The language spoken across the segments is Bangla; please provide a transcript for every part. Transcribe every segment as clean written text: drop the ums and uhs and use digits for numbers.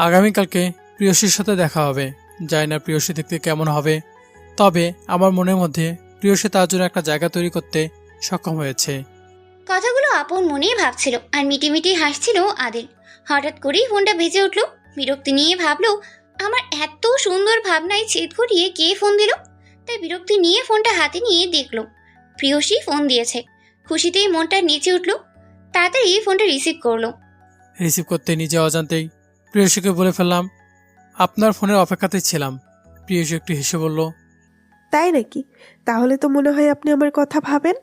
আগামীকালকে প্রিয়সীর সাথে দেখা হবে। জানি না প্রিয়সী দেখতে কেমন হবে, তবে আমার মনের মধ্যে প্রিয়সী তার জন্য একটা জায়গা তৈরি করতে সক্ষম হয়েছে। কথাগুলো আপন মনেই ভাবছিল আর মিটিমিটি হাসছিল আদিল। হঠাৎ করেই ফোনটা বেজে উঠল। বিরক্তি নিয়ে ভাবলো, আমার এত সুন্দর ভাবনায় ছেদ ঘটিয়ে কে ফোন দিল। তাই বিরক্তি নিয়ে ফোনটা হাতে নিয়ে দেখলো প্রিয়সী ফোন দিয়েছে। খুশিতেই মনটা নেচে উঠল। তাড়াতাড়ি ফোনটা রিসিভ করলো। রিসিভ করতে নিজে অজান্তেই প্রিয়সীকে বলে ফেললাম, আপনার ফোনের অপেক্ষাতেই ছিলাম। প্রিয়সী একটু হেসে বলল, তাই নাকি? তাহলে তো মনে হয় আপনি আমার কথা ভাবেন।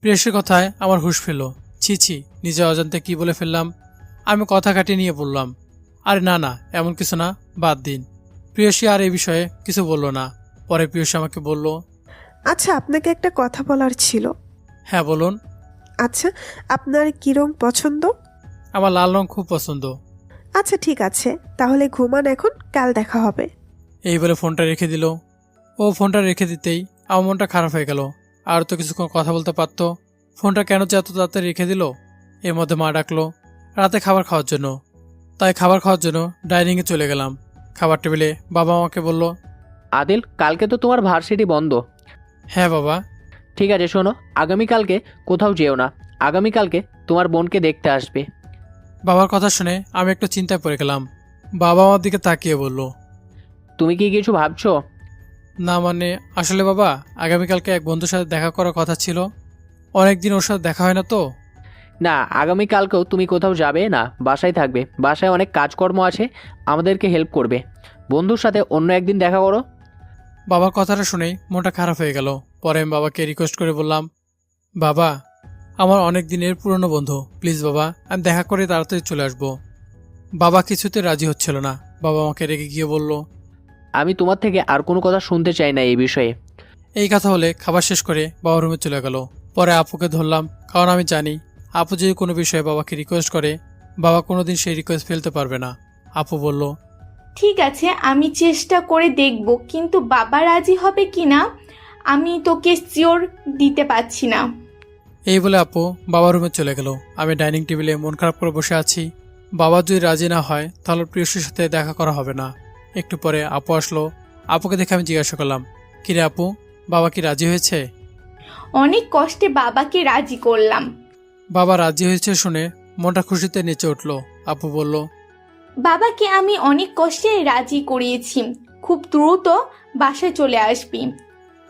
প্রিয়সীর কথায় আমার হুঁশ ফেলল। ছি ছি, নিজে অজান্তে কি বলে ফেললাম। আমি কথা কাটিয়ে নিয়ে বললাম, আরে না না, এমন কিছু না, বাদ দিন। প্রিয়সী আর এই বিষয়ে কিছু বলল না। পরে প্রিয়সী আমাকে বলল, আচ্ছা, আপনাকে একটা কথা বলার ছিল। হ্যাঁ বলুন। আচ্ছা, আপনার কি রং পছন্দ? আমার লাল রং খুব পছন্দ। আচ্ছা ঠিক আছে, তাহলে ঘুমান এখন, কাল দেখা হবে। এই বলে ফোনটা রেখে দিল। ও ফোনটা রেখে দিতেই আমার মনটা খারাপ হয়ে গেল। আর তো কিছুক্ষণ কথা বলতে পারতো। ফোনটা কেন যে এত তাড়াতাড়ি রেখে দিল। এর মধ্যে মা ডাকলো রাতে খাবার খাওয়ার জন্য। তাই খাবার খাওয়ার জন্য ডাইনিংয়ে চলে গেলাম। খাবার টেবিলে বাবা আমাকে বলল, আদিল, কালকে তো তোমার ভার্সিটি বন্ধ। হ্যাঁ বাবা। ঠিক আছে, শোনো, আগামীকালকে কোথাও যেও না। আগামীকালকে তোমার বোনকে দেখতে আসবে। বাবার কথা শুনে আমি একটু চিন্তায় পড়ে গেলাম। বাবা আমার দিকে তাকিয়ে বলল, তুমি কি কিছু ভাবছো? না মানে আসলে বাবা, আগামীকালকে এক বন্ধুর সাথে দেখা করার কথা ছিল। অনেকদিন ওর সাথে দেখা হয় না তো। না, আগামীকালকেও তুমি কোথাও যাবে না, বাসায় থাকবে। বাসায় অনেক কাজকর্ম আছে, আমাদেরকে হেল্প করবে। বন্ধুর সাথে অন্য একদিন দেখা করো। বাবার কথাটা শুনেই মনটা খারাপ হয়ে গেল। পরে আমি বাবাকে রিকোয়েস্ট করে বললাম, বাবা, আমার অনেক দিনের পুরনো বন্ধু, প্লিজ বাবা, আমি দেখা করে তাড়াতাড়ি চলে আসবো। বাবা কিছুতে রাজি হচ্ছিল না। বাবা আমাকে রেগে গিয়ে বলল, আমি তোমার থেকে আর কোনো কথা শুনতে চাই না এই বিষয়ে। এই কথা বলে খাবার শেষ করে বাবা রুমে চলে গেল। পরে আপুকে ধরলাম, কারণ আমি জানি আপু যদি কোনো বিষয়ে বাবাকে রিকোয়েস্ট করে, বাবা কোনোদিন সেই রিকোয়েস্ট ফেলতে পারবে না। আপু বলল, ঠিক আছে, আমি চেষ্টা করে দেখব, কিন্তু বাবা রাজি হবে কি না আমি তোকে শিওর দিতে পারছি না। এই বলে আপু বাবা রুমে চলে গেল। আমি ডাইনিং টেবিলে মন খারাপ করে বসে আছি। বাবা যদি রাজি না হয় তাহলে প্রিয়সীর সাথে দেখা করা হবে না। একটু পরে আপু আসলো। আপুকে দেখে আমি জিজ্ঞাসা করলাম, কিরে আপু, বাবা কি রাজি হয়েছে? অনেক কষ্টে বাবাকে রাজি করলাম। বাবা রাজি হয়েছে শুনে মনটা খুশিতে নেচে উঠল। আপু বলল, বাবাকে আমি অনেক কষ্টে রাজি করিয়েছি, খুব দ্রুত বাসায় চলে আসবি।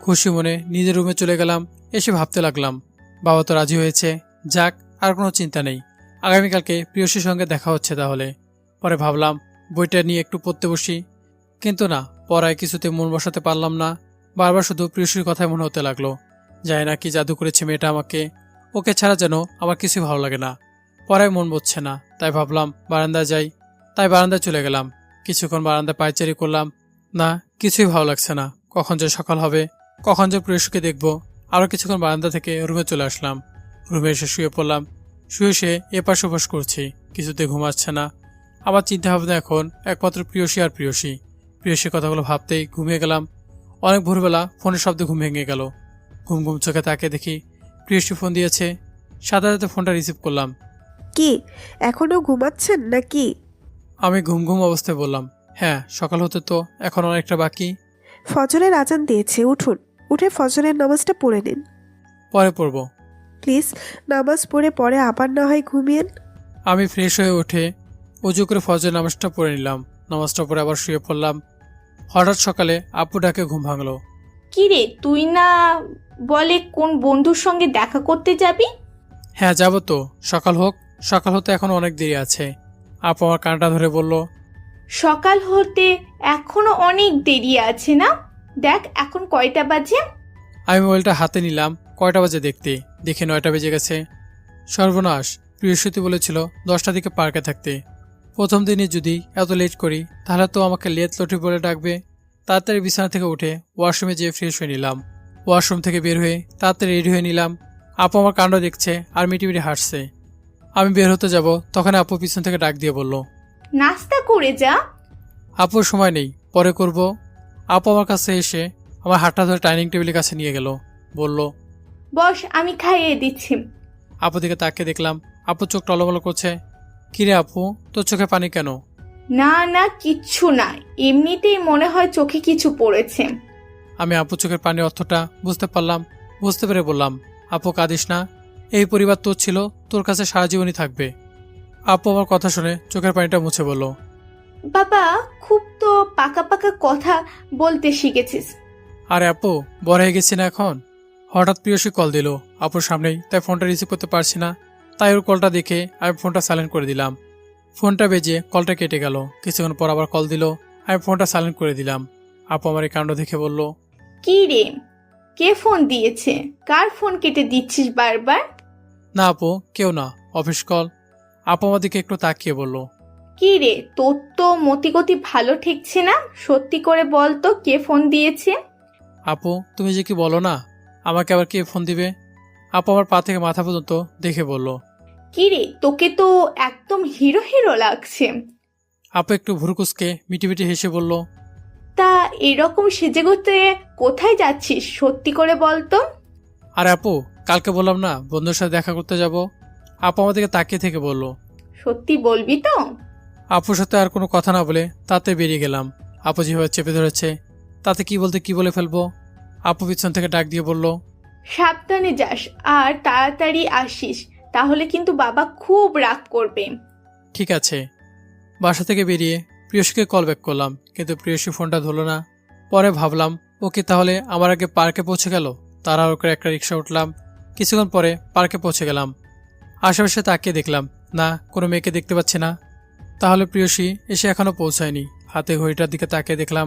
খুশি মনে নিজের রুমে চলে গেলাম। এসে ভাবতে লাগলাম, বাবা তো রাজি হয়েছে, যাক, আর কোনো চিন্তা নেই। আগামীকালকে প্রিয়সীর সঙ্গে দেখা হচ্ছে তাহলে। পরে ভাবলাম বইটা নিয়ে একটু পড়তে বসি, কিন্তু না, পড়ায় কিছুতে মন বসাতে পারলাম না। বারবার শুধু প্রিয়সীর কথাই মনে হতে লাগলো। জানি না কি জাদু করেছে মেয়েটা আমাকে, ওকে ছাড়া যেন আমার কিছুই ভালো লাগে না। পড়ায় মন বসছে না, তাই ভাবলাম বারান্দায় যাই। তাই বারান্দায় চলে গেলাম। কিছুক্ষণ বারান্দায় পায়চারি করলাম। না, কিছুই ভালো লাগছে না। কখন যে সকাল হবে, কখন যে প্রিয়সীকে দেখবো। আরও কিছুক্ষণ বারান্দা থেকে রুমে চলে আসলাম। রুমে এসে শুয়ে পড়লাম। শুয়ে এপাশ ওপাশ করছি, কিছুতে ঘুমাচ্ছে না। আমার চিন্তা ভাবনা এখন একমাত্র প্রিয়সী আর প্রিয়সী। প্রিয়সীর কথাগুলো ভাবতেই ঘুমিয়ে গেলাম। অনেক ভোরবেলা ফোনের শব্দে ঘুম ভেঙে গেল। ঘুম ঘুম চোখে তাকিয়ে দেখি প্রিয়সী ফোন দিয়েছে। সাথে সাথে ফোনটা রিসিভ করলাম। কি এখনো ঘুমাচ্ছেন নাকি? আমি ঘুম ঘুম অবস্থায় বললাম, হ্যাঁ, সকাল হতে তো এখন অনেকটা বাকি। ফজরের আজান দিয়েছে, উঠুন, উঠে ফজরের নামাজটা পড়ে নিন। পরে পড়ব। প্লিজ, নামাজ পড়ে পরে আবার না হয় ঘুমিয়েন। আমি ফ্রেশ হয়ে উঠে অজু করে ফজরের নামাজটা পড়ে নিলাম। নামাজটা পড়ে আবার শুয়ে পড়লাম। হঠাৎ সকালে আপু ডাকে ঘুম ভাঙলো। কি রে, তুই না বলে কোন বন্ধুর সঙ্গে দেখা করতে যাবি? হ্যাঁ যাব তো, সকাল হোক। সকাল হতে এখন অনেক দেরি আছে। আপু আমার কানটা ধরে বলল, সকাল হতে এখনো অনেক দেরি আছে না? দেখ এখন কয়টা বাজে। আমি মোবাইলটা হাতে নিলাম কয়টা বাজে দেখতে, দেখে 9টা বেজে গেছে। সর্বনাশ, প্রিয়সূতি বলেছিল 10টার দিকে পার্কে থাকতে। প্রথম দিনই যদি এত লেট করি তাহলে তো আমাকে লেট লটি বলে ডাকবে। তাড়াতাড়ি বিছানা থেকে উঠে ওয়াশরুমে যেয়ে ফ্রেশ হয়ে নিলাম। ওয়াশরুম থেকে বের হয়ে তাড়াতাড়ি রেডি হয়ে নিলাম। আপু আমার কাণ্ড দেখছে আর মিটিমিটি হাসছে। আমি বের হতে যাব, তখন আপু পিছন থেকে ডাক দিয়ে বলল, নাস্তা করে যা। আপুর সময় নেই, পরে করব। আপু আমার কাছে এসে আমার হাতটা ধরে ডাইনিং টেবিলের কাছে নিয়ে গেল। বলল, বস, আমি খাইয়ে দিচ্ছি। আপু দিকে তাকিয়ে দেখলাম আপু চোখ টলমল করছে। কিরে আপু, তোর চোখে পানি কেন? না না, কিচ্ছু না, এমনিতেই মনে হয় চোখে কিছু পড়েছে। আমি আপু চোখের পানির অর্থটা বুঝতে পারলাম। বুঝতে পেরে বললাম, আপু কাঁদিস না, এই পরিবার তোর ছিল, তোর কাছে সারা জীবনই থাকবে। আপু আমার কথা শুনে চোখের পানিটা মুছে বলল, বাবা, খুব তো পাকা পাকা কথা বলতে শিখেছিস। আরে আপু, বড় হয়ে গেছি না এখন। হঠাৎ প্রিয়সী কল দিল আপুর সামনেই, তাই ফোনটা রিসিভ করতে পারছি না। তাই ওর কলটা দেখে আমি ফোনটা সাইলেন্ট করে দিলাম। ফোনটা বেজে কলটা কেটে গেল। কিছুক্ষণ পর আবার কল দিল, আমি ফোনটা সাইলেন্ট করে দিলাম। আপু আমার এই কাণ্ড দেখে বলল, কি রে, কে ফোন দিয়েছে? কার ফোন কেটে দিচ্ছিস বারবার? না আপু, কেউ না, অফিস কল। আপু আমার দিকে একটু তাকিয়ে বলল, কি রে, তোর তো মতিগতি ভালো ঠেকছে না। সত্যি করে বল তো, কে ফোন দিয়েছে? আপু তুমি যে কি বলো না, আমাকে আবার কে ফোন দিবে? আপু আমার পা থেকে মাথা পর্যন্ত দেখে বলল। কি রে, তোকে তো একদম হিরো হিরো লাগছে। আপু একটু ভুরুকুসকে মিটিমিটি হেসে বলল, তা এরকম সেজেগুতে কোথায় যাচ্ছিস? সত্যি করে বল তো। আরে আপু, কালকে বললাম না বন্ধুর সাথে দেখা করতে যাব। আপু আমার দিকে তাকিয়ে থেকে বলল। সত্যি বলবি তো? আপুর সাথে আর কোনো কথা না বলে তাতে বেরিয়ে গেলাম। আপু যেভাবে চেপে ধরেছে, তাতে কি বলতে কি বলে ফেলবো। আপু পিছন থেকে ডাক দিয়ে বলল, সাবধানে যাস আর তাড়াতাড়ি আসিস, তাহলে কিন্তু বাবা খুব রাগ করবে। ঠিক আছে। বাসা থেকে বেরিয়ে প্রিয়সীকে কল ব্যাক করলাম, কিন্তু প্রিয়সী ফোনটা ধরলো না। পরে ভাবলাম, ওকে তাহলে আমার আগে পার্কে পৌঁছে গেল। তাড়াহুড়ো করে একটা রিক্সা উঠলাম। কিছুক্ষণ পরে পার্কে পৌঁছে গেলাম। আশেপাশে তাকিয়ে দেখলাম, না, কোনো মেয়েকে দেখতে পাচ্ছি না। তাহলে প্রিয়সী এসে এখনো পৌঁছায়নি। হাতে ঘড়িটার দিকে তাকিয়ে দেখলাম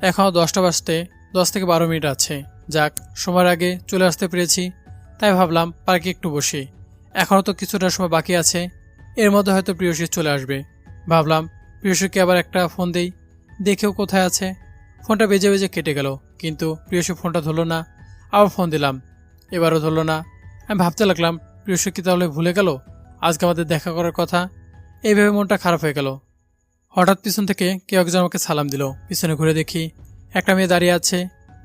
এখনো 10টা বাজতে 10 থেকে 12 মিনিট আছে। যাক, সময়ের আগে চলে আসতে পেরেছি। তাই ভাবলাম পার্কে একটু বসি, এখনো তো কিছুটা সময় বাকি আছে, এর মধ্যে হয়তো প্রিয়সী চলে আসবে। ভাবলাম প্রিয়সীকে আবার একটা ফোন দেই, দেখেও কোথায় আছে। ফোনটা বেজে বেজে কেটে গেল, কিন্তু প্রিয়সী ফোনটা ধরলো না। আবার ফোন দিলাম, এবারও ধরলো না। আমি ভাবতে লাগলাম, প্রিয়সী কি তাহলে ভুলে গেল আজকে আমাদের দেখা করার কথা? এইভাবে মনটা খারাপ হয়ে গেল। হঠাৎ পিছন থেকে কেউ একজন আমাকে সালাম দিল। পিছনে ঘুরে দেখি একটা মেয়ে দাঁড়িয়ে আছে।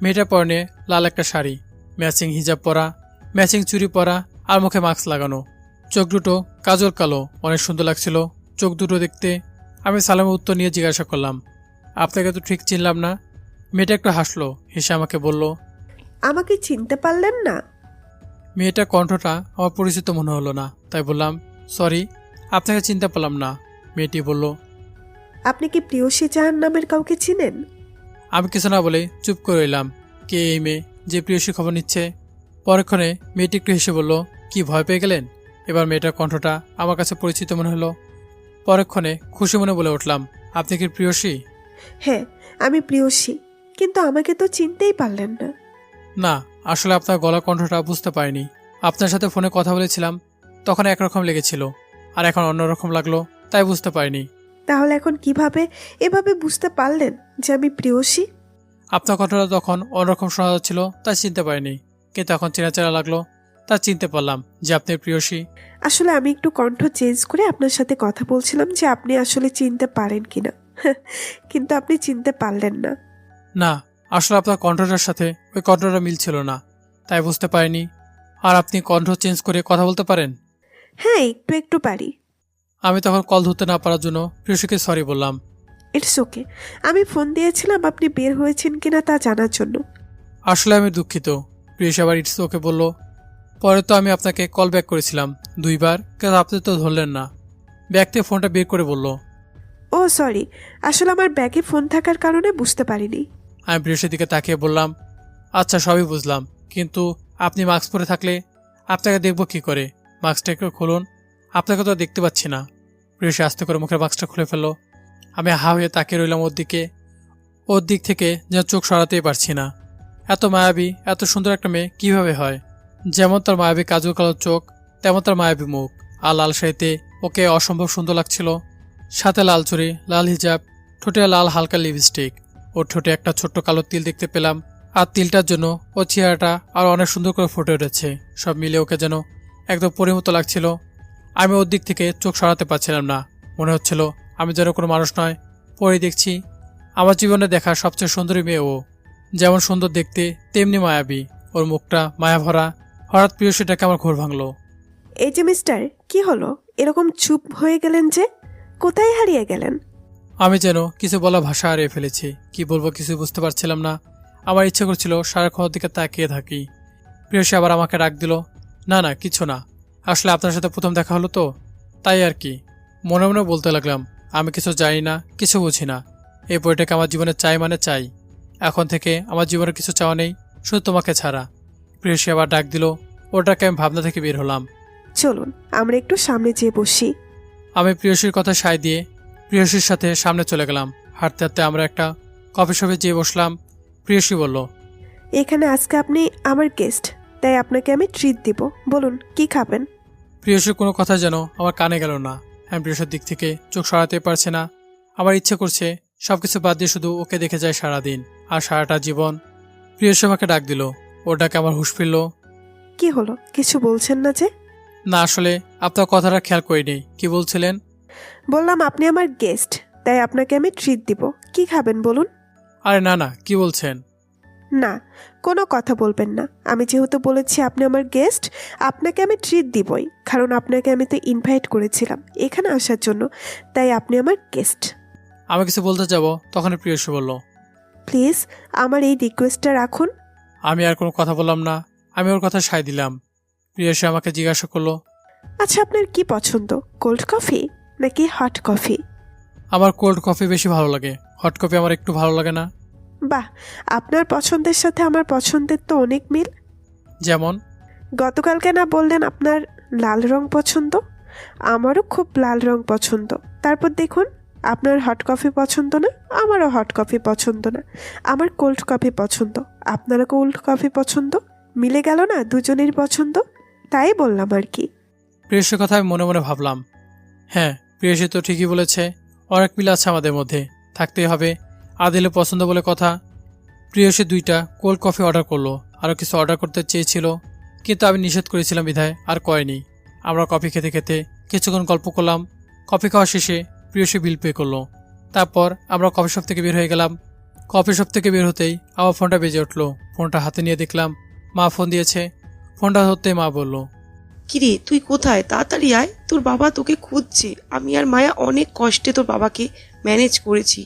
মেয়েটা পরনে লাল একটা শাড়ি, ম্যাচিং হিজাব পরা, ম্যাচিং চুড়ি পরা, আর মুখে মাস্ক লাগানো। চোখ দুটো কাজল কালো, অনেক সুন্দর লাগছিল চোখ দুটো দেখতে। আমি সালামের উত্তর নিয়ে জিজ্ঞাসা করলাম, আপনাকে তো ঠিক চিনলাম না। মেয়েটা একটু হাসলো, হেসে আমাকে বলল, আমাকে চিনতে পারলেন না? মেয়েটার কণ্ঠটা আমার পরিচিত মনে হলো না, তাই বললাম, সরি, আপনাকে চিনতে পারলাম না। মেয়েটি বলল, আপনি কি প্রিয়সী জাহান নামের কাউকে চিনেন? আমি কিছু না বলে চুপ করে রইলাম। কে এই মেয়ে যে প্রিয়সী খবর নিচ্ছে? পরক্ষণে মেয়েটি একটু হেসে বলল, কি ভয় পেয়ে গেলেন? এবার মেয়েটার কণ্ঠটা আমার কাছে পরিচিত মনে হলো। পরক্ষণে খুশি মনে বলে উঠলাম, আপনি কি প্রিয়সী? হ্যাঁ, আমি প্রিয়সী, কিন্তু আমাকে তো চিনতেই পারলেন না। না, আসলে আপনার গলা কণ্ঠটা বুঝতে পারিনি। আপনার সাথে ফোনে কথা বলেছিলাম, তখন একরকম লেগেছিল, আর এখন অন্যরকম লাগলো, তাই বুঝতে পারিনি। তাহলে এখন কিভাবে এভাবে বুঝতে পারলেন যে আমি প্রিয়সী? আপনার কণ্ঠটা তখন অন্যরকম শোনা যাচ্ছিল, তাই চিনতে পারিনি, কিন্তু এখন চেনা চেনা লাগলো, তা চিনতে পারলাম যে আপনি প্রিয়সী। আসলে আমি একটু কণ্ঠ চেঞ্জ করে আপনার সাথে কথা বলছিলাম যে আপনি আসলে চিনতে পারেন কিনা, কিন্তু আপনি চিনতে পারলেন না। না, আসলে আপনার কণ্ঠটার সাথে ওই কণ্ঠটা মিলছিল না, তাই বুঝতে পারিনি। আর আপনি কণ্ঠ চেঞ্জ করে কথা বলতে পারেন? হ্যাঁ, একটু একটু পারি। আমি তখন কল ধরতে না পারার জন্য প্রিয়সীকে সরি বললাম। ইটস ওকে, আমি ফোন দিয়েছিলাম আপনি বের হয়েছেন কিনা তা জানার জন্য। আসলে আমি দুঃখিত। প্রিয়সী আবার ইটস ওকে বলল। পরে তো আমি আপনাকে কল ব্যাক করেছিলাম 2বার, কিন্তু আপনি তো ধরলেন না। ব্যাগ থেকে ফোনটা বের করে বলল। ও সরি, আসলে আমার ব্যাগে ফোন থাকার কারণে বুঝতে পারিনি। আমি প্রিয়সীর দিকে তাকিয়ে বললাম, আচ্ছা সবই বুঝলাম, কিন্তু আপনি মাস্ক পরে থাকলে আপনাকে দেখব কি করে? মাস্কটা একটু খুলুন, আপনাকে তো দেখতে পাচ্ছি না। প্রিয়সী আস্তে করে মুখের মাস্কটা খুলে ফেলল। আমি হা হয়ে তাকিয়ে রইলাম ওর দিকে। ওর দিক থেকে যেন চোখ সরাতেই পারছি না। এত মায়াবী, এত সুন্দর একটা মেয়ে কিভাবে হয়? যেমন তার মায়াবী কাজল কালো চোখ, তেমন তার মায়াবী মুখ, আর লাল শাড়িতে ওকে অসম্ভব সুন্দর লাগছিল। সাথে লাল চুড়ি, লাল হিজাব, ঠোঁটে লাল হালকা লিপস্টিক। ওর ঠোঁটে একটা ছোট্ট কালো তিল দেখতে পেলাম, আর তিলটার জন্য ওর চেহারাটা আর অনেক সুন্দর করে ফুটে উঠেছে। সব মিলে ওকে যেন একদম পরিমতো লাগছিল। আমি ওর দিক থেকে চোখ সরাতে পারছিলাম না। মনে হচ্ছিল আমি যেন কোনো মানুষ নয়, পরে দেখছি আমার জীবনে দেখা সবচেয়ে সুন্দরী মেয়ে ও। যেমন সুন্দর দেখতে তেমনি মায়াবী, ওর মুখটা মায়া ভরা। হঠাৎ প্রিয়সীটাকে আমার ঘোর ভাঙলো। এই যে মিস্টার, কি হলো? এরকম চুপ হয়ে গেলেন যে? কোথায় হারিয়ে গেলেন? আমি যেন কিছু বলা ভাষা হারিয়ে ফেলেছি। কি বলবো কিছু বুঝতে পারছিলাম না। আমার ইচ্ছে করছিল সারাক্ষণ ওর দিকে তাকিয়ে থাকি। প্রিয়সী আবার আমাকে ডাক দিল। না না, কিছু না, আসলে আপনার সাথে প্রথম দেখা হলো তো, তাই আর কি। মনে মনে বলতে লাগলাম, আমি কিছু জানি না, কিছু বুঝি না। এই বইটাকে আমার জীবনে চাই মানে চাই। এখন থেকে আমার জীবনে কিছু চাওয়া নেই, শুধু তোমাকে ছাড়া। প্রিয়সী আবার ডাক দিল। ওটাকে আমি ভাবনা থেকে বের হলাম। চলুন আমরা একটু সামনে যেয়ে বসি। আমি প্রিয়সীর কথা সায় দিয়ে প্রিয়সীর সাথে সামনে চলে গেলাম। হাঁটতে হাঁটতে আমরা একটা কফি শপে যেয়ে বসলাম। প্রিয়সী বলল, এখানে আজকে আপনি আমার গেস্ট, তাই আপনাকে আমি ট্রিট দিব। বলুন কি খাবেন? প্রিয়সীর কোনো কথা যেন আমার কানে গেল না। আমি প্রিয়সীর দিক থেকে চোখ সরাতে পারছি না। আমার ইচ্ছে করছে সবকিছু বাদ দিয়ে শুধু ওকে দেখে যায় সারাদিন আর সারাটা জীবন। প্রিয়সী আমাকে ডাক দিল। ওর ডাকে আমার হুঁশ ফিরল। কি হলো, কিছু বলছেন না যে? না, আসলে আপনার কথাটা খেয়াল করিনি। কি বলছিলেন? বললাম আপনি আমার গেস্ট, তাই আপনাকে আমি ট্রিট দিব। কি খাবেন বলুন? আরে না না, কি বলছেন? না, কোনো কথা বলবেন না। আমি যেহেতু বলেছি আপনি আমার গেস্ট, আপনাকে আমি ট্রিট দিবই, কারণ আপনাকে আমি তো ইনভাইট করেছিলাম এখানে আসার জন্য, তাই আপনি আমার গেস্ট। আমি কিছু বলতে যাব, তখন প্রিয়সী বলল। প্লিজ আমার এই রিকোয়েস্টটা রাখুন। আমি আর কোনো কথা বললাম না। আমি ওর কথা সায় দিলাম। প্রিয়সী আমাকে জিজ্ঞাসা করলো, আচ্ছা আপনার কি পছন্দ, কোল্ড কফি নাকি হট কফি? আমার কোল্ড কফি বেশি ভালো লাগে, হট কফি আমার একটু ভালো লাগে না। বাহ, আপনার পছন্দের সাথে আমার পছন্দের তো অনেক মিল। যেমন? গতকালকে না বললেন আপনার লাল রং পছন্দ, আমারও খুব লাল রং পছন্দ। তারপর দেখুন, আপনার হট কফি পছন্দ না, আমারও হট কফি পছন্দ না। আমার কোল্ড কফি পছন্দ, আপনারও কোল্ড কফি পছন্দ। মিলে গেল না দুজনের পছন্দ, তাই বললাম আর কি। প্রিয়সীর কথা আমি মনে মনে ভাবলাম, হ্যাঁ প্রিয়সী তো ঠিকই বলেছে, অনেক মিল আছে আমাদের মধ্যে, থাকতেই হবে। আদিলে পছন্দ বলে কথা। প্রিয়সী 2টা কোল্ড কফি অর্ডার করলো। আরও কিছু অর্ডার করতে চেয়েছিল, কিন্তু আমি নিষেধ করেছিলাম বিধায় আর করেনি। আমরা কফি খেতে খেতে কিছুক্ষণ গল্প করলাম। কফি খাওয়া শেষে প্রিয়সী বিল পে করলো। তারপর আমরা কফি শপ থেকে বের হয়ে গেলাম। কফি শপ থেকে বের হতেই আমার ফোনটা বেজে উঠলো। ফোনটা হাতে নিয়ে দেখলাম মা ফোন দিয়েছে। ফোনটা ধরতেই মা বলল, কিরে তুই কোথায়, তাড়াতাড়ি আয়, তোর বাবা তোকে খুঁজছে। আমি আর মায়া অনেক কষ্টে তোর বাবাকে ম্যানেজ করেছি।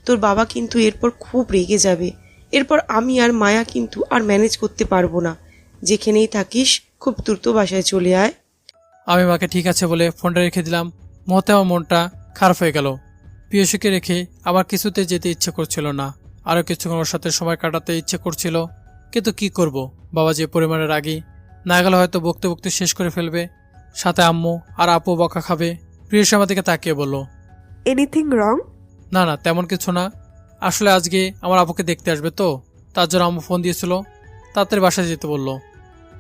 তোর বাবা কিন্তু এরপর খুব রেগে যাবে। এরপর আমি আর মায়া কিন্তু আর ম্যানেজ করতে পারবো না। যেখানেই থাকিস খুব দ্রুত বাসায় চলে আয়। আমি মাকে ঠিক আছে বলে ফোনটা রেখে দিলাম। মুহূর্তে আমার মনটা খারাপ হয়ে গেল। প্রিয়সীকে রেখে আমার কিছুতে যেতে ইচ্ছে করছিল না। আরও কিছুক্ষণ ওর সাথে সময় কাটাতে ইচ্ছে করছিল, কিন্তু কি করব, বাবা যে পরিমাণে রাগী, না গেলে হয়তো বকতে বকতে শেষ করে ফেলবে। সাথে আম্মু আর আপু বকা খাবে। প্রিয়সী আমার দিকে তাকিয়ে বলল, এনিথিং রং? না না, তেমন কিছু না। আসলে আজকে আমার আপুকে দেখতে আসবে তো, তার জন্য আম্মু ফোন দিয়েছিল। তাড়াতাড়ি বাসায় যেতে বলল।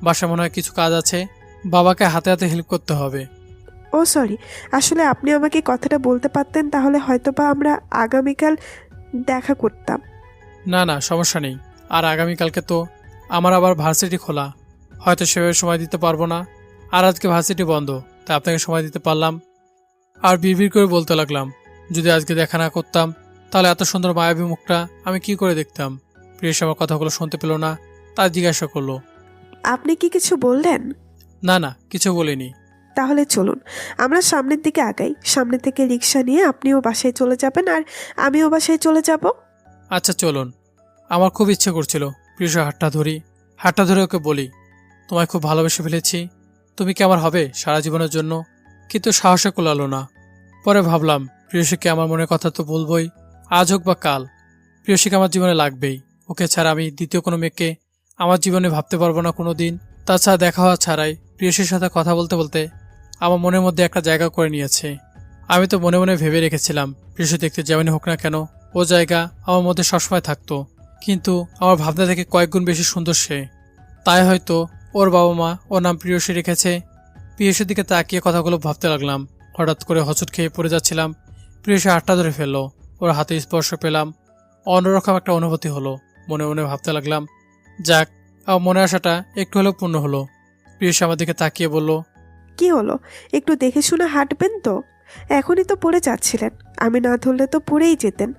বাসায় মনে হয় কিছু কাজ আছে, বাবাকে হাতে হাতে হেল্প করতে হবে। ও সরি, আসলে আপনি আমাকে কথাটা বলতে পারতেন, তাহলে হয়তোবা আমরা আগামীকাল দেখা করতাম। না না, সমস্যা নেই। আর আগামীকালকে তো আমার আবার ভার্সিটি খোলা, হয়তো সেভাবে সময় দিতে পারবো না। আর আজকে ভার্সিটি বন্ধ, তাই আপনাকে সময় দিতে পারলাম। আর বিড়বিড় করে বলতে লাগলাম, যদি আজকে দেখা না করতাম তাহলে এত সুন্দর মায়াবী মুখটা আমি কি করে দেখতাম। প্রিয়সী আমার কথাগুলো শুনতে পেল না, তার জিজ্ঞাসা করলো, আপনি কি কিছু বললেন? না না, কিছু বলিনি। তাহলে চলুন আমরা সামনের দিকে আগাই। সামনে থেকে রিক্সা নিয়ে আপনিও বাসায় চলে যাবেন আর আমিও বাসায় চলে যাব। আচ্ছা চলুন। আমার খুব ইচ্ছে করছিল প্রিয়সী হাতটা ধরে ওকে বলি, তোমায় খুব ভালোবেসে ফেলেছি, তুমি কি আমার হবে সারা জীবনের জন্য। কিন্তু সাহসে কোলালো না। পরে ভাবলাম, প্রিয়সীকে আমার মনের কথা তো বলবই, আজ হোক বা কাল। প্রিয়সীকে আমার জীবনে লাগবেই। ওকে ছাড়া আমি দ্বিতীয় কোনো মেয়েকে আমার জীবনে ভাবতে পারবো না কোনো দিন। তাছাড়া দেখা হওয়া ছাড়াই প্রিয়সীর সাথে কথা বলতে বলতে আমার মনের মধ্যে একটা জায়গা করে নিয়েছে। আমি তো মনে মনে ভেবে রেখেছিলাম, প্রিয়সী দেখতে যেমনই হোক না কেন, ও জায়গা আমার মধ্যে সবসময় থাকতো। কিন্তু আমার ভাবনা থেকে কয়েক গুণ বেশি সুন্দর সে। তাই হয়তো ওর বাবা মা ওর নাম প্রিয়সী রেখেছে। প্রিয়সীর দিকে তাকিয়ে কথাগুলো ভাবতে লাগলাম। হঠাৎ করে হোঁচট খেয়ে পড়ে যাচ্ছিলাম। প্রিয়সী হাতটা ধরে ফেললো। ওর হাতে স্পর্শ পেলাম। অন্যরকম একটা অনুভূতি হলো। মনে মনে ভাবতে লাগলাম, যাক, আমার মনে আসাটা একটু হলেও পূর্ণ হলো। প্রিয়সী আমার দিকে তাকিয়ে বলল, কি হলো, একটু দেখে শুনে হাঁটবেন তো? এখনই তো পড়ে যাচ্ছিলেন, আমি না ধরলে তো পড়েই যেতেন।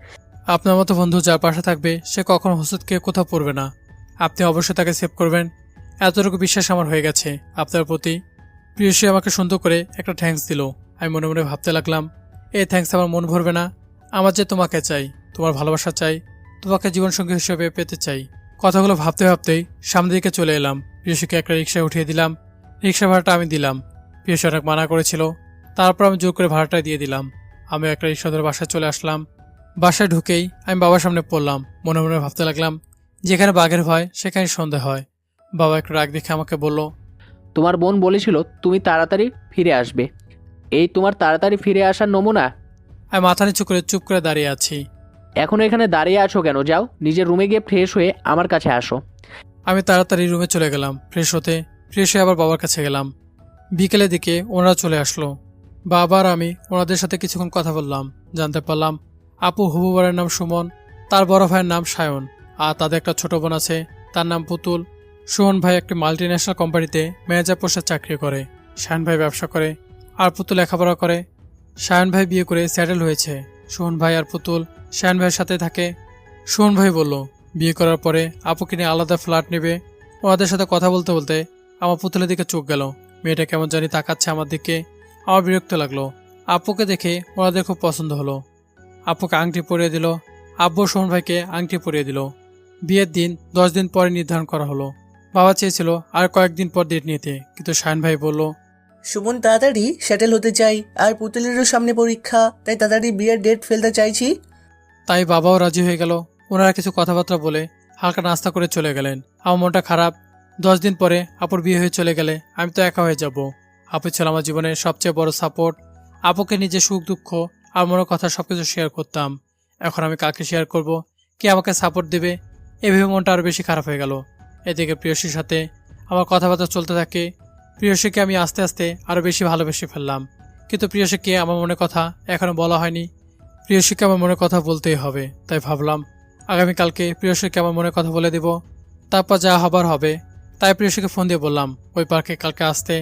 আপনার মতো বন্ধু যার পাশে থাকবে সে কখনো হোঁচট খেয়ে কোথাও পড়বে না। আপনি অবশ্যই তাকে সেভ করবেন, এতটুকু বিশ্বাস আমার হয়ে গেছে আপনার প্রতি। প্রিয়সী আমাকে সুন্দর করে একটা থ্যাঙ্কস দিল। আমি মনে মনে ভাবতে লাগলাম, এই থ্যাঙ্কস আমার মন ভরবে না। আমার যে তোমাকে চাই, তোমার ভালোবাসা চাই, তোমাকে জীবনসঙ্গী হিসেবে পেতে চাই। কথাগুলো ভাবতে ভাবতেই সামনের দিকে চলে এলাম। প্রিয়সীকে একটা রিক্সায় উঠিয়ে দিলাম। রিক্সা ভাড়াটা আমি দিলাম। প্রিয়সী অনেক মানা করেছিল, তারপর আমি জোর করে ভাড়াটা দিয়ে দিলাম। আমি একটা রিক্সা ধরে বাসায় চলে আসলাম। বাসায় ঢুকেই আমি বাবার সামনে পড়লাম। মনে মনে ভাবতে লাগলাম, যেখানে বাঘের ভয় সেখানে সন্দেহ হয়। বাবা একটু রাগ দেখে আমাকে বলল, তোমার বোন বলেছিল তুমি তাড়াতাড়ি ফিরে আসবে, এই তোমার তাড়াতাড়ি ফিরে আসার নমুনা। আমি মাথা নিচু করে চুপ করে দাঁড়িয়ে আছি। এখন এখানে দাঁড়িয়ে আছো কেন? যাও নিজের রুমে গিয়ে ফ্রেশ হয়ে আমার কাছে আসো। আমি তাড়াতাড়ি রুমে চলে গেলাম ফ্রেশ হতে। ফ্রেশ হয়ে আবার বাবার কাছে গেলাম। বিকেলের দিকে ওনারা চলে আসলো। বাবা আর আমি ওনাদের সাথে কিছুক্ষণ কথা বললাম। জানতে পারলাম আপু হবু বরের নাম সুমন, তার বড় ভাইয়ের নাম সায়ন, আর তাদের একটা ছোট বোন আছে, তার নাম পুতুল। সুমন ভাই একটি মাল্টিন্যাশনাল কোম্পানিতে ম্যানেজার পোস্টে চাকরি করে, সায়ন ভাই ব্যবসা করে, আর পুতুল লেখাপড়া করে। সায়ন ভাই বিয়ে করে সেটেল হয়েছে। সুমন ভাই আর পুতুল সায়ন ভাইয়ের সাথে থাকে। সুমন ভাই বলল বিয়ে করার পরে আপুকে নিয়ে আলাদা ফ্ল্যাট নেবে। ওনাদের সাথে কথা বলতে বলতে আমার পুতুলের দিকে চোখ গেল। মেয়েটা কেমন জানি তাকাচ্ছে আমার দিকে। আমার বিরক্ত লাগলো। আপুকে দেখে ওনাদের খুব পছন্দ হলো। আপুকে আংটি পরিয়ে দিল। আব্বু সুমন ভাইকে আংটি পরিয়ে দিল। বিয়ের দিন 10 দিন পরে নির্ধারণ করা হলো। বাবা চেয়েছিল আর কয়েকদিন পর ডেট নিতে, কিন্তু শায়ন ভাই বলল, সুমন তাড়াতাড়ি সেটেল হতে চাই, আর পুতুলেরও সামনে পরীক্ষা, তাই তাড়াতাড়ি বিয়ের ডেট ফেলতে চাইছি। তাই বাবাও রাজি হয়ে গেল। ওনারা কিছু কথাবার্তা বলে হালকা নাস্তা করে চলে গেলেন। আমার মনটা খারাপ। 10 দিন পরে আপুর বিয়ে হয়ে চলে গেলে আমি তো একা হয়ে যাব। আপু ছিল আমার জীবনের সবচেয়ে বড় সাপোর্ট। আপুকে নিজের সুখ দুঃখ আর মনের কথা সবকিছু শেয়ার করতাম। এখন আমি কাকে শেয়ার করব, কে আমাকে সাপোর্ট দেবে, এভাবে মনটা আরো বেশি খারাপ হয়ে গেল। এদিকে প্রিয়সীর সাথে আমার কথাবার্তা চলতে থাকে। প্রিয়সীকে আমি আস্তে আস্তে আরো বেশি ভালোবেসে ফেললাম। কিন্তু প্রিয়সীকে আমার মনের কথা এখনো বলা হয়নি। প্রিয়সীকে আমার মনের কথা বলতেই হবে। তাই ভাবলাম আগামীকালকে প্রিয়সীকে আমার মনের কথা বলে দেব, তারপর যা হবার হবে। তাই প্রিয়সীকে ফোন দিয়ে বললাম ওই পার্কে কালকে আসতে।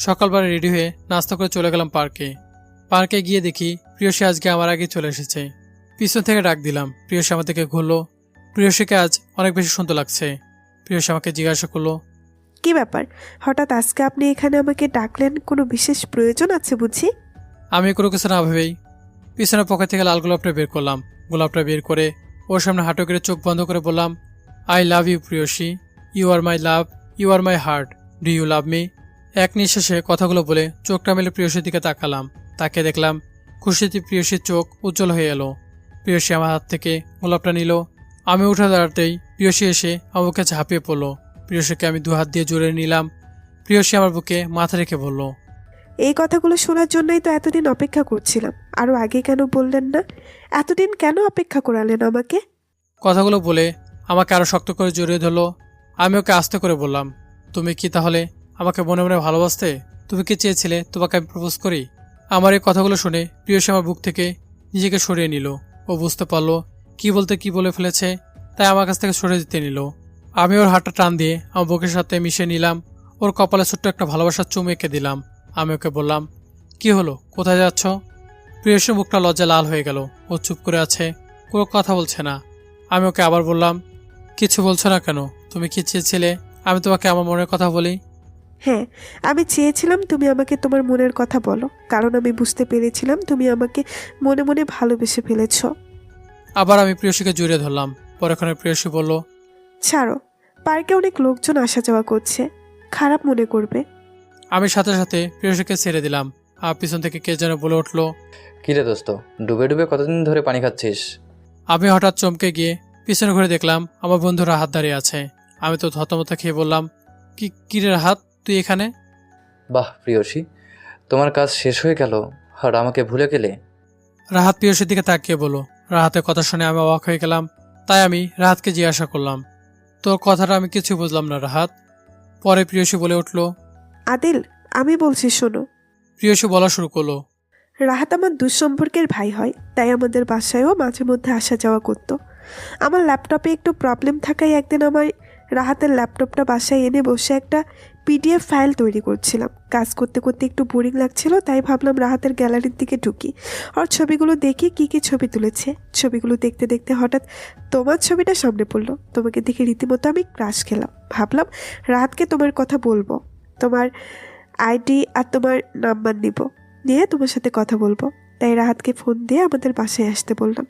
সকালবেলা রেডি হয়ে নাস্তা করে চলে গেলাম পার্কে। পার্কে গিয়ে দেখি প্রিয়সী আজকে আমার আগে চলে এসেছে। পিছন থেকে ডাক দিলাম। প্রিয়সী আমার দিকে ঘুরলো। প্রিয়সীকে আজ অনেক বেশি সুন্দর লাগছে। প্রিয়সী আমাকে জিজ্ঞাসা করলো, কি ব্যাপার, হঠাৎ আজকে আপনি এখানে আমাকে ডাকলেন? কোনো বিশেষ প্রয়োজন আছে বুঝি? আমি কোনো কিছু না ভেবেই পিছনের পকেট থেকে লাল গোলাপটা বের করলাম। গোলাপটা বের করে ওর সামনে হাঁটু করে চোখ বন্ধ করে বললাম, আই লাভ ইউ প্রিয়সী, you are my love, you are my heart, do you love me. এক নিঃশ্বাসে কথাগুলো বলে চোখটা মেলে প্রিয়সীর দিকে তাকালাম। তাকে দেখলাম খুশিতে প্রিয়সীর চোখ উজ্জ্বল হয়ে এলো। প্রিয়সী আমার হাত থেকে গোলাপটা নিল। আমি উঠে দাঁড়াতেই প্রিয়সী এসে আমার বুকে ঝাঁপিয়ে পড়লো। প্রিয়সীকে আমি 2 হাত দিয়ে জুড়ে নিলাম। প্রিয়সী আমার বুকে মাথা রেখে বলল, এই কথাগুলো শোনার জন্যই তো এতদিন অপেক্ষা করছিলাম। আরও আগে কেন বললেন না? এতদিন কেন অপেক্ষা করালেন আমাকে? কথাগুলো বলে আমাকে আরো শক্ত করে জড়িয়ে ধরলো। আমি ওকে আস্তে করে বললাম, তুমি কি তাহলে আমাকে মনে মনে ভালোবাসতে? তুমি কি চেয়েছিলে তোমাকে আমি প্রপোজ করি? আমার এই কথাগুলো শুনে প্রিয়সী আমার বুক থেকে নিজেকে সরিয়ে নিল। ও বুঝতে পারলো কি বলতে কি বলে ফেলেছে, তাই আমার কাছ থেকে সরে যেতে নিল। আমি ওর হাতটা টান দিয়ে আমার বুকের সাথে মিশে নিলাম। ওর কপালে ছোট্ট একটা ভালোবাসার চুমু এঁকে দিলাম। আমি ওকে বললাম, কি হলো, কোথায় যাচ্ছ? প্রিয়সীর মুখটা লজ্জা লাল হয়ে গেল। ও চুপ করে আছে, কোনো কথা বলছে না। আমি ওকে আবার বললাম, কিছু বলছো না কেন? তুমি কি চেয়েছিলে আমি তোমাকে আমার মনের কথা বলি? হ্যাঁ, আমি চেয়েছিলাম তুমি আমাকে তোমার মনের কথা বলো, কারণ আমি বুঝতে পেরেছিলাম তুমি আমাকে মনে মনে ভালোবেসে ফেলেছ। আবার আমি প্রিয়সীকে জড়িয়ে ধরলাম। পরক্ষণে প্রিয়সী বলল, ছাড়ো, পার্কে অনেক লোকজন আসা যাওয়া করছে, খারাপ মনে করবে। আমি সাথে সাথে প্রিয়সীকে ছেড়ে দিলাম। আর পিছন থেকে কে যেন বলে উঠলো, কিরে দোস্ত, ডুবে ডুবে কতদিন ধরে পানি খাচ্ছিস? আমি হঠাৎ চমকে গিয়ে পিছনে ঘুরে দেখলাম আমার বন্ধুরা হাত দাঁড়িয়ে আছে। আমি তো থতমত খেয়ে বললাম, কি রে হাত, তুই এখানে? বাহ প্রিয়সী, তোমার কাজ শেষ হয়ে গেল আর আমাকে ভুলে গেলে? রাহাত প্রিয়সীর দিকে তাকিয়ে বলল। রাহাতের কথা শুনে আমি অবাক হয়ে গেলাম। তাই আমি রাহাতকে জিজ্ঞাসা করলাম, তোর কথাটা আমি কিছু বুঝলাম না রাহাত। পরে প্রিয়সী বলে উঠল, আদিল, আমি বলছি শোনো। প্রিয়সী বলা শুরু করলো, রাহাত আমার দুঃসম্পর্কের ভাই হয়, তাই আমাদের বাসায়ও মাঝে মধ্যে আসা যাওয়া করতো। আমার ল্যাপটপে একটু প্রবলেম থাকায় একদিন আমার রাহাতের ল্যাপটপটা বাসায় এনে বসে একটা পিডিএফ ফাইল তৈরি করছিলাম। কাজ করতে করতে একটু বোরিং লাগছিল, তাই ভাবলাম রাহাতের গ্যালারির দিকে ঢুকি আর ছবিগুলো দেখি কি কি ছবি তুলেছে। ছবিগুলো দেখতে দেখতে হঠাৎ তোমার ছবিটা সামনে পড়লো। তোমাকে দেখে রীতিমতো আমি ক্রাশ খেলাম। ভাবলাম রাহাতকে তোমার কথা বলবো, তোমার আইডি আর তোমার নাম্বার নিয়ে তোমার সাথে কথা বলবো। তাই রাহাতকে ফোন দিয়ে আমাদের বাসায় আসতে বললাম।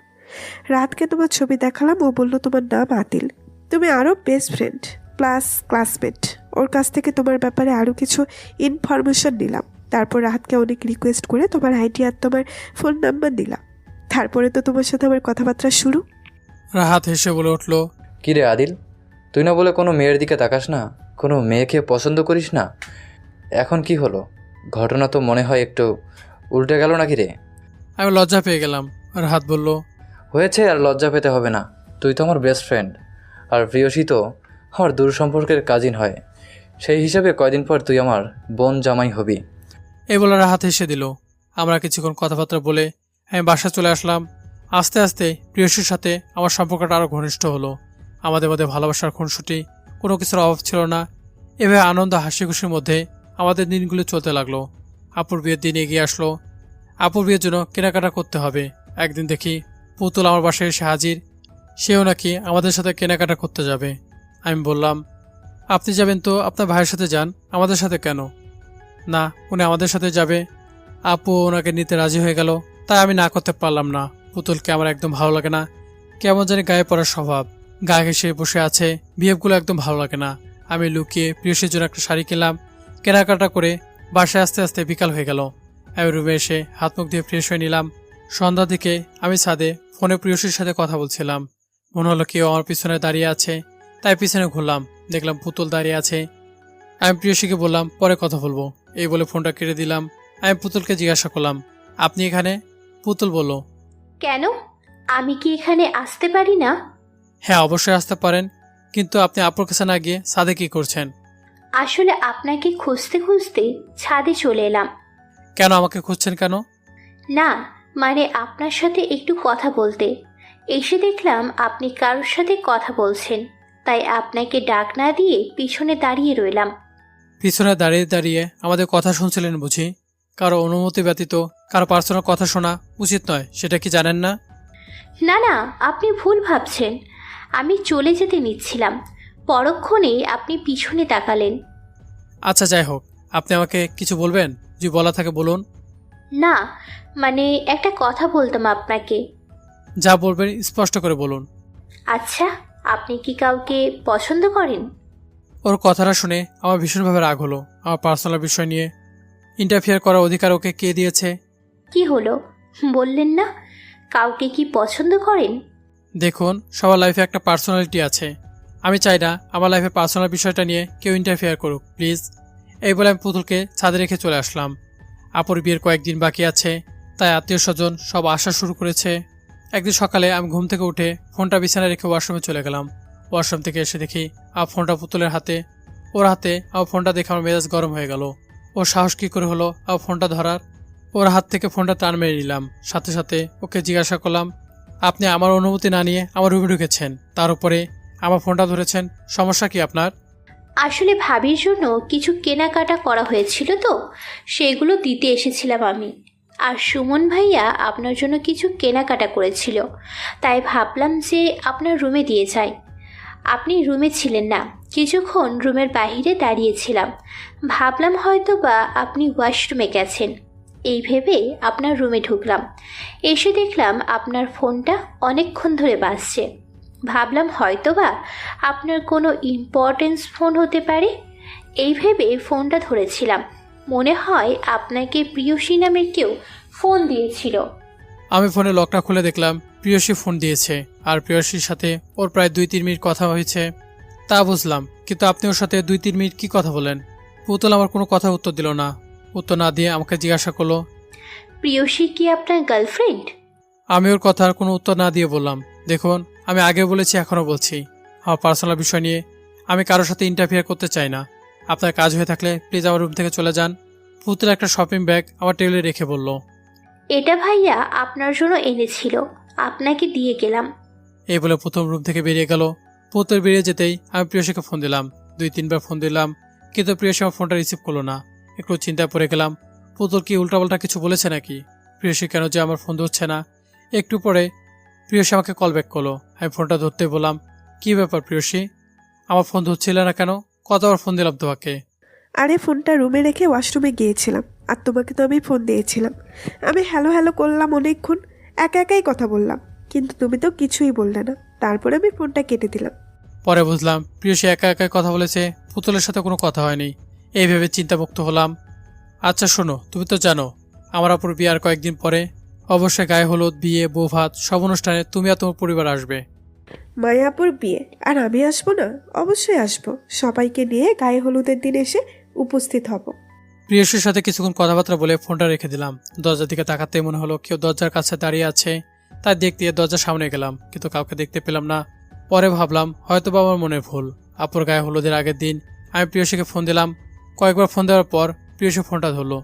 রাহাতকে তোমার ছবি দেখালাম, ও বলল তোমার নাম আদিল, তুমি আরও বেস্ট ফ্রেন্ড প্লাস ক্লাসমেট। ওর কাছ থেকে তোমার ব্যাপারে আরও কিছু ইনফরমেশন নিলাম। তারপর রাহাতকে অনেক রিকোয়েস্ট করে তোমার আইডি আর তোমার ফোন নাম্বার দিলাম। তারপরে তো তোমার সাথে আমার কথাবার্তা শুরু। রাহাত হেসে বলে উঠল, কী রে আদিল, তুই না বলে কোনো মেয়ের দিকে তাকাস না, কোনো মেয়েকে পছন্দ করিস না, এখন কি হলো? ঘটনা তো মনে হয় একটু উল্টে গেল নাকি রে? আমি লজ্জা পেয়ে গেলাম। রাহাত বলল, হয়েছে, আর লজ্জা পেতে হবে না। তুই তো আমার বেস্ট ফ্রেন্ড, আর প্রিয়সী তো আমার দূর সম্পর্কের কাজিন হয়। সেই হিসাবে কয়দিন পর তুই আমার বোন জামাই হবি। এই বলে রাহাত হেসে দিল। আমরা কিছুক্ষণ কথাবার্তা বলে আমি বাসা চলে আসলাম। আস্তে আস্তে প্রিয়সীর সাথে আমার সম্পর্কটা আরও ঘনিষ্ঠ হলো। আমাদের মধ্যে ভালোবাসার খুনসুটি, কোনো কিছুর অভাব ছিল না। এভাবে আনন্দ হাসি খুশির মধ্যে আমাদের দিনগুলো চলতে লাগলো। আপুর বিয়ের দিন এগিয়ে আসলো। আপুর বিয়ের জন্য কেনাকাটা করতে হবে। একদিন দেখি পুতুল আমার বাসায় এসে হাজির। সেও নাকি আমাদের সাথে কেনাকাটা করতে যাবে। আমি বললাম, আপনি যাবেন তো আপনার ভাইয়ের সাথে যান, আমাদের সাথে কেন? না, উনি আমাদের সাথে যাবে। আপু ওনাকে নিতে রাজি হয়ে গেল। তাই আমি না করতে পারলাম না। পুতুলকে আমার একদম ভালো লাগে না, কেমন জানি গায়ে পড়ার স্বভাব, গায়ে ঘেসে বসে আছে, বিহেভগুলো একদম ভালো লাগে না। আমি লুকিয়ে প্রিয়সীর জন্য একটা শাড়ি কিনলাম। কেনাকাটা করে বাসায় আস্তে আস্তে বিকাল হয়ে গেল। আমি রুমে এসে হাত মুখ দিয়ে ফ্রেশ হয়ে নিলাম। সন্ধ্যার দিকে আমি ছাদে ফোনে প্রিয়সীর সাথে কথা বলছিলাম। মনে হলো কেউ আমার পিছনে দাঁড়িয়ে আছে, তাই পিছনে ঘুরলাম, দেখলাম পুতুল দাঁড়িয়ে আছে। আমি প্রিয়সীকে বললাম পরে কথা বলবো, এই বলে ফোনটা কেটে দিলাম। আমি পুতুলকে জিজ্ঞাসা করলাম, আপনি এখানে? পুতুল বলল, কেন, আমি কি এখানে আসতে পারি না? হ্যাঁ অবশ্যই আসতে পারেন, কিন্তু আপনি আপুর কাছে না গিয়ে ছাদে কি করছেন? আসলে আপনাকে খুঁজতে খুঁজতে ছাদে চলে এলাম। কেন আমাকে খুঁজছেন কেন? না, মানে আপনার সাথে একটু কথা বলতে। এসে দেখলাম আপনি কারোর সাথে কথা বলছেন, তাই আপনাকে ডাক না দিয়ে পিছনে দাঁড়িয়ে রইলাম। পিছনে দাঁড়িয়ে দাঁড়িয়ে আমাদের কথা শুনছিলেন বুঝি? কারো অনুমতি ব্যতীত কারো পার্সোনাল কথা শোনা উচিত নয়, সেটা কি জানেন না? না না, আপনি ভুল ভাবছেন। আমি চলে যেতে নিচ্ছিলাম, পরক্ষণেই আপনি পিছনে তাকালেন। আচ্ছা যাই হোক, আপনি আমাকে কিছু বলবেন? যদি বলা থাকে বলুন। না, মানে একটা কথা বলতাম আপনাকে। যা বলবেন স্পষ্ট করে বলুন। আচ্ছা, আপনি কি কাউকে পছন্দ করেন? ওর কথাটা শুনে আমার ভীষণভাবে রাগ হলো। আমার পার্সোনাল বিষয় নিয়ে ইন্টারফিয়ার করার অধিকার ওকে কে দিয়েছে? কি হলো, বললেন না কাউকে কি পছন্দ করেন? দেখুন, সবার লাইফে একটা পার্সোনালিটি আছে। আমি চাই না আমার লাইফে পার্সোনাল বিষয়টা নিয়ে কেউ ইন্টারফিয়ার করুক, প্লিজ। এই বলে আমি পুতুলকে ছাদে রেখে চলে আসলাম। আপুর বিয়ের কয়েকদিন বাকি আছে, তাই আত্মীয় স্বজন সব আসা শুরু করেছে। একদিন সকালে আমি ঘুম থেকে উঠে ফোনটা বিছানায় রেখে ওয়াশরুমে চলে গেলাম। ওয়াশরুম থেকে এসে দেখি আমার ফোনটা পুতুলের হাতে। ওর হাতে আমার ফোনটা দেখে আমার মেজাজ গরম হয়ে গেল। ওর সাহস কী করে হলো আমার ফোনটা ধরার? ওর হাত থেকে ফোনটা টান মেরে নিলাম। সাথে সাথে ওকে জিজ্ঞাসা করলাম, আপনি আমার অনুমতি না নিয়ে আমার রুমে ঢুকেছেন, তার উপরে আমার ফোনটা ধরেছেন, সমস্যা কি আপনার? আসলে ভাবির জন্য কিছু কেনাকাটা করা হয়েছিল, তো সেগুলো দিতে এসেছিলাম আমি। আর সুমন ভাইয়া আপনার জন্য কিছু কেনাকাটা করেছিল, তাই ভাবলাম যে আপনার রুমে দিয়ে যাই। আপনি রুমে ছিলেন না, কিছুক্ষণ রুমের বাইরে দাঁড়িয়েছিলাম। ভাবলাম হয়তো বা আপনি ওয়াশরুমে গেছেন, এই ভেবে আপনার রুমে ঢুকলাম। এসে দেখলাম আপনার ফোনটা অনেকক্ষণ ধরে বাজছে। ভাবলাম হয়তোবা আপনার কোনো ইম্পর্টেন্স ফোন হতে পারে, এই ভেবে ফোনটা ধরেছিলাম। মনে হয় আপনাকে প্রিয়সী নামের কেউ ফোন দিয়েছিল। আমি ফোনে লকটা খুলে দেখলাম প্রিয়সী ফোন দিয়েছে, আর প্রিয়সীর সাথে ওর প্রায় 2-3 মিনিট কথা হয়েছে তা বুঝলাম। কিন্তু আপনি ওর সাথে 2-3 মিনিট কি কথা বলেন? পুতুল আমার কোনো কথা উত্তর দিল না। উত্তর না দিয়ে আমাকে জিজ্ঞাসা করলো, প্রিয়সী কি আপনার গার্লফ্রেন্ড? আমি ওর কথার কোনো উত্তর না দিয়ে বললাম, দেখুন আমি আগে বলেছি এখনও বলছি, আমার পার্সোনাল বিষয় নিয়ে আমি কারোর সাথে ইন্টারফিয়ার করতে চাই না। আপনার কাজ হয়ে থাকলে প্লিজ আমার রুম থেকে চলে যান। পুতুল একটা শপিং ব্যাগ আমার টেবিলে রেখে বলল, এটা ভাইয়া আপনার জন্য এনেছিল, আপনাকে দিয়ে গেলাম। এই বলে প্রথম রুম থেকে বেরিয়ে গেল। পুতুল বেরিয়ে যেতেই আমি প্রিয়সীকে ফোন দিলাম। 2-3 বার ফোন দিলাম, কিন্তু প্রিয়সী আমার ফোনটা রিসিভ করলো না। একটু চিন্তায় পড়ে গেলাম, পুতুল কি উল্টাপাল্টা কিছু বলেছে নাকি? প্রিয়সী কেন যে আমার ফোন ধরছে না? একটু পরে প্রিয়সী আমাকে কল ব্যাক করলো। আমি ফোনটা ধরতে বললাম, কি ব্যাপার প্রিয়সী, আমার ফোন ধরছিল না কেন? কতবার ফোন দিলাম তোমাকে। আরে ফোনটা রুমে রেখে ওয়াশরুমে গিয়েছিলাম, আর তোমাকে তো আমি ফোন দিয়েছিলাম। আমি হ্যালো হ্যালো করলাম অনেকক্ষণ, একা একাই কথা বললাম, কিন্তু তুমি তো কিছুই বললে না। তারপরে আমি ফোনটা কেটে দিলাম। পরে বুঝলাম প্রিয়সী একা একাই কথা বলেছে, পুতুলের সাথে কোনো কথা হয়নি। এই ভেবে চিন্তামুক্ত হলাম। আচ্ছা শোনো, তুমি তো জানো আমার আপুর বিয়ার কয়েকদিন পরে অবশ্যই গায়ে হলুদ, বিয়ে, বউ ভাত সব অনুষ্ঠানে তুমি আর তোমার পরিবার আসবে। মায়াপুর বিয়ে আর আমি আসবো না? অবশ্যই আসবো, সবাইকে নিয়ে গায়ে হলুদের দিন এসে উপস্থিত হব। প্রিয়সীর সাথে কিছুক্ষণ কথাবার্তা বলে ফোনটা রেখে দিলাম। দরজার দিকে তাকাতে মনে হলো কেউ দরজার কাছে দাঁড়িয়ে আছে। তাই দেখতে দরজার সামনে গেলাম, কিন্তু কাউকে দেখতে পেলাম না। পরে ভাবলাম হয়তো বা আমার মনে ভুল। আপুর গায়ে হলুদের আগের দিন আমি প্রিয়সীকে ফোন দিলাম। কয়েকবার ফোন দেওয়ার পর প্রিয়সী ফোনটা ধরলো।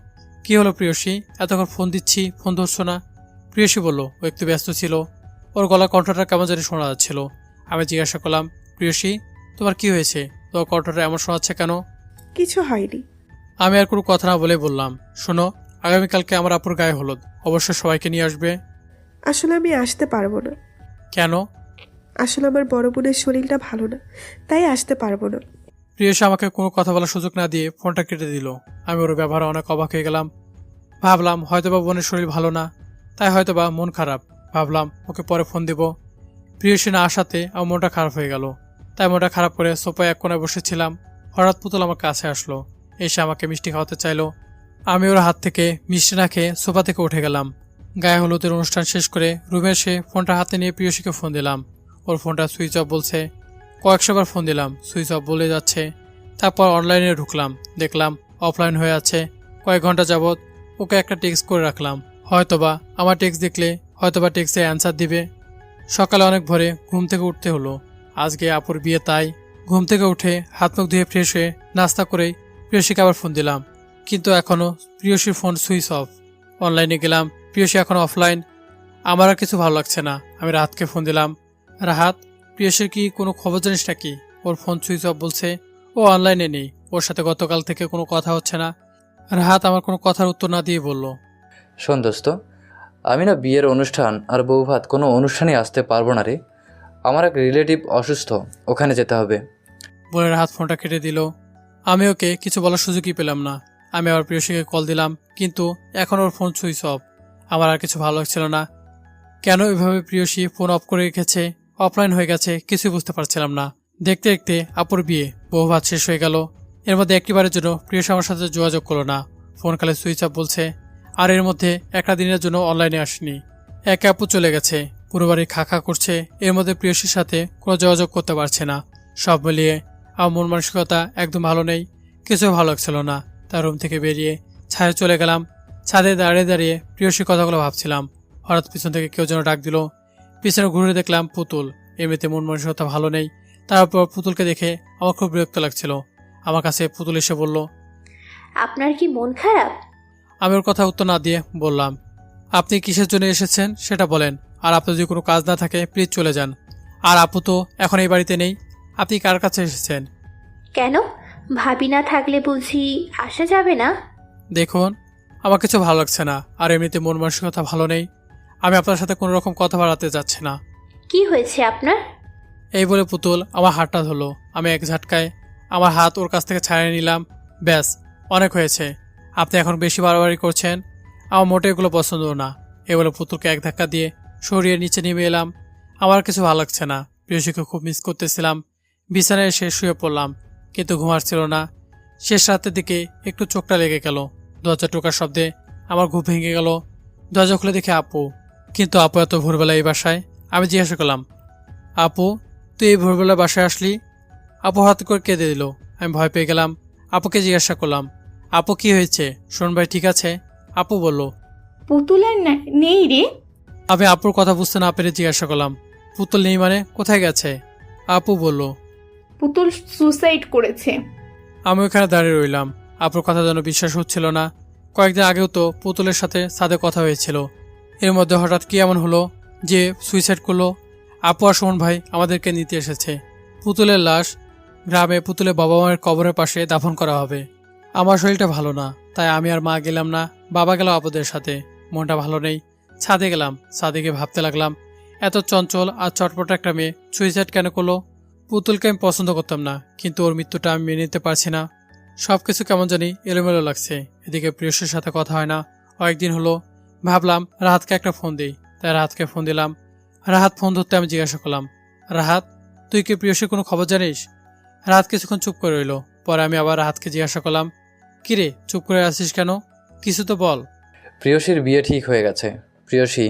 কি হলো প্রিয়সী, এতক্ষণ ফোন দিচ্ছি, ফোন ধরছো না? প্রিয়সী বলল ও একটু ব্যস্ত ছিল, ওর গলার কণ্ঠটা কেমন জানি শোনা যাচ্ছিল। আমি জিজ্ঞাসা করলাম, প্রিয়সী তোমার কি হয়েছে, তোমার কণ্ঠটা এমন শোনাচ্ছে কেন? কিছু হয়নি। আমি আর কোনো কথা না বলে বললাম, শোনো, আগামীকালকে আমার আপুর গায়ে হলুদ, অবশ্যই সবাইকে নিয়ে আসবে। আসলে আমি আসতে পারবো না। কেন? আসলে আমার বড় বোনের শরীরটা ভালো না, তাই আসতে পারবো না। প্রিয়সী আমাকে কোনো কথা বলার সুযোগ না দিয়ে ফোনটা কেটে দিল। আমি ওর ব্যবহারে অনেক অবাক হয়ে গেলাম। ভাবলাম হয়তোবা বোনের শরীর ভালো না, তাই হয়তোবা মন খারাপ। ভাবলাম ওকে পরে ফোন দিব। প্রিয়সী না আসাতে আমার মনটা খারাপ হয়ে গেল। তাই মনটা খারাপ করে সোফায় এক কোনায় বসেছিলাম। হঠাৎ পুতুল আমার কাছে আসলো, এসে আমাকে মিষ্টি খাওয়াতে চাইলো। আমি ওর হাত থেকে মিষ্টি না খেয়ে সোফা থেকে উঠে গেলাম। গায়ে হলুদের অনুষ্ঠান শেষ করে রুমে এসে ফোনটা হাতে নিয়ে প্রিয়সীকে ফোন দিলাম। ওর ফোনটা সুইচ অফ বলছে। কয়েকশোবার ফোন দিলাম, সুইচ অফ বলে যাচ্ছে। তারপর অনলাইনে ঢুকলাম, দেখলাম অফলাইন হয়ে আছে। কয়েক ঘন্টা যাবৎ ওকে একটা টেক্সট করে রাখলাম, হয়তোবা আমার টেক্সট দেখলে হয়তোবা টেক্সটে অ্যান্সার দিবে। সকালে অনেক ভোরে ঘুম থেকে উঠতে হলো। আজকে আপুর বিয়ে, তাই ঘুম থেকে উঠে হাত মুখ ধুয়ে ফ্রেশ হয়ে নাস্তা করেই প্রিয়সীকে আবার ফোন দিলাম, কিন্তু এখনও প্রিয়সীর ফোন সুইচ অফ। অনলাইনে গেলাম, প্রিয়সী এখনও অফলাইন। আমার আর কিছু ভালো লাগছে না। আমি রাহাতকে ফোন দিলাম, রাহাত প্রিয়সীর কি কোনো খবর জানিস নাকি? ওর ফোন সুইচ অফ বলছে, ও অনলাইনে নেই, ওর সাথে গতকাল থেকে কোনো কথা হচ্ছে না। রাহাত আমার কোনো কথার উত্তর না দিয়ে বলল, শোন দোস্ত, আমি না বিয়ের অনুষ্ঠান আর বউ ভাত কোনো অনুষ্ঠানে আসতে পারবো না রে। আমার এক রিলেটিভ অসুস্থ, ওখানে যেতে হবে। বলে রাহাত ফোনটা কেটে দিল। আমি ওকে কিছু বলার সুযোগই পেলাম না। আমি আবার প্রিয়সীকে কল দিলাম, কিন্তু এখন ওর ফোন সুইচ অফ। আমার আর কিছু ভালো লাগছিল না। কেন এভাবে প্রিয়সী ফোন অফ করে রেখেছে, অফলাইন হয়ে গেছে, কিছুই বুঝতে পারছিলাম না। দেখতে দেখতে আপুর বিয়ে, বউ ভাত শেষ হয়ে গেল। এর মধ্যে একটিবারের জন্য প্রিয়সী আমার সাথে যোগাযোগ করলো না, ফোন কালে সুইচ অফ বলছে। আর এর মধ্যে একটা দিনের জন্য অনলাইনে আসেনি। এক আপু চলে গেছে, পুরো বাড়ি খা খা করছে। এর মধ্যে প্রিয়সীর সাথে কোনো যোগাযোগ করতে পারছে না। সব মিলিয়ে আমার মন মানসিকতা একদম ভালো নেই, কিছু ভালো লাগছিল না। তার রুম থেকে বেরিয়ে ছাদে চলে গেলাম। ছাদে দাঁড়িয়ে দাঁড়িয়ে প্রিয়সীর কথাগুলো ভাবছিলাম। হঠাৎ পিছন থেকে কেউ যেন ডাক দিল। পিছনে ঘুরে দেখলাম পুতুল। এমনিতে মন মানসিকতা ভালো নেই, তারপর পুতুলকে দেখে আমার খুব বিরক্ত লাগছিল। আমার কাছে পুতুল এসে বলল, আপনার কি মন খারাপ? আমি ওর কথা উত্তর না দিয়ে বললাম, আপনি কিসের জন্য এসেছেন সেটা বলেন, আর আপনার যদি কোনো কাজ না থাকে প্লিজ চলে যান। আর আপু তো এখন এই বাড়িতে নেই, আপনি কার কাছে এসেছেন? কেন, ভাবি না থাকলে বুঝি আসা যাবে না? দেখুন, আমার কিছু ভালো লাগছে না, আর এমনিতে মন মানসিকতা ভালো নেই। আমি আপনার সাথে কোনো রকম কথা বাড়াতে যাচ্ছি না। কি হয়েছে আপনার? এই বলে পুতুল আমার হাতটা ধরলো। আমি এক ঝাটকায় আমার হাত ওর কাছ থেকে ছাড়িয়ে নিলাম। ব্যাস, অনেক হয়েছে, আপনি এখন বেশি বাড়াবাড়ি করছেন, আমার মোটে এগুলো পছন্দ না। এ বলে পুতুলকে এক ধাক্কা দিয়ে সরিয়ে নিচে নেমে এলাম। আমার কিছু ভালো লাগছে না, প্রিয়সীকে খুব মিস করতেছিলাম। বিছানায় এসে শুয়ে পড়লাম, কিন্তু ঘুম আসছিল না। শেষ রাতের দিকে একটু চোখটা লেগে গেল। দরজা টোকার শব্দে আমার ঘুম ভেঙে গেল। দরজা খুলে দেখে আপু, কিন্তু আপু এত ভোরবেলা এই বাসায়? আমি জিজ্ঞাসা করলাম, আপু তুই এই ভোরবেলা বাসায় আসলি? আপু হাত করে কেঁদে দিল। আমি ভয় পেয়ে গেলাম। আপুকে জিজ্ঞাসা করলাম, আপু কি হয়েছে, শোন ভাই ঠিক আছে? আপু বলল, পুতুল আর নেই রে। আমি আপুর কথা বুঝতে না পেরে জিজ্ঞাসা করলাম, পুতুল নেই মানে কোথায় গেছে? আপু বলল, পুতুল সুসাইড করেছে। আমি ওখানে দাঁড়িয়ে রইলাম। আপুর কথা যেন বিশ্বাস হচ্ছিল না। কয়েকদিন আগেও তো পুতুলের সাথে সাদে কথা হয়েছিল। এর মধ্যে হঠাৎ কি এমন হলো যে সুইসাইড করলো? আপু আর সুমন ভাই আমাদেরকে নিতে এসেছে। পুতুলের লাশ গ্রামে পুতুলের বাবা মায়ের কবরের পাশে দাফন করা হবে। আমার শরীরটা ভালো না, তাই আমি আর মা গেলাম না, বাবা গেল আপুদের সাথে। মনটা ভালো নেই। ছাদে গেলাম, ছাদে গিয়ে ভাবতে লাগলাম, এত চঞ্চল আর চটপট একটা মেয়ে সুইসাইড কেন করলো? পুতুলকে আমি পছন্দ করতাম না, কিন্তু ওর মৃত্যুটা আমি মেনে নিতে পারছি না। সবকিছু কেমন জানি এলোমেলো লাগছে। এদিকে প্রিয়সীর সাথে কথা হয় না কয়েকদিন হলো। ভাবলাম রাহাতকে একটা ফোন দিই, তাই রাহাতকে ফোন দিলাম। রাহাত ফোন ধরতে আমি জিজ্ঞাসা করলাম, রাহাত তুই কি প্রিয়সীর কোনো খবর জানিস? রাহাত কিছুক্ষণ চুপ করে রইল। পরে আমি আবার রাহাতকে জিজ্ঞাসা করলাম, কিরে চুপ করে আছিস কেন, কিছু তো বল। প্রিয়সীর বিয়ে ঠিক হয়ে গেছে। প্রিয়সী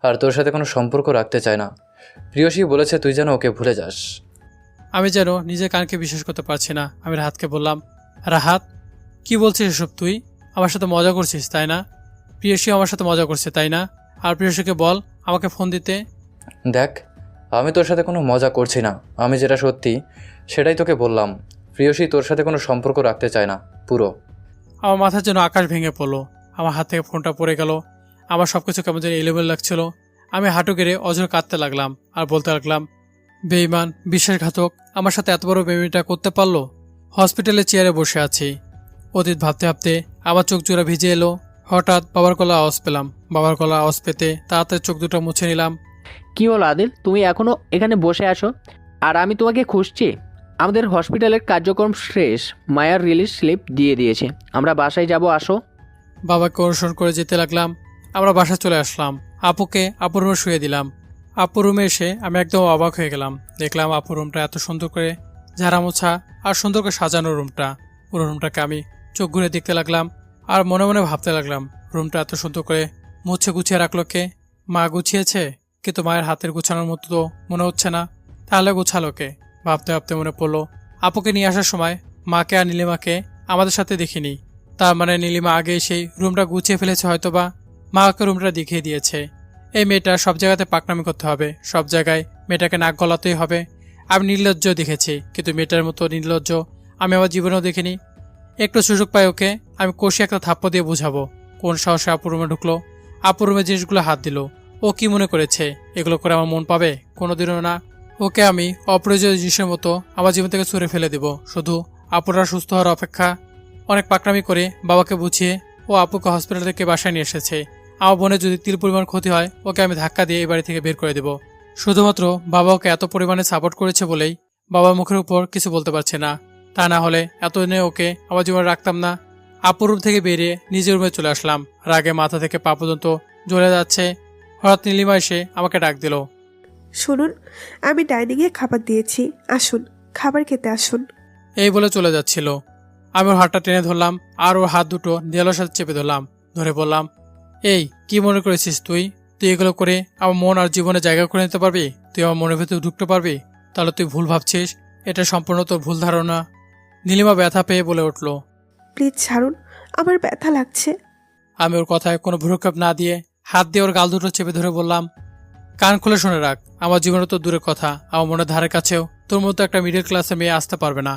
আর তোর সাথে কোনো সম্পর্ক রাখতে চায় না। প্রিয়সী বলেছে তুই যেন ওকে ভুলে যাস। আমি যেন নিজের কানকে বিশ্বাস করতে পারছি না। আমি রাহাতকে বললাম, রাহাত কি বলছিস এসব? তুই আমার সাথে মজা করছিস তাই না? প্রিয়সী আমার সাথে মজা করছে তাই না? আর প্রিয়সীকে বল আমাকে ফোন দিতে। দেখ, আমি তোর সাথে কোনো মজা করছি না। আমি যেটা সত্যি সেটাই তোকে বললাম। প্রিয়সী তোর সাথে কোনো সম্পর্ক রাখতে চায় না পুরো। আমার মাথার যেন আকাশ ভেঙে পড়লো। আমার হাত থেকে ফোনটা পড়ে গেল। আমার সবকিছু কেমন যেন এলোমেলো লাগছিল। আমি হাঁটু গেড়ে অঝর কাঁদতে লাগলাম আর বলতে লাগলাম, বেঈমান, বিশ্বাসঘাতক, আমার সাথে এত বড় বেইমানিটা করতে পারলো। হসপিটালে চেয়ারে বসে আছি, অতীত ভাবতে ভাবতে আমার চোখ জোড়া ভিজে এলো। হঠাৎ বাবার গলা আওয়াজ পেলাম। বাবার গলা আওয়াজ পেতে তাড়াতাড়ি চোখ দুটো মুছে নিলাম। কি হলো আদিল, তুমি এখনো এখানে বসে আছো আর আমি তোমাকে খুঁজছি? আমাদের হসপিটালের কার্যক্রম শেষ, মায়ার রিলিজ স্লিপ দিয়ে দিয়েছে, আমরা বাসায় যাব, আসো। বাবাকে অনুসরণ করে যেতে লাগলাম। আমরা বাসায় চলে আসলাম। আপুকে আপুর রুমে শুয়ে দিলাম। আপুর রুমে এসে আমি একদম অবাক হয়ে গেলাম। দেখলাম আপুর রুমটা এত সুন্দর করে ঝাড়া মোছা আর সুন্দর করে সাজানো রুমটা। পুরো রুমটাকে আমি চোখ ঘুরে দেখতে লাগলাম আর মনে মনে ভাবতে লাগলাম, রুমটা এত সুন্দর করে মুছে গুছিয়ে রাখলো কে? মা গুছিয়েছে, কিন্তু মায়ের হাতের গুছানোর মতো তো মনে হচ্ছে না। তাহলে গুছালো কে? ভাবতে ভাবতে মনে পড়লো আপুকে নিয়ে আসার সময় মাকে আর নীলিমাকে আমাদের সাথে দেখিনি। তার মানে নীলিমা আগে সেই রুমটা গুছিয়ে ফেলেছে হয়তোবা। মা ওকে রুমটা দেখিয়ে দিয়েছে। এই মেয়েটা সব জায়গাতে পাকনামি করতে হবে, সব জায়গায় মেয়েটাকে নাক গলাতেই হবে। আমি নির্লজ্জ দেখেছি, কিন্তু মেয়েটার মতো নির্লজ্জ আমি আমার জীবনেও দেখিনি। একটু সুযোগ পাই ওকে আমি কষে একটা থাপ্পড় দিয়ে বুঝাবো। কোন সাহসে আপুর রুমে ঢুকলো, আপুর রুমে জিনিসগুলো হাত দিল। ও কি মনে করেছে এগুলো করে আমার মন পাবে? কোনোদিনও না। ওকে আমি অপ্রয়োজনীয় জিনিসের মতো আমার জীবন থেকে ছুঁড়ে ফেলে দেব। শুধু আপুরা সুস্থ হওয়ার অপেক্ষা। অনেক পাকনামি করে বাবাকে বুঝিয়ে ও আপুকে হসপিটাল থেকে বাসায় নিয়ে এসেছে। আমার বোনের যদি তিল পরিমাণ ক্ষতি হয় ওকে আমি ধাক্কা দিয়ে এই বাড়ি থেকে বের করে দেব। শুধুমাত্র বাবা ওকে এত পরিমাণে সাপোর্ট করেছে বলেই বাবার মুখের উপর কিছু বলতে পারছে না। তা না হলে এতদিনে ওকে আমার জীবনে রাখতাম না। আপুর রুম থেকে বেরিয়ে নিজের রুমে চলে আসলাম। রাগে মাথা থেকে পা পর্যন্ত জ্বলে যাচ্ছে। হঠাৎ নীলিমা এসে আমাকে ডাক দিল। শুনুন, আমি ডাইনিংয়ে খাবার দিয়েছি, আসুন খাবার খেতে আসুন। এই বলে চলে যাচ্ছিল। আমি ওর হাতটা টেনে ধরলাম আর ওর হাত দুটো দেয়ালের সাথে চেপে ধরলাম। ধরে বললাম, এই কি মনে করেছিস তুই? তুই এগুলো করে আমার মন আর জীবনে জায়গা করে নিতে পারবি? তুই আমার মনের ভেতরে ঢুকতে পারবি? তাহলে তুই ভুল ভাবছিস, এটা সম্পূর্ণ তোর ভুল ধারণা। নীলিমা ব্যথা পেয়ে বলে উঠল। প্লিজ ছাড়ুন, আমার ব্যথা লাগছে। আমি ওর কথায় কোনো ভ্রুক্ষেপ না দিয়ে হাত দিয়ে ওর গাল দুটো চেপে ধরে বললাম, কান খুলে শুনে রাখ, আমার জীবনে তো দূরের কথা, আমার মনের ধারে কাছেও তোর মতো একটা মিডল ক্লাসে মেয়ে আসতে পারবে না।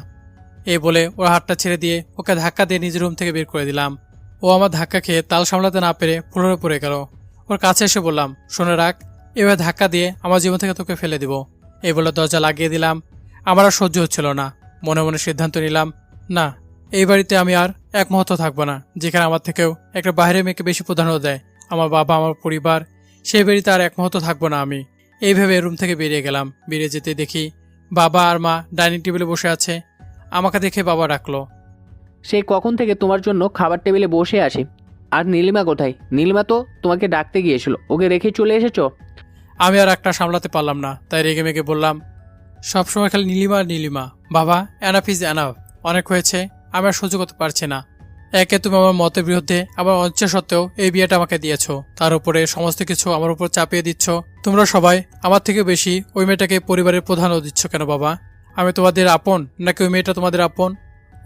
এই বলে ওর হাতটা ছেড়ে দিয়ে ওকে ধাক্কা দিয়ে নিজের রুম থেকে বের করে দিলাম। ও আমার ধাক্কা খেয়ে তাল সামলাতে না পেরে ফ্লোরে পড়ে গেল। ওর কাছে এসে বললাম, শুনে রাখ, এভাবে ধাক্কা দিয়ে আমার জীবন থেকে তোকে ফেলে দিব। এই বলে দরজা লাগিয়ে দিলাম। আমার আর সহ্য হচ্ছিল না। মনে মনে সিদ্ধান্ত নিলাম, না, এই বাড়িতে আমি আর এক মুহূর্ত থাকবো না। যেখানে আমার থেকেও একটা বাইরের মেয়েকে বেশি প্রাধান্য দেয় আমার বাবা, আমার পরিবার, সেই বাড়িতে আর এক মুহূর্ত থাকবো না আমি। এইভাবে রুম থেকে বেরিয়ে গেলাম। বেরিয়ে যেতে দেখি বাবা আর মা ডাইনিং টেবিলে বসে আছে। আমাকে দেখে বাবা ডাকলো। সে কখন থেকে তোমার জন্য খাবার টেবিলে বসে আছি। আর নীলিমা কোথায়? নীলিমা তো তোমাকে ডাকতে গিয়েছিল, ওকে রেখে চলে এসেছো? আমি আর একটা সামলাতে পারলাম না, তাই রেগে মেগে বললাম, সবসময় খালি নীলিমা নীলিমা। বাবা, এনাফ ইজ এনাফ, অনেক হয়েছে, আমি আর সহ্য করতে পারছি না। একে তুমি আমার মতের বিরুদ্ধে, আমার অনিচ্ছা সত্ত্বেও এই বিয়েটা আমাকে দিয়েছো, তার উপরে সমস্ত কিছু আমার উপর চাপিয়ে দিচ্ছ। তোমরা সবাই আমার থেকে বেশি ওই মেয়েটাকে পরিবারের প্রধানও দিচ্ছ কেন বাবা? আমি তোমাদের আপন নাকি ওই মেয়েটা তোমাদের আপন?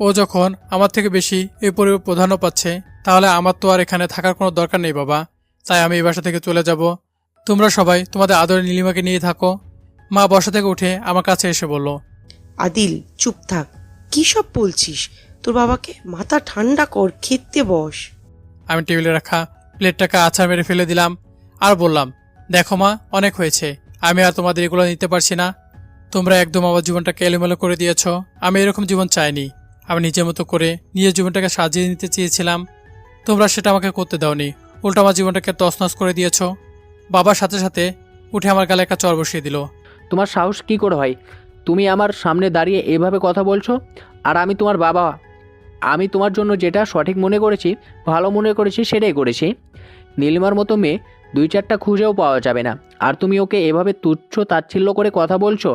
ও যখন আমার থেকে বেশি এই পরিবার প্রধানও পাচ্ছে, তাহলে আমার তো আর এখানে থাকার কোনো দরকার নেই বাবা। তাই আমি এই বাসা থেকে চলে যাব। তোমরা সবাই তোমাদের আদরের নীলিমাকে নিয়ে থাকো। মা বসা থেকে উঠে আমার কাছে এসে বলল, আদিল চুপ থাক, কি সব বলছিস? তোর বাবাকে মাথা ঠান্ডা কর, খেতে বস। আমি টেবিলে রাখা প্লেটটাকে আছাড় মেরে ফেলে দিলাম আর বললাম, দেখো মা, অনেক হয়েছে, আমি আর তোমাদের এগুলো নিতে পারছি না। তোমরা একদম আমার জীবনটাকে এলোমেলো করে দিয়েছ। আমি এরকম জীবন চাইনি। আমি নিজের মতো করে নিজের জীবনটাকে সাজিয়ে নিতে চেয়েছিলাম। তোমরা সেটা আমাকে করতে দাওনি, উল্টো আমার জীবনটাকে তছনছ করে দিয়েছ। বাবার সাথে সাথে উঠে আমার গালে একটা চর বসিয়ে দিল। তোমার সাহস কি করে হয়? তুমি আমার সামনে দাঁড়িয়ে এভাবে কথা বলছো? আর আমি তোমার বাবা, আমি তোমার জন্য যেটা সঠিক মনে করেছি, ভালো মনে করেছি, সেটাই করেছি। নীলিমার মতো মেয়ে 2-4টা খুঁজেও পাওয়া যাবে না, আর তুমি ওকে এভাবে তুচ্ছ তাচ্ছিল্য করে কথা বলছো।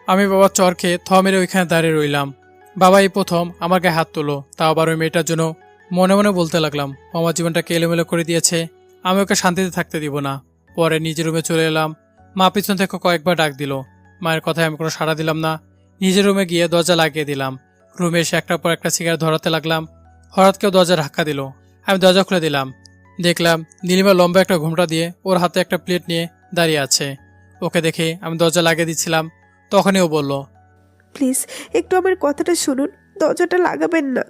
আমি বাবার চর খেয়ে থ মেরে ওইখানে দাঁড়িয়ে রইলাম। বাবা এই প্রথম আমার গায়ে হাত তোলো, তাও আবার ওই মেয়েটার জন্য। মনে মনে বলতে লাগলাম, ও আমার জীবনটাকে এলোমেলো করে দিয়েছে, আমি ওকে শান্তিতে থাকতে দিব না। পরে নিজের রুমে চলে এলাম। মা পিছন থেকে কয়েকবার ডাক দিল, মায়ের কথায় আমি কোনো সাড়া দিলাম না। নিজের রুমে গিয়ে দরজা লাগিয়ে দিলাম। রুমে এসে একটার পর একটা সিগারেট ধরাতে লাগলাম। হঠাৎ কেউ দরজা ধাক্কা দিল। আমি দরজা খুলে দিলাম। দেখলাম নীলিমা লম্বা একটা ঘোমটা দিয়ে ওর হাতে একটা প্লেট নিয়ে দাঁড়িয়ে আছে। ওকে দেখে আমি দরজা লাগিয়ে দিচ্ছিলাম, তখনই ও বলল। প্লিজ একটু আমার কথাটা শুনুন, দরজাটা লাগাবেন না।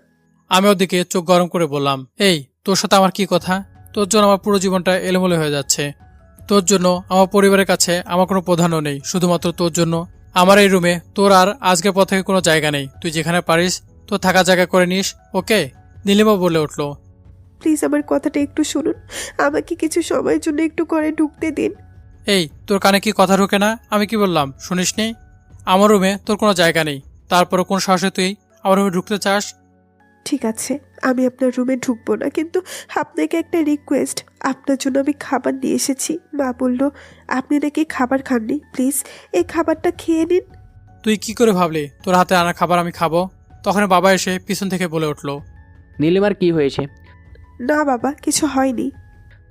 আমি ওর দিকে চোখ গরম করে বললাম, এই তোর সাথে আমার কি কথা? তোর জন্য আমার পুরো জীবনটা এলোমেলো হয়ে যাচ্ছে। তোর জন্য আমার পরিবারের কাছে আমার কোনো প্রধানও নেই, শুধুমাত্র তোর জন্য। আমার এই রুমে তোর আর আজকের পর থেকে কোনো জায়গা নেই। তুই যেখানে পারিস তোর থাকা জায়গা করে নিস, ওকে? নীলিমা বলে উঠল। প্লিজ আমার কথাটা একটু শুনুন, আমাকে কিছু সময়ের জন্য একটু ঘরে ঢুকতে দিন। এই তোর কানে কি কথা ঢোকে না? আমি কি বললাম শুনিসনি? আমার রুমে তোর কোনো জায়গা নেই, তারপরে কোন সাহসে তুই আমার রুমে ঢুকতে চাস? ঠিক আছে, আমি আপনার রুমে ঢুকবো না, কিন্তু আপনাকে একটা রিকোয়েস্ট। আপনার জন্য আমি খাবার নিয়ে এসেছি। মা বলল আপনি নাকি খাবার খাননি, প্লিজ এই খাবারটা খেয়ে নিন। তুই কি করে ভাবলি তোর হাতে আনা খাবার আমি খাবো? তখন বাবা এসে পিছন থেকে বলে উঠল। নীলিমার কি হয়েছে? না বাবা, কিছু হয়নি।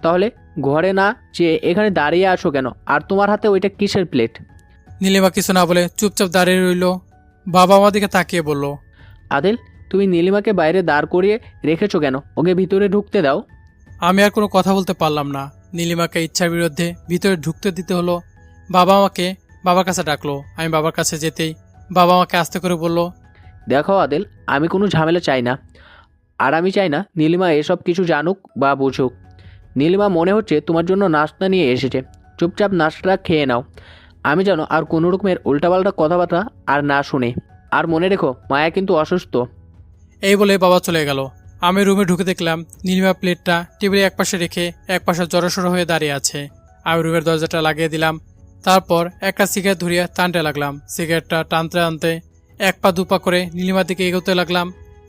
তাহলে ঘরে না যে এখানে দাঁড়িয়ে আসো কেন? আর তোমার হাতে ওইটা কিসের প্লেট? নীলিমা কিছু না বলে চুপচাপ দাঁড়িয়ে রইল। বাবা আমার দিকে তাকিয়ে বলল, আদিল, তুমি নীলিমাকে বাইরে দাঁড় করিয়ে রেখেছো কেন? ওকে ভিতরে ঢুকতে দাও। আমি আর কোনো কথা বলতে পারলাম না। নীলিমাকে ইচ্ছার বিরুদ্ধে ভিতরে ঢুকতে দিতে হলো। বাবা আমাকে বাবার কাছে ডাকলো। আমি বাবার কাছে যেতেই বাবা আমাকে আস্তে করে বলল, দেখো আদিল, আমি কোনো ঝামেলা চাই না, আর আমি চাই না নীলিমা এসব কিছু জানুক বা বুঝুক। নীলিমা মনে হচ্ছে তোমার জন্য নাস্তা নিয়ে এসেছে, চুপচাপ নাস্তাটা খেয়ে নাও। আমি যেন আর কোনো রকমের উল্টাপাল্টা কথাবার্তা আর না শুনে। আর মনে রেখো, মায়া কিন্তু অসুস্থ। এই বলে বাবা চলে গেল। আমি রুমে ঢুকে দেখলাম নীলিমা প্লেটটা টেবিলে একপাশে রেখে একপাশে জড়সড় হয়ে দাঁড়িয়ে আছে। আমি রুমের দরজাটা লাগিয়ে দিলাম। তারপর একটা সিগারেট ধরিয়ে টানতে লাগলাম। সিগারেটটা টানতে টানতে 1 পা 2 পা করে নীলিমার দিকে এগোতে লাগলাম।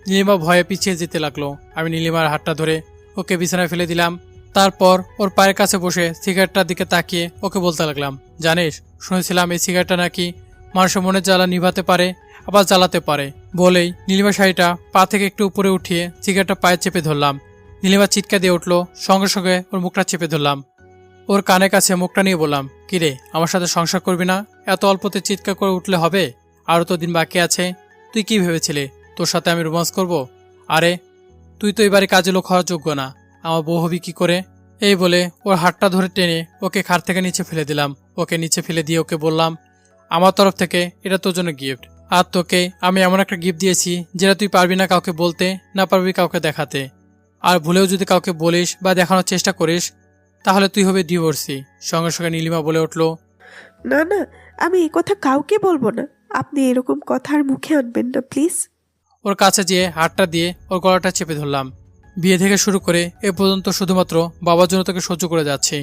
নীলিমা ভয়ে পিছিয়ে যেতে লাগলো। আমি নীলিমার হাতটা ধরে ওকে বিছানায় ফেলে দিলাম। তারপর ওর পায়ের কাছে বসে সিগারেটটার দিকে তাকিয়ে ওকে বলতে লাগলাম, জানিস, শুনেছিলাম এই সিগারেটটা নাকি মানুষের মনের জ্বালা নিভাতে পারে, আবার জ্বালাতে পারে। বলেই নীলিমা শাড়িটা পা থেকে একটু উপরে উঠিয়ে সিগারেটটা পায়ে চেপে ধরলাম। নীলিমা চিৎকার দিয়ে উঠলো। সঙ্গে সঙ্গে ওর মুখটা চেপে ধরলাম। ওর কানের কাছে মুখটা নিয়ে বললাম, কিরে, আমার সাথে সংসার করবি না? এত অল্পতে চিৎকার করে উঠলে হবে? আরও তো দিন বাকি আছে। তুই কি ভেবেছিলি তোর সাথে আমি রোমান্স করব? আরে তুই তো এবারে কাজে লোক হওয়ার যোগ্য না, আমার বউ হবি কি করে? এই বলে ওর হাতটা ধরে টেনে ওকে খাট থেকে নিচে ফেলে দিলাম। ওকে নিচে ফেলে দিয়ে ওকে বললাম, আমার তরফ থেকে এটা তোর জন্য গিফট। আর তোকে আমি এমন একটা গিফট দিয়েছি যেটা তুই পারবি না কাউকে বলতে, না পারবি কাউকে দেখাতে। আর ভুলেও যদি কাউকে বলিস বা দেখানোর চেষ্টা করিস তাহলে তুই হবে ডিভোর্সি। সঙ্গে সঙ্গে নীলিমা বলে উঠল, না না, আমি এই কথা কাউকে বলবো না। আপনি এরকম কথা আর মুখে আনবেন না প্লিজ। ওর কাছে যেয়ে হাতটা দিয়ে ওর গলাটা চেপে ধরলাম। বিয়ে থেকে শুরু করে এ পর্যন্ত শুধুমাত্র বাবার জন্য তোকে সহ্য করে যাচ্ছি।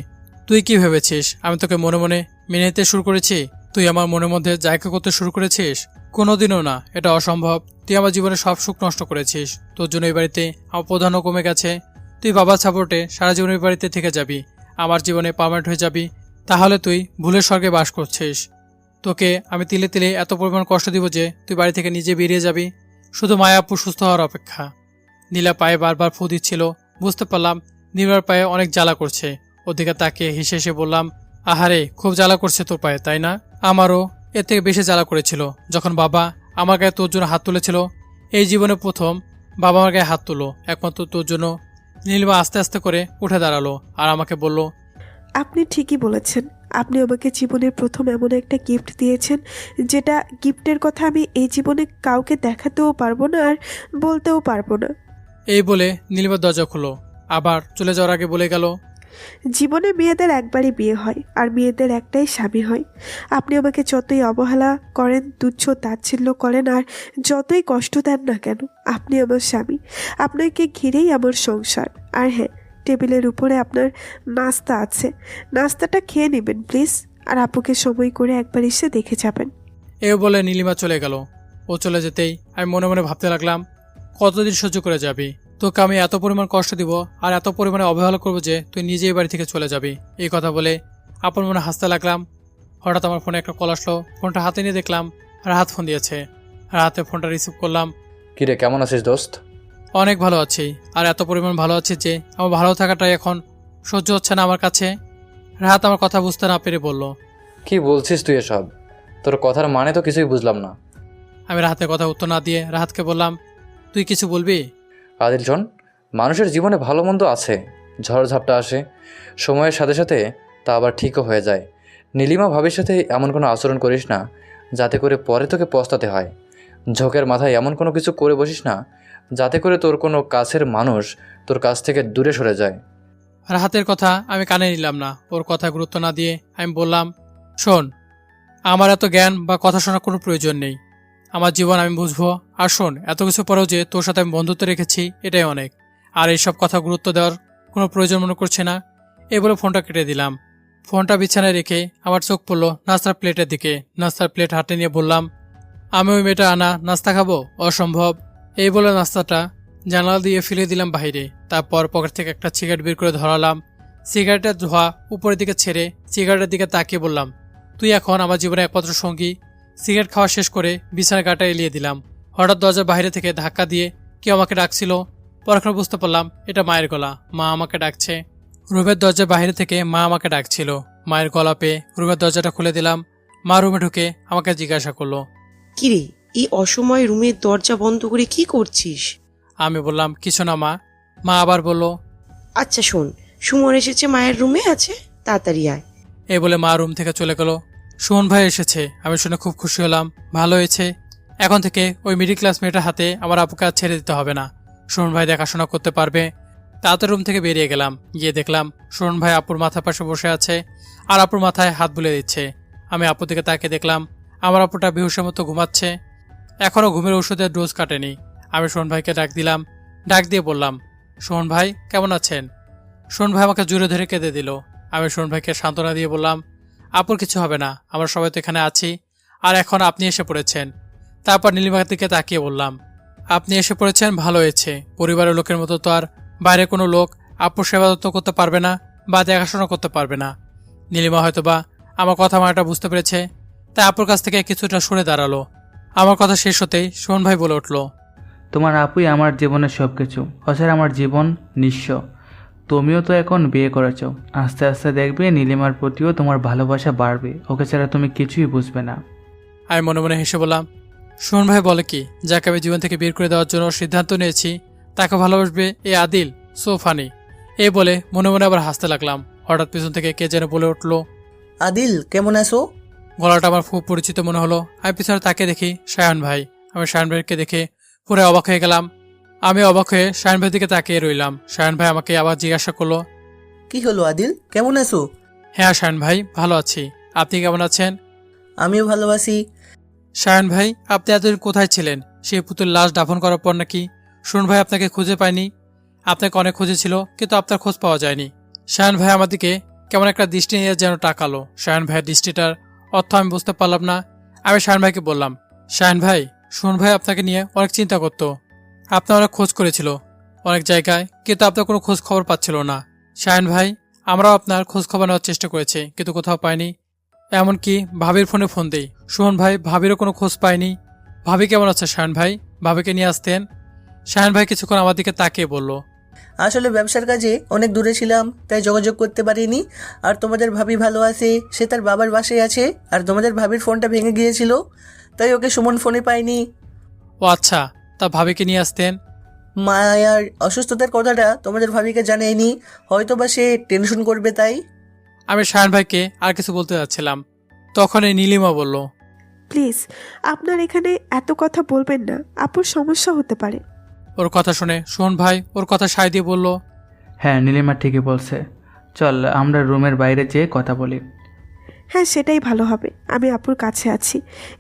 তুই কি ভেবেছিস আমি তোকে মনে মনে মেনে নিতে শুরু করেছি? তুই আমার মনের মধ্যে জায়গা করতে শুরু করেছিস? কোনোদিনও না, এটা অসম্ভব। তুই আমার জীবনে সব সুখ নষ্ট করেছিস। তোর জন্য এই বাড়িতে আমার প্রধানও কমে গেছে। তুই বাবার সাপোর্টে সারা জীবন এই বাড়িতে থেকে যাবি, আমার জীবনে পার্মানেন্ট হয়ে যাবি। তাহলে তুই ভুলের স্বর্গে বাস করছিস। তোকে আমি তিলে তিলে এত পরিমাণ কষ্ট দিব যে তুই বাড়ি থেকে নিজে বেরিয়ে যাবি, শুধু মায়া আপু সুস্থ হওয়ার অপেক্ষা। নীলা পায়ে বারবার ফু দিচ্ছিল। বুঝতে পারলাম নীলার পায়ে অনেক জ্বালা করছে। ওদিকে তাকিয়ে হেসে হেসে বললাম, আহারে, খুব জ্বালা করছে তোর পায়ে, তাই না? আমারও এর থেকে বেশি জ্বালা করেছিল যখন বাবা আমার গায়ে তোর জন্য হাত তুলেছিল। এই জীবনে প্রথম বাবা আমার গায়ে হাত তুলো, একমাত্র তোর জন্য। নীলিমা আস্তে আস্তে করে উঠে দাঁড়ালো আর আমাকে বলল, আপনি ঠিকই বলেছেন। আপনি আমাকে জীবনের প্রথম এমন একটা গিফট দিয়েছেন যেটা গিফটের কথা আমি এই জীবনে কাউকে দেখাতেও পারবো না আর বলতেও পারবো না। এই বলে নীলিমার দরজা খুলো। আবার চলে যাওয়ার আগে বলে গেল, জীবনে মেয়েদের একবারই বিয়ে হয় আর মেয়েদের একটাই স্বামী হয়। আপনি আমাকে যতই অবহেলা করেন, তুচ্ছ তাচ্ছিল্য করেন আর যতই কষ্ট দেন না কেন, আপনি আমার স্বামী। আপনাকে ঘিরেই আমার সংসার। আর হ্যাঁ, টেবিলের উপরে আপনার নাস্তা আছে, নাস্তাটা খেয়ে নেবেন প্লিজ। আর আপুকে সময় করে একবার এসে দেখে যাবেন। এ বলে নীলিমা চলে গেল। ও চলে যেতেই আমি মনে মনে ভাবতে লাগলাম, কতদিন সহ্য করে যাবি? তোকে আমি এত পরিমাণ কষ্ট দিব আর এত পরিমাণে অবহেলা করবো যে তুই নিজেই বাড়ি থেকে চলে যাবি। এই কথা বলে আপন মনে হাসতে লাগলাম। হঠাৎ আমার ফোনে একটা কল আসলো। ফোনটা হাতে নিয়ে দেখলাম রাহাত ফোন দিয়েছে। রাহাতে ফোনটা রিসিভ করলাম। কিরে, কেমন আছিস দোস্ত? অনেক ভালো আছি, আর এত পরিমাণ ভালো আছি যে আমার ভালো থাকাটাই এখন সহ্য হচ্ছে না আমার কাছে। রাহাত আমার কথা বুঝতে না পেরে বলল, কি বলছিস তুই এসব? তোর কথার মানে তো কিছুই বুঝলাম না। আমি রাহাতের কথা উত্তর না দিয়ে রাহাতকে বললাম, তুই কিছু বলবি? আদিল শোন, মানুষের জীবনে ভালো মন্দ আছে, ঝড়ঝাপটা আসে, সময়ের সাথে সাথে তা আবার ঠিকও হয়ে যায়। নীলিমা ভাবির সাথে এমন কোনো আচরণ করিস না যাতে করে পরে তোকে পস্তাতে হয়। ঝোঁকের মাথায় এমন কোনো কিছু করে বসিস না যাতে করে তোর কোনো কাছের মানুষ তোর কাছ থেকে দূরে সরে যায়। রাহাতের কথা আমি কানে নিলাম না। ওর কথা গুরুত্ব না দিয়ে আমি বললাম, শোন, আমার এত জ্ঞান বা কথা শোনার কোনো প্রয়োজন নেই। আমার জীবন আমি বুঝবো। আর শোন, এত কিছু পরেও যে তোর সাথে আমি বন্ধুত্ব রেখেছি এটাই অনেক। আর এইসব কথা গুরুত্ব দেওয়ার কোনো প্রয়োজন মনে করছে না। এই বলে ফোনটা কেটে দিলাম। ফোনটা বিছানায় রেখে আমার চোখ পড়লো নাস্তার প্লেটের দিকে। নাস্তার প্লেট হাতে নিয়ে বললাম, আমি ওই মেয়েটা আনা নাস্তা খাবো? অসম্ভব। এই বলে নাস্তাটা জানালা দিয়ে ফেলে দিলাম বাইরে। তারপর পকেট থেকে একটা সিগারেট বের করে ধরালাম। সিগারেটের ধোঁয়া উপরের দিকে ছেড়ে সিগারেটের দিকে তাকিয়ে বললাম, তুই এখন আমার জীবনে একমাত্র সঙ্গী। সিগারেট খাওয়া শেষ করে বিছানার গাটা এলিয়ে দিলাম। হঠাৎ দরজার বাইরে থেকে ধাক্কা দিয়ে কেউ আমাকে ডাকছিল। পরক্ষণে বুঝতে পারলাম এটা মায়ের গলা। মা আমাকে ডাকছে। রুমের দরজার বাইরে থেকে মা আমাকে ডাকছিল। মায়ের গলা পেয়ে রুমের দরজাটা খুলে দিলাম। মা রুমে ঢুকে আমাকে জিজ্ঞাসা করলো, কিরে, এই অসময়ে রুমের দরজা বন্ধ করে কি করছিস? আমি বললাম, কিছু না মা। মা আবার বলল, আচ্ছা শোন, সুমন এসেছে, মায়ের রুমে আছে, তাড়াতাড়ি আয়। এই বলে মা রুম থেকে চলে গেল। সুমন ভাই এসেছে, আমি শুনে খুব খুশি হলাম। ভালো হয়েছে, এখন থেকে ওই মিডিল ক্লাস মেয়েটার হাতে আমার আপুকে আর ছেড়ে দিতে হবে না। সুমন ভাই দেখাশোনা করতে পারবে। তাড়াতাড়ি রুম থেকে বেরিয়ে গেলাম। গিয়ে দেখলাম সুমন ভাই আপুর মাথার পাশে বসে আছে আর আপুর মাথায় হাত বুলিয়ে দিচ্ছে। আমি আপুর দিকে তাকিয়ে দেখলাম আমার আপুটা বেহুশের মতো ঘুমাচ্ছে। এখনও ঘুমের ওষুধের ডোজ কাটেনি। আমি সুমন ভাইকে ডাক দিলাম। ডাক দিয়ে বললাম, সুমন ভাই কেমন আছেন? সুমন ভাই আমাকে জুড়ে ধরে কেঁদে দিল। আমি সুমন ভাইকে সান্ত্বনা দিয়ে বললাম, আপুর কিছু হবে না, আমরা সবাই তো এখানে আছি। আর এখন আপনি এসে পড়েছেন। তারপর নীলিমার দিকে তাকিয়ে বললাম, আপনি এসে পড়েছেন, ভালো হয়েছে। পরিবারের লোকের মতো তো আর বাইরে কোনো লোক আপুর সেবা যত্ন করতে পারবে না বা দেখাশোনা করতে পারবে না। নীলিমা হয়তোবা আমার কথা মানাটা বুঝতে পেরেছে, তাই আপুর কাছ থেকে কিছুটা সরে দাঁড়ালো। আমার কথা শেষ হতেই সুমন ভাই বলে উঠল, তোমার আপুই আমার জীবনের সব কিছু, অছাড়া আমার জীবন নিঃস্ব। তুমিও তো এখন বিয়ে করেছ, আস্তে আস্তে দেখবে নীলিমার প্রতিও তোমার ভালোবাসা বাড়বে, ওকে ছাড়া তুমি কিছুই বুঝবে না। আমি মনে মনে হেসে বললাম, সুমন ভাই বলে কি, যাকে আমি জীবন থেকে বের করে দেওয়ার জন্য সিদ্ধান্ত নিয়েছি তাকে ভালোবাসবে এ আদিল? So funny. এই বলে মনে মনে আবার হাসতে লাগলাম। হঠাৎ পিছন থেকে কে যেন বলে উঠল, আদিল কেমন আছো? গলাটা আমার খুব পরিচিত মনে হলো। আমি পিছনে তাকে দেখি শায়ন ভাই। আমি শায়ন ভাইকে দেখে পুরো অবাক হয়ে গেলাম। আমি অবাক হয়ে শায়ন ভাইয়ের দিকে তাকিয়ে রইলাম। শায়ন ভাই আমাকে আবার জিজ্ঞাসা করলো, কি হলো আদিল, কেমন আছো? হ্যাঁ শায়ন ভাই, ভালো আছি। আপনি কেমন আছেন? আমিও ভালো আছি। শায়ন ভাই, আপনি এতদিন কোথায় ছিলেন? সেই পুতুল লাশ দাফন করার পর নাকি সুমন ভাই আপনাকে খুঁজে পায়নি? আপনাকে অনেক খুঁজেছিল কিন্তু আপনার খোঁজ পাওয়া যায়নি। শায়ন ভাই আমার দিকে কেমন একটা দৃষ্টি নিয়ে যেন তাকালো। শায়ন ভাইয়ের দৃষ্টিটার অর্থ আমি বুঝতে পারলাম না। আমি শায়ন ভাইকে বললাম, শায়ন ভাই, সুমন ভাই আপনাকে নিয়ে অনেক চিন্তা করতো, আপনার অনেক খোঁজ করেছিল অনেক জায়গায়, কিন্তু আপনার কোনো খোঁজ খবর পাচ্ছিল না। শায়ন ভাই, আমরাও আপনার খোঁজ খবর নেওয়ার চেষ্টা করেছি কিন্তু কোথাও পাইনি। এমনকি ভাবির ফোনে ফোন দেই, সুমন ভাই ভাবিরও কোনো খোঁজ পাইনি। ভাবি কেমন আছে শায়ন ভাই? ভাবিকে নিয়ে আসতেন। শায়ন ভাই কিছুক্ষণ আমার দিকে তাকিয়ে বলল, আসলে ব্যবসার কাজে অনেক দূরে ছিলাম, তাই যোগাযোগ করতে পারিনি। আর তোমাদের ভাবি ভালো আছে, সে তার বাবার বাসায় আছে। আর তোমাদের ভাবির ফোনটা ভেঙে গিয়েছিল, তাই ওকে সুমন ফোনে পাইনি। ও আচ্ছা, তা ভাবিকে নিয়ে আসতেন। মায়ার অসুস্থতার কথাটা তোমাদের ভাবিকে জানায়নি, হয়তো বা সে টেনশন করবে তাই। আমি শায়ন ভাইকে আর কিছু বলতে যাচ্ছিলাম, তখন এই নীলিমা বলল, প্লিজ আপনার এখানে এত কথা বলবেন না, আপুর সমস্যা হতে পারে। ওর কথা শুনে সুমন ভাই ওর কথা সায় দিয়ে বলল, হ্যাঁ, নীলিমা ঠিকই বলছে, চল আমরা রুমের বাইরে যেয়ে কথা বলি। হ্যাঁ সেটাই ভালো হবে, আমি আপুর কাছে আছি।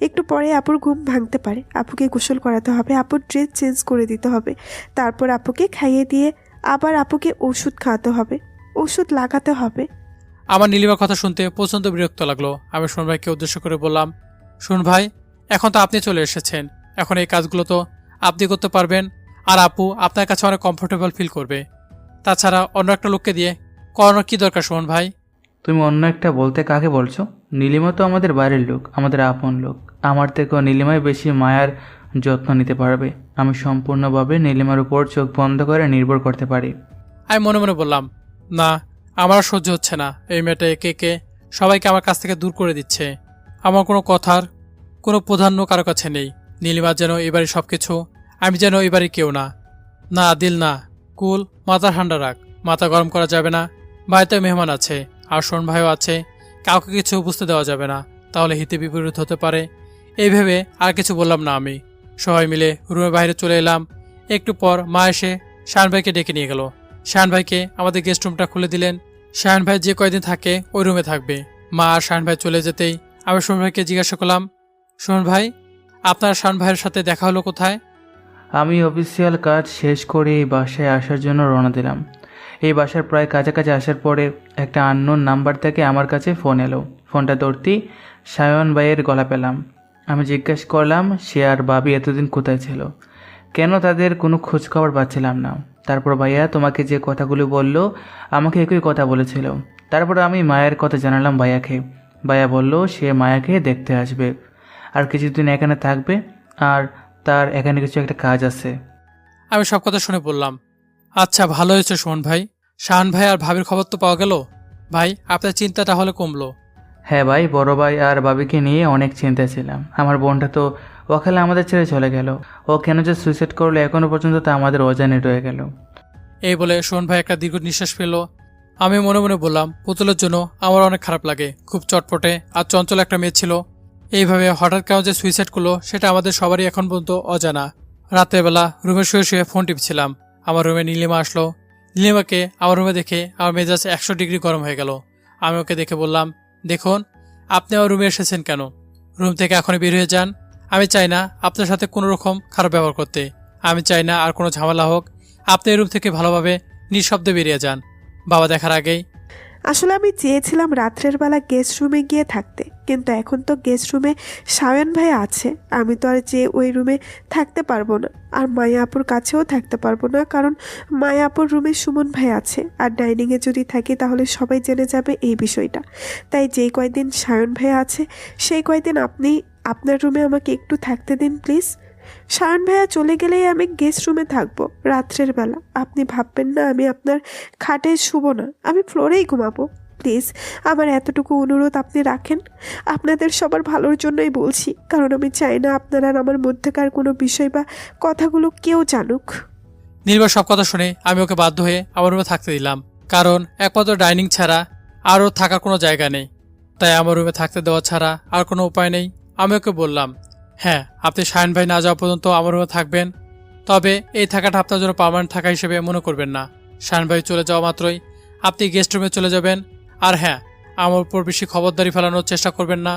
একটু পরে আপুর ঘুম ভাঙতে পারে, আপুকে গোসল করাতে হবে, আপুর ড্রেস চেঞ্জ করে দিতে হবে, তারপর আপুকে খাইয়ে দিয়ে আবার আপুকে ওষুধ খাওয়াতে হবে, ওষুধ লাগাতে হবে। আমার নীলিমার কথা শুনতে প্রচণ্ড বিরক্ত লাগলো। আমি সুমন ভাইকে উদ্দেশ্য করে বললাম, সুমন ভাই, এখন তো আপনি চলে এসেছেন, এখন এই কাজগুলো তো আপনি করতে পারবেন। আর আপু আপনার কাছে অনেক কমফোর্টেবল ফিল করবে। তাছাড়া অন্য একটা লোককে দিয়ে করানোর কি দরকার সুমন ভাই? তুমি অন্য একটা বলতে কাকে বলছো? নীলিমা তো আমাদের বাড়ির লোক, আমাদের আপন লোক। আমার থেকেও নীলিমাই বেশি মায়ার যত্ন নিতে পারবে। আমি সম্পূর্ণভাবে নীলিমার উপর চোখ বন্ধ করে নির্ভর করতে পারি। আমি মনে মনে বললাম, না, আমার সহ্য হচ্ছে না। এই মেয়েটা একে একে সবাইকে আমার কাছ থেকে দূর করে দিচ্ছে। আমার কোনো কথার কোনো প্রাধান্য কারো কাছে নেই। নীলিমার যেন এবারই সব কিছু, আমি যেন এবারই কেউ না। না দিল না, কুল, মাথা ঠান্ডা রাখ, মাথা গরম করা যাবে না। বাড়িতে মেহমান আছে, আর শোন ভাইও আছে, কাউকে কিছু বুঝতে দেওয়া যাবে না, তাহলে হিতে বিপরীত হতে পারে। এই ভেবে আর কিছু বললাম না। আমি সবাই মিলে রুমের বাইরে চলে এলাম। একটু পর মা এসে শাহান ভাইকে ডেকে নিয়ে গেল। শাহান ভাইকে আমাদের গেস্ট রুমটা খুলে দিলেন। শাহান ভাই যে কয়দিন থাকে ওই রুমে থাকবে। মা আর শাহান ভাই চলে যেতেই আমি শোন ভাইকে জিজ্ঞাসা করলাম, শোন ভাই, আপনার শাহান ভাইয়ের সাথে দেখা হলো কোথায়? আমি অফিসিয়াল কাজ শেষ করে এই বাসায় আসার জন্য রওনা দিলাম। এই বাসার প্রায় কাছাকাছি আসার পরে একটা আননোন নাম্বার থেকে আমার কাছে ফোন এলো। ফোনটা ধরতেই সায়ন ভাইয়ের গলা পেলাম। আমি জিজ্ঞেস করলাম সে আর ভাবি এতদিন কোথায় ছিল, কেন তাদের কোনো খোঁজখবর পাচ্ছিলাম না। তারপর ভাইয়া তোমাকে যে কথাগুলো বললো আমাকে একই কথা বলেছিল। তারপর আমি মায়ের কথা জানালাম ভাইয়াকে। ভাইয়া বলল সে মায়াকে দেখতে আসবে আর কিছুদিন এখানে থাকবে, আর তার এখানে কিছু একটা কাজ আছে। আমি সব কথা শুনে বললাম, আচ্ছা ভালো হয়েছে শোন ভাই, শাহান ভাই আর ভাবির খবর তো পাওয়া গেল। ভাই আপনার চিন্তাটা হলে কমলো। হ্যাঁ ভাই, বড় ভাই আর ভাবিকে নিয়ে অনেক চিন্তায় ছিলাম। আমার বোনটা তো ওখানে আমাদের ছেড়ে চলে গেল। ও কেন যে সুইসাইড করলো এখনো পর্যন্ত তা আমাদের অজানে রয়ে গেল। এই বলে শোন ভাই একটা দীর্ঘ নিঃশ্বাস ফেলল। আমি মনে মনে বললাম, পুতুলের জন্য আমার অনেক খারাপ লাগে। খুব চটপটে আর চঞ্চল একটা মেয়ে ছিল, এইভাবে হঠাৎ কেন যে সুইসাইড করলো সেটা আমাদের সবারই এখন পর্যন্ত অজানা। রাতের বেলা রুমে শুয়ে শুয়ে ফোন টিপছিলাম। আমার রুমে নীলিমা আসলো। নীলিমাকে আমার রুমে দেখে আমার মেজাজ 100 ডিগ্রি গরম হয়ে গেল। আমি ওকে দেখে বললাম, দেখুন আপনি আমার রুমে এসেছেন কেন? রুম থেকে এখনই বের হয়ে যান। আমি চাই না আপনার সাথে কোনো রকম খারাপ ব্যবহার করতে। আমি চাই না আর কোনো ঝামেলা হোক। আপনি এই রুম থেকে ভালোভাবে নিঃশব্দে বেরিয়ে যান, বাবা দেখার আগেই। আসলে আমি চেয়েছিলাম রাত্রের বেলা গেস্ট রুমে গিয়ে থাকতে, কিন্তু এখন তো গেস্ট রুমে সায়ন ভাই আছে। আমি তো আর যে ওই রুমে থাকতে পারবো না, আর মায়া আপুর কাছেও থাকতে পারবো না, কারণ মায়া আপুর রুমে সুমন ভাই আছে। আর ডাইনিংয়ে যদি থাকি তাহলে সবাই জেনে যাবে এই বিষয়টা। তাই যেই কয়দিন সায়ন ভাই আছে সেই কয়দিন আপনি আপনার রুমে আমাকে একটু থাকতে দিন প্লিজ। সায়ন ভাইয়া চলে গেলেই আমি গেস্ট রুমে থাকবো রাত্রের বেলা। আপনি ভাববেন না আমি আপনার খাটে শুবো না, আমি ফ্লোরেই ঘুমাবো। প্লিজ আমার এতটুকু অনুরোধ আপনি রাখেন। আপনাদের সবার ভালোর জন্যই বলছি, কারণ আমি চাই না আপনার আর আমার মধ্যেকার কোনো বিষয় বা কথাগুলো কেউ জানুক। নীলিমার সব কথা শুনে আমি ওকে বাধ্য হয়ে আমার রুমে থাকতে দিলাম, কারণ একমাত্র ডাইনিং ছাড়া আরও থাকার কোনো জায়গা নেই। তাই আমার রুমে থাকতে দেওয়া ছাড়া আর কোনো উপায় নেই। আমি ওকে বললাম, হ্যাঁ আপনি শায়ন ভাই না যাওয়া পর্যন্ত আমার রুমে থাকবেন, তবে এই থাকাটা আপনার জন্য পার্মানেন্ট থাকা হিসেবে মনে করবেন না। শায়ন ভাই চলে যাওয়া মাত্রই আপনি গেস্ট রুমে চলে যাবেন। আর হ্যাঁ, আমার উপর বেশি খবরদারি ফেলানোর চেষ্টা করবেন না।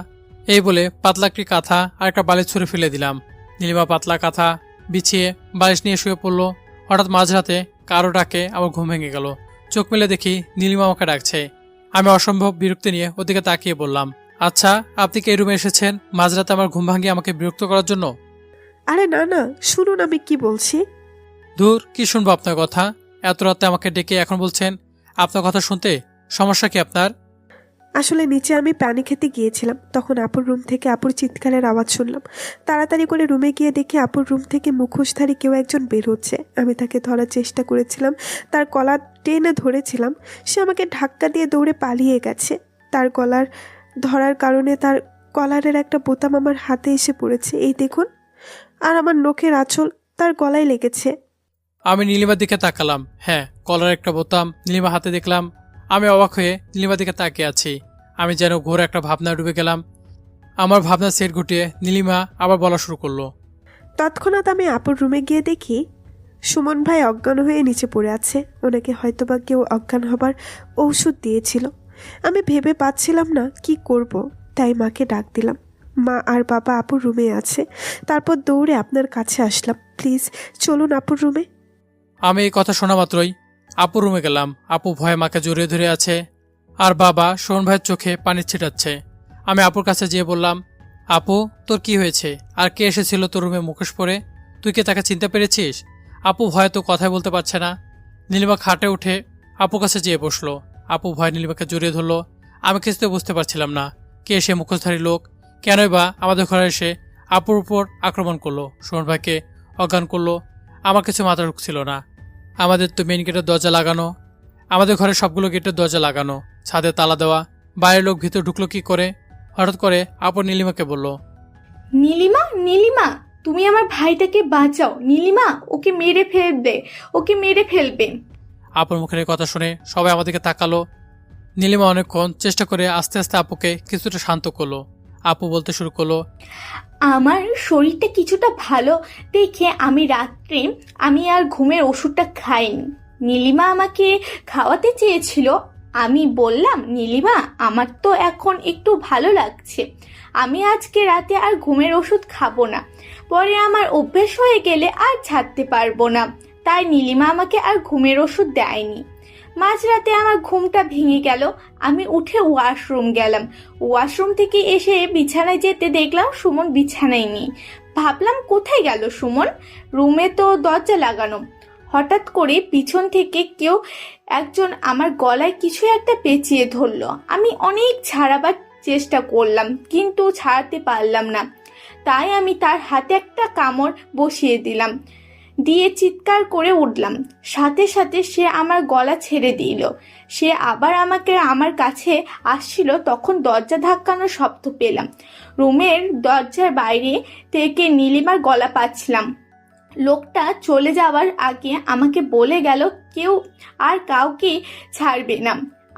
এই বলে পাতলা একটি কাঁথা আর একটা বালিশ ছুঁড়ে ফেলে দিলাম। নীলিমা পাতলা কাঁথা বিছিয়ে বালিশ নিয়ে শুয়ে পড়লো। হঠাৎ মাঝরাতে কারো ডাকে আমার ঘুম ভেঙে গেল। চোখ মেলে দেখি নীলিমা আমাকে ডাকছে। আমি অসম্ভব বিরক্তি নিয়ে ওদিকে তাকিয়ে বললাম, আচ্ছা আপনি কি এই রুমে এসেছেন মাঝরাতে আমার ঘুম ভাঙিয়ে আমাকে বিরক্ত করার জন্য? আরে না না, শুনুন আমি কি বলছি। দূর, কি শুনবো আপনার কথা? এত রাতে আমাকে ডেকে এখন বলছেন আপনার কথা শুনতে? সমস্যা কি আপনার? আসলে নিচে আমি পানি খেতে গিয়েছিলাম, তখন আপুর রুম থেকে আপুর চিৎকারের আওয়াজ শুনলাম। তাড়াতাড়ি করে রুমে গিয়ে দেখি আপুর রুম থেকে মুখোশধারী কেউ একজন বের হচ্ছে। আমি তাকে ধরার চেষ্টা করেছিলাম, তার কলার টেনে ধরেছিলাম। সে আমাকে ধাক্কা দিয়ে দৌড়ে পালিয়ে গেছে। তার কলার ধরার কারণে তার কলারের একটা বোতাম আমার হাতে এসে পড়েছে, এই দেখুন। আর আমার নখের আঁচল তার গলায় লেগেছে। আমি নীলিমার দিকে তাকালাম। হ্যাঁ, কলার একটা বোতাম নীলিমা হাতে দেখলাম। আমি অবাক হয়ে নীলিমার দিকে তাকিয়ে আছি। আমি যেন ঘোর একটা ভাবনা ডুবে গেলাম। আমার ভাবনা সেট ঘটিয়ে নীলিমা আবার বলা শুরু করলো। তৎক্ষণাৎ আমি আপুর রুমে গিয়ে দেখি সুমন ভাই অজ্ঞান হয়ে নিচে পড়ে আছে। ওনাকে হয়তোবা কেউ অজ্ঞান হবার ঔষধ দিয়েছিল। আমি ভেবে পাচ্ছিলাম না কি করব, তাই মাকে ডাক দিলাম। মা আর বাবা আপুর রুমে আছে। তারপর দৌড়ে আপনার কাছে আসলাম। প্লিজ চলুন আপুর রুমে। আমি এই কথা শোনা মাত্রই আপুর রুমে গেলাম। আপু ভয়ে মাকে জড়িয়ে ধরে আছে, আর বাবা সোহন ভাইয়ের চোখে পানি ছিটাচ্ছে। আমি আপুর কাছে যেয়ে বললাম, আপু তোর কি হয়েছে? আর কে এসেছিল তোর রুমে মুখোশ পরে? তুই কি তাকে চিনতে পেরেছিস? আপু ভয়ে তো কথাই বলতে পারছে না। নীলিমা খাটে উঠে আপুর কাছে যেয়ে বসলো। আপু ভয়ে নীলিমাকে জড়িয়ে ধরলো। আমি কিছুতে বুঝতে পারছিলাম না কে সে মুখোশধারী লোক, কেনই বা আমাদের ঘরে এসে আপুর উপর আক্রমণ করলো, সুমন ভাইকে অজ্ঞান করলো। আমার কিছু মাথা ঢুকছিল না। আমাদের তো মেইন গেটের দরজা লাগানো, আমাদের ঘরে সবগুলো গেটের দরজা লাগানো, ছাদে তালা দেওয়া, বাইরের লোক ভিতরে ঢুকলো কি করে? হঠাৎ করে আপু নীলিমাকে বলল, নীলিমা, নীলিমা, তুমি আমার ভাইটাকে বাঁচাও। নীলিমা, ওকে মেরে ফেলবে, ওকে মেরে ফেলবে। আপুর মুখের এই কথা শুনে সবাই আমাদেরকে তাকালো। নীলিমা অনেকক্ষণ চেষ্টা করে আস্তে আস্তে আপুকে কিছুটা শান্ত করলো। আপু বলতে শুরু করলো, আমার শরীরটা কিছুটা ভালো দেখে আমি রাত্রে আমি আর ঘুমের ওষুধটা খাইনি। নীলিমা আমাকে খাওয়াতে চেয়েছিল। আমি বললাম, নীলিমা, আমার তো এখন একটু ভালো লাগছে, আমি আজকে রাতে আর ঘুমের ওষুধ খাবো না, পরে আমার অভ্যেস হয়ে গেলে আর ছাড়তে পারবো না। তাই নীলিমা আমাকে আর ঘুমের ওষুধ দেয়নি। মাঝরাতে আমার ঘুমটা ভেঙে গেল। আমি উঠে ওয়াশরুম গেলাম। ওয়াশরুম থেকে এসে বিছানায় যেতে দেখলাম সুমন বিছানায় নেই। ভাবলাম কোথায় গেল সুমন, রুমে তো দরজা লাগানো। হঠাৎ করে পিছন থেকে কেউ একজন আমার গলায় কিছু একটা পেঁচিয়ে ধরলো। আমি অনেক ছাড়াবার চেষ্টা করলাম কিন্তু ছাড়াতে পারলাম না। তাই আমি তার হাতে একটা কামড় বসিয়ে দিলাম, দিয়ে চিৎকার করে উঠলাম। সাথে সাথে সে আমার গলা ছেড়ে দিল। সে আবার আমার কাছে আসছিল, তখন দরজা ধাক্কানোর শব্দ পেলাম। রুমের দরজার বাইরে থেকে নীলিমার গলা পাচ্ছিলাম। লোকটা চলে যাওয়ার আগে আমাকে বলে গেল কেউ আর কাউকে ছাড়বে না,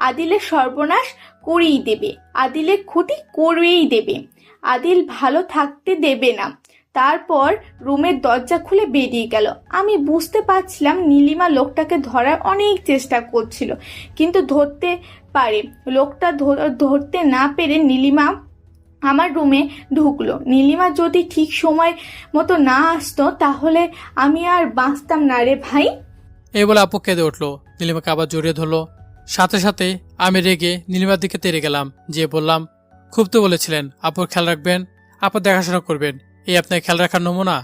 আদিলের সর্বনাশ করেই দেবে, আদিলের ক্ষতি করেই দেবে, আদিল ভালো থাকতে দেবে না। তারপর রুমের দরজা খুলে বেরিয়ে গেল। আমি বুঝতে পারছিলাম নীলিমা লোকটাকে ধরার অনেক চেষ্টা করছিল, কিন্তু ধরতে পারে। লোকটা ধরতে না পেরে নীলিমা আমার রুমে ঢুকলো। নীলিমা যদি ঠিক সময় মতো না আসতো তাহলে আমি আর বাঁচতাম না রে ভাই। এই বলে আপু কেঁদে উঠলো। নীলিমাকে আবার জড়িয়ে ধরলো। সাথে সাথে আমি রেগে নীলিমার দিকে তেড়ে গেলাম, যে বললাম, খুব তো বলেছিলেন আপুর খেয়াল রাখবেন, আপুর দেখাশোনা করবেন, এই আপনার খেয়াল রাখার নমুনা।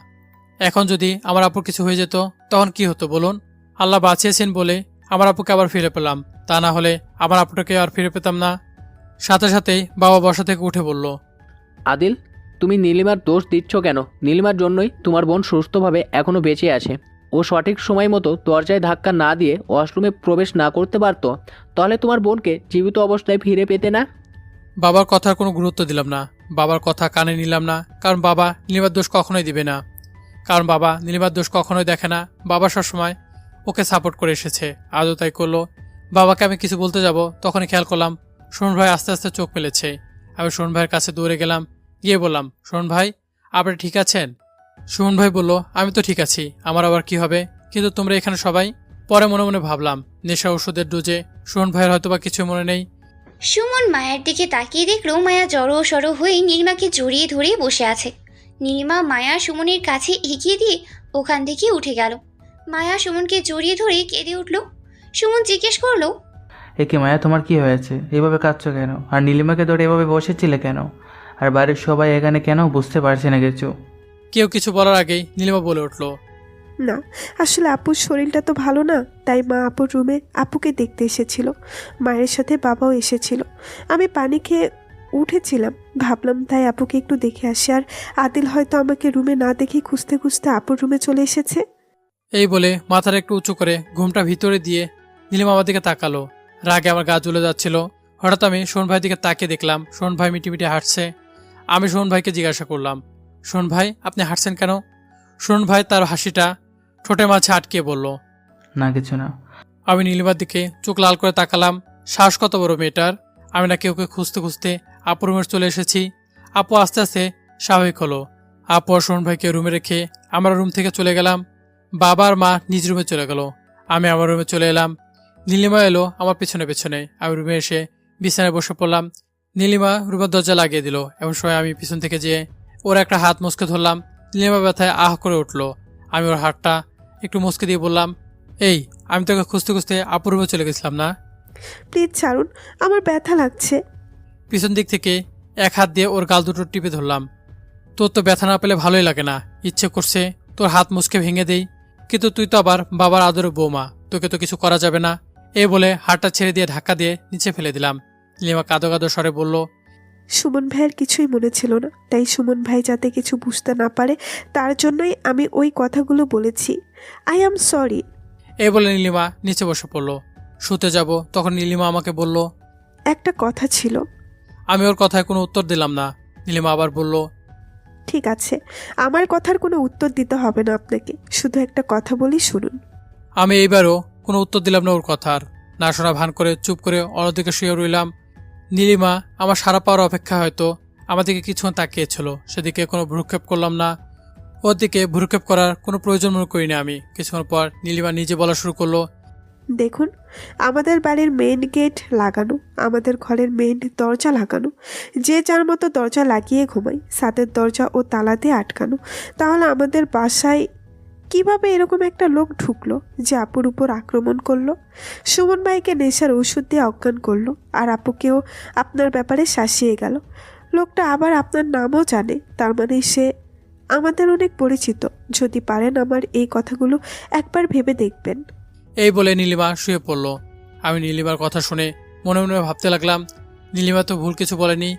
এখন যদি আমার আপুর কিছু হয়ে যেত তখন কি হতো বলুন? আল্লাহ বাঁচিয়েছেন বলে আমার আপুকে আবার ফিরে পেলাম, তা না হলে আমার আপুটাকে আর ফিরে পেতাম না। সাথে সাথেই বাবা বসা থেকে উঠে বলল, আদিল, তুমি নীলিমার দোষ দিচ্ছ কেন? নীলিমার জন্যই তোমার বোন সুস্থভাবে এখনও বেঁচে আছে। ও সঠিক সময় মতো দরজায় ধাক্কা না দিয়ে ওয়াশরুমে প্রবেশ না করতে পারতো, তাহলে তোমার বোনকে জীবিত অবস্থায় ফিরে পেতে না। বাবার কথার কোনো গুরুত্ব দিলাম না, বাবার কথা কানে নিলাম না, কারণ বাবা নীলিমার দোষ কখনোই দিবে না, কারণ বাবা নীলিমার দোষ কখনোই দেখে না। বাবা সবসময় ওকে সাপোর্ট করে এসেছে, আজও তাই করলো। বাবাকে আমি কিছু বলতে যাব তখনই খেয়াল করলাম সুমন ভাই আস্তে আস্তে চোখ মেলেছে। আমি সুমন ভাইয়ের কাছে দৌড়ে গেলাম, গিয়ে বললাম, সুমন ভাই, আপনি ঠিক আছেন? সুমন ভাই বলল, আমি তো ঠিক আছি, আমার আবার কি হবে? কিন্তু তোমরা এখানে সবাই? পরে মনে মনে ভাবলাম নেশা ওষুধের ডোজে সুমন ভাইয়ের হয়তোবা কিছু মনে নেই। সুমন মায়ার দিকে তাকিয়ে দেখলো মায়া জড়ো সড়ো হয়ে নীলিমাকে জড়িয়ে ধরে বসে আছে। নীলিমা মায়া সুমনের কাছে এগিয়ে দিয়ে ওখান থেকে উঠে গেল। মায়া সুমনকে জড়িয়ে ধরে কেঁদে উঠল। সুমন জিজ্ঞেস করলো, একে মায়া, তোমার কি হয়েছে? এভাবে কাঁদছো কেন? আর নীলিমাকে ধরে এভাবে বসেছিলে কেন? আর বাড়ির সবাই এখানে কেন? বুঝতে পারছি না কিছু। কেউ কিছু বলার আগেই নীলিমা বলে উঠল, না, আসলে আপুর শরীরটা তো ভালো না, তাই মা আপুর রুমে আপুকে দেখতে এসেছিল। মায়ের সাথে বাবাও এসেছিল। আমি পানি খেয়ে উঠেছিলাম, ভাবলাম তাই আপুকে একটু দেখে আসি। আর আদিল হয়তো আমাকে রুমে না দেখে খুঁজতে খুঁজতে আপুর রুমে চলে এসেছে। এই বলে মাথার একটু উঁচু করে ঘুমটা ভিতরে দিয়ে নীলিমা আমার দিকে তাকালো। রাগে আমার গা জ্বলে যাচ্ছিল। হঠাৎ আমি সোহন ভাইয়ের দিকে তাকিয়ে দেখলাম সোহন ভাই মিটিমিটি হাঁটছে। আমি সোহন ভাইকে জিজ্ঞাসা করলাম, সোহন ভাই, আপনি হাঁটছেন কেন? সোহন ভাই তার হাসিটা ঠোঁটের মাঝে আটকে বলল, না, কিছু না। আমি নীলিমার দিকে চোখ লাল করে তাকালাম। শ্বাস কত বড় মেয়েটার! আমি নাকি ওকে খুঁজতে খুঁজতে আপুর রুমে চলে এসেছি। আপু আস্তে আস্তে স্বাভাবিক হলো। আপু আর সোহন ভাইকে রুমে রেখে আমরা রুম থেকে চলে গেলাম। বাবা আর মা নিজ রুমে চলে গেল। আমি আমার রুমে চলে এলাম। নীলিমা এলো আমার পেছনে পেছনে। আমি রুমে এসে বিছানায় বসে পড়লাম। নীলিমা রুমের দরজা লাগিয়ে দিল। এমন সময় আমি পিছন থেকে যেয়ে ওর একটা হাত মুচকে ধরলাম। নীলিমা ব্যথায় আহ করে উঠলো। আমি ওর হাতটা একটু মুচকে দিয়ে বললাম, এই, আমি তোকে খুঁজতে খুঁজতে আপুর রুমে চলে গেছিলাম না? প্লিজ ছাড়ুন, আমার ব্যথা লাগছে। পিছন দিক থেকে এক হাত দিয়ে ওর গাল দুটো টিপে ধরলাম। তোর তো ব্যথা না পেলে ভালোই লাগে না, ইচ্ছে করছে তোর হাত মুচকে ভেঙে দেই, কিন্তু তুই তো আবার বাবার আদরের বৌমা, তোকে তো কিছু করা যাবে না। এই বলে হাতটা ছেড়ে দিয়ে ধাক্কা দিয়ে নিচে ফেলে দিলাম। নীলিমা কাঁদো কাঁদো স্বরে বলল, সুমন ভাইয়ের কিছুই মনে ছিল না, তাই সুমন ভাই যাতে কিছু বুঝতে না পারে তার জন্যই আমি ওই কথাগুলো বলেছি। I am sorry. এই বলে নীলিমা নিচে বসে পড়ল। শুতে যাব তখন নীলিমা আমাকে বলল, একটা কথা ছিল। আমি ওর কথায় কোনো উত্তর দিলাম না। নীলিমা আবার বলল, ঠিক আছে, আমার কথার কোনো উত্তর দিতে হবে না আপনাকে, শুধু একটা কথা বলি শুনুন। আমি এইবারও কোনো উত্তর দিলাম না ওর কথার। না শোনা ভান করে চুপ করে অন্যদিকে শুয়ে রইলাম। নীলিমা আমার সারা পাওয়ার অপেক্ষা হয়তো আমার দিকে কিছুক্ষণ তাকিয়েছিল, সেদিকে কোনো ভ্রুক্ষেপ করলাম না। ওর দিকে ভ্রুক্ষেপ করার কোনো প্রয়োজন মনে করি না আমি। কিছুক্ষণ পর নীলিমা নিজে বলা শুরু করলো, দেখুন, আমাদের বাড়ির মেইন গেট লাগানো, আমাদের ঘরের মেইন দরজা লাগানো, যে যার মতো দরজা লাগিয়ে ঘুমায়, ছাদের দরজা ও তালাতে আটকানো। তাহলে আমাদের বাসায় কিভাবে এরকম একটা লোক ঢুকলো যে আপুর উপর আক্রমণ করলো? সুমন ভাইকে নেশার ওষুধ দিয়ে অজ্ঞান করলো, আর আপুকেও আপনার ব্যাপারে শাসিয়ে গেল। লোকটা আবার আপনার নামও জানে, তার মানে সে আমাদের অনেক পরিচিত। যদি পারেন আমার এই কথাগুলো একবার ভেবে দেখবেন। এই বলে নীলিমা শুয়ে পড়ল। আমি নীলিমার কথা শুনে মনে মনে ভাবতে লাগলাম, নীলিমা তো ভুল কিছু বলেনি।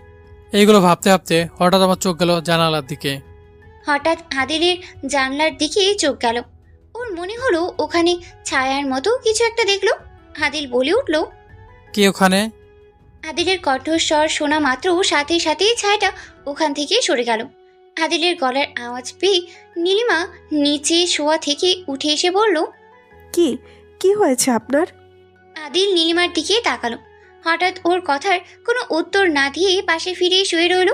এইগুলো ভাবতে ভাবতে হঠাৎ আমার চোখ গেল জানালার দিকে। হঠাৎ আদিলের জানলার দিকে চোখ গেল। ওর মনে হলো ওখানে ছায়ার মতো কিছু একটা দেখলো। আদিল বলে উঠল, কে ওখানে? আদিলের কণ্ঠস্বর শোনা মাত্র সাথে সাথেই ছায়াটা ওখান থেকে সরে গেল। আদিলের গলার আওয়াজ পেয়ে নীলিমা নিচে শোয়া থেকে উঠে এসে বলল, কি কি হয়েছে আপনার? আদিল নীলিমার দিকে তাকালো। হঠাৎ ওর কথার কোনো উত্তর না দিয়ে পাশে ফিরে শুয়ে রইল।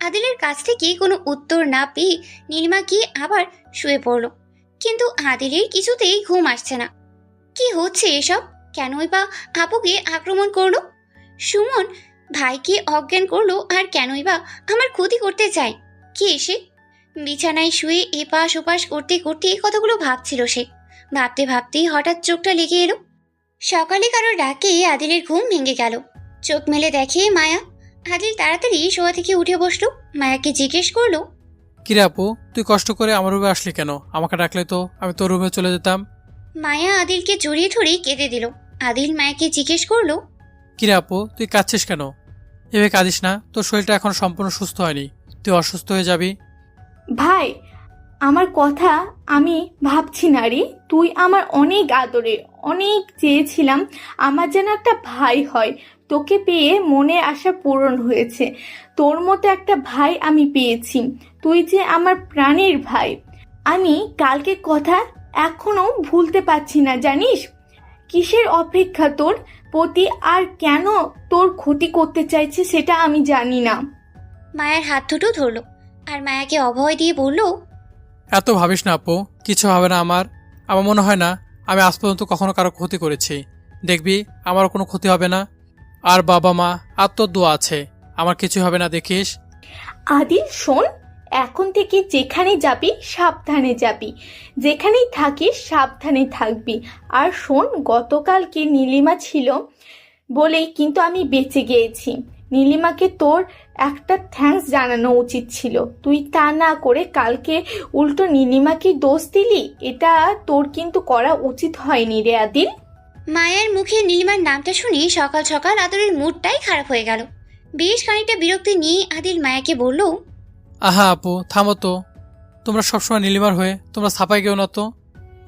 আদিলের কাছ থেকে কোনো উত্তর না পেয়ে নীলিমা গিয়ে আবার শুয়ে পড়ল। কিন্তু আদিলের কিছুতেই ঘুম আসছে না। কি হচ্ছে এসব? কেনই বা আপুকে আক্রমণ করলো? সুমন ভাইকে অজ্ঞান করলো, আর কেনই বা আমার ক্ষতি করতে চায়? কে এসে বিছানায় শুয়ে এপাশ ওপাশ করতে করতে কতগুলো ভাবছিল সে। ভাবতে ভাবতেই হঠাৎ চোখটা লেগে এলো। সকালে কারোর ডাকে আদিলের ঘুম ভেঙে গেল। চোখ মেলে দেখে মায়া। আদিল তাড়াতাড়ি শোয়া থেকে উঠে বসলো। মায়াকে জিজ্ঞেস করলো, কিরে আপু, তুই কষ্ট করে আমার রুমে আসলি কেন? আমাকে ডাকলে তো আমি তোর রুমে চলে যেতাম। মায়া আদিলকে জড়িয়ে ধরে কেঁদে দিল। আদিল মায়াকে জিজ্ঞেস করলো, কিরে আপু, তুই কাঁদছিস কেন? এভাবে কাঁদিস না, তোর শরীরটা এখন সম্পূর্ণ সুস্থ হয়নি, তুই অসুস্থ হয়ে যাবি। ভাই, আমার কথা আমি ভাবছি না রে। তুই আমার অনেক আদরের, অনেক চেয়েছিলাম আমার যেন একটা ভাই হয়। তোকে পেয়ে মনের আশা পূরণ হয়েছে। তোর মতো একটা ভাই আমি পেয়েছি। তুই যে আমার প্রাণের ভাই। আমি কালকে কথা এখনো ভুলতে পারছি না, জানিস? কিসের অপেক্ষা তোর প্রতি, আর কেন তোর ক্ষতি করতে চাইছে সেটা আমি জানি না। মায়ের হাত দুটো ধরলো আর মায়াকে অভয় দিয়ে বলল, এত ভাবিস না আপু, কিছু হবে না আমার। আমার মনে হয় না আমি আজ পর্যন্ত কখনো কারো ক্ষতি করেছি। দেখবি আমারও কোনো ক্ষতি হবে না। আর বাবা মা আর তোর দোয়া আছে, আমার কিছু হবে না, দেখিস। আদিল শোন, এখন থেকে যেখানে যাবি সাবধানে যাবি, যেখানেই থাকিস সাবধানে থাকবি। আর শোন, গতকালকে নীলিমা ছিল বলেই কিন্তু আমি বেঁচে গিয়েছি। নীলিমাকে তোর একটা থ্যাঙ্কস জানানো উচিত ছিল। তুই তা না করে কালকে উল্টো নীলিমাকে দোষ দিলি। এটা তোর কিন্তু করা উচিত হয়নি রে আদিল। মায়ের মুখে নীলিমার নামটা শুনে সকাল সকাল আদরের মুডটাই খারাপ হয়ে গেল। বেশ খানিকটা বিরক্তি নিয়ে আদিল মায়াকে বলল, আহা আপু, থামো তো। তোমরা সবসময় নীলিমার হয়ে তোমরা ছাপাই গেও না তো।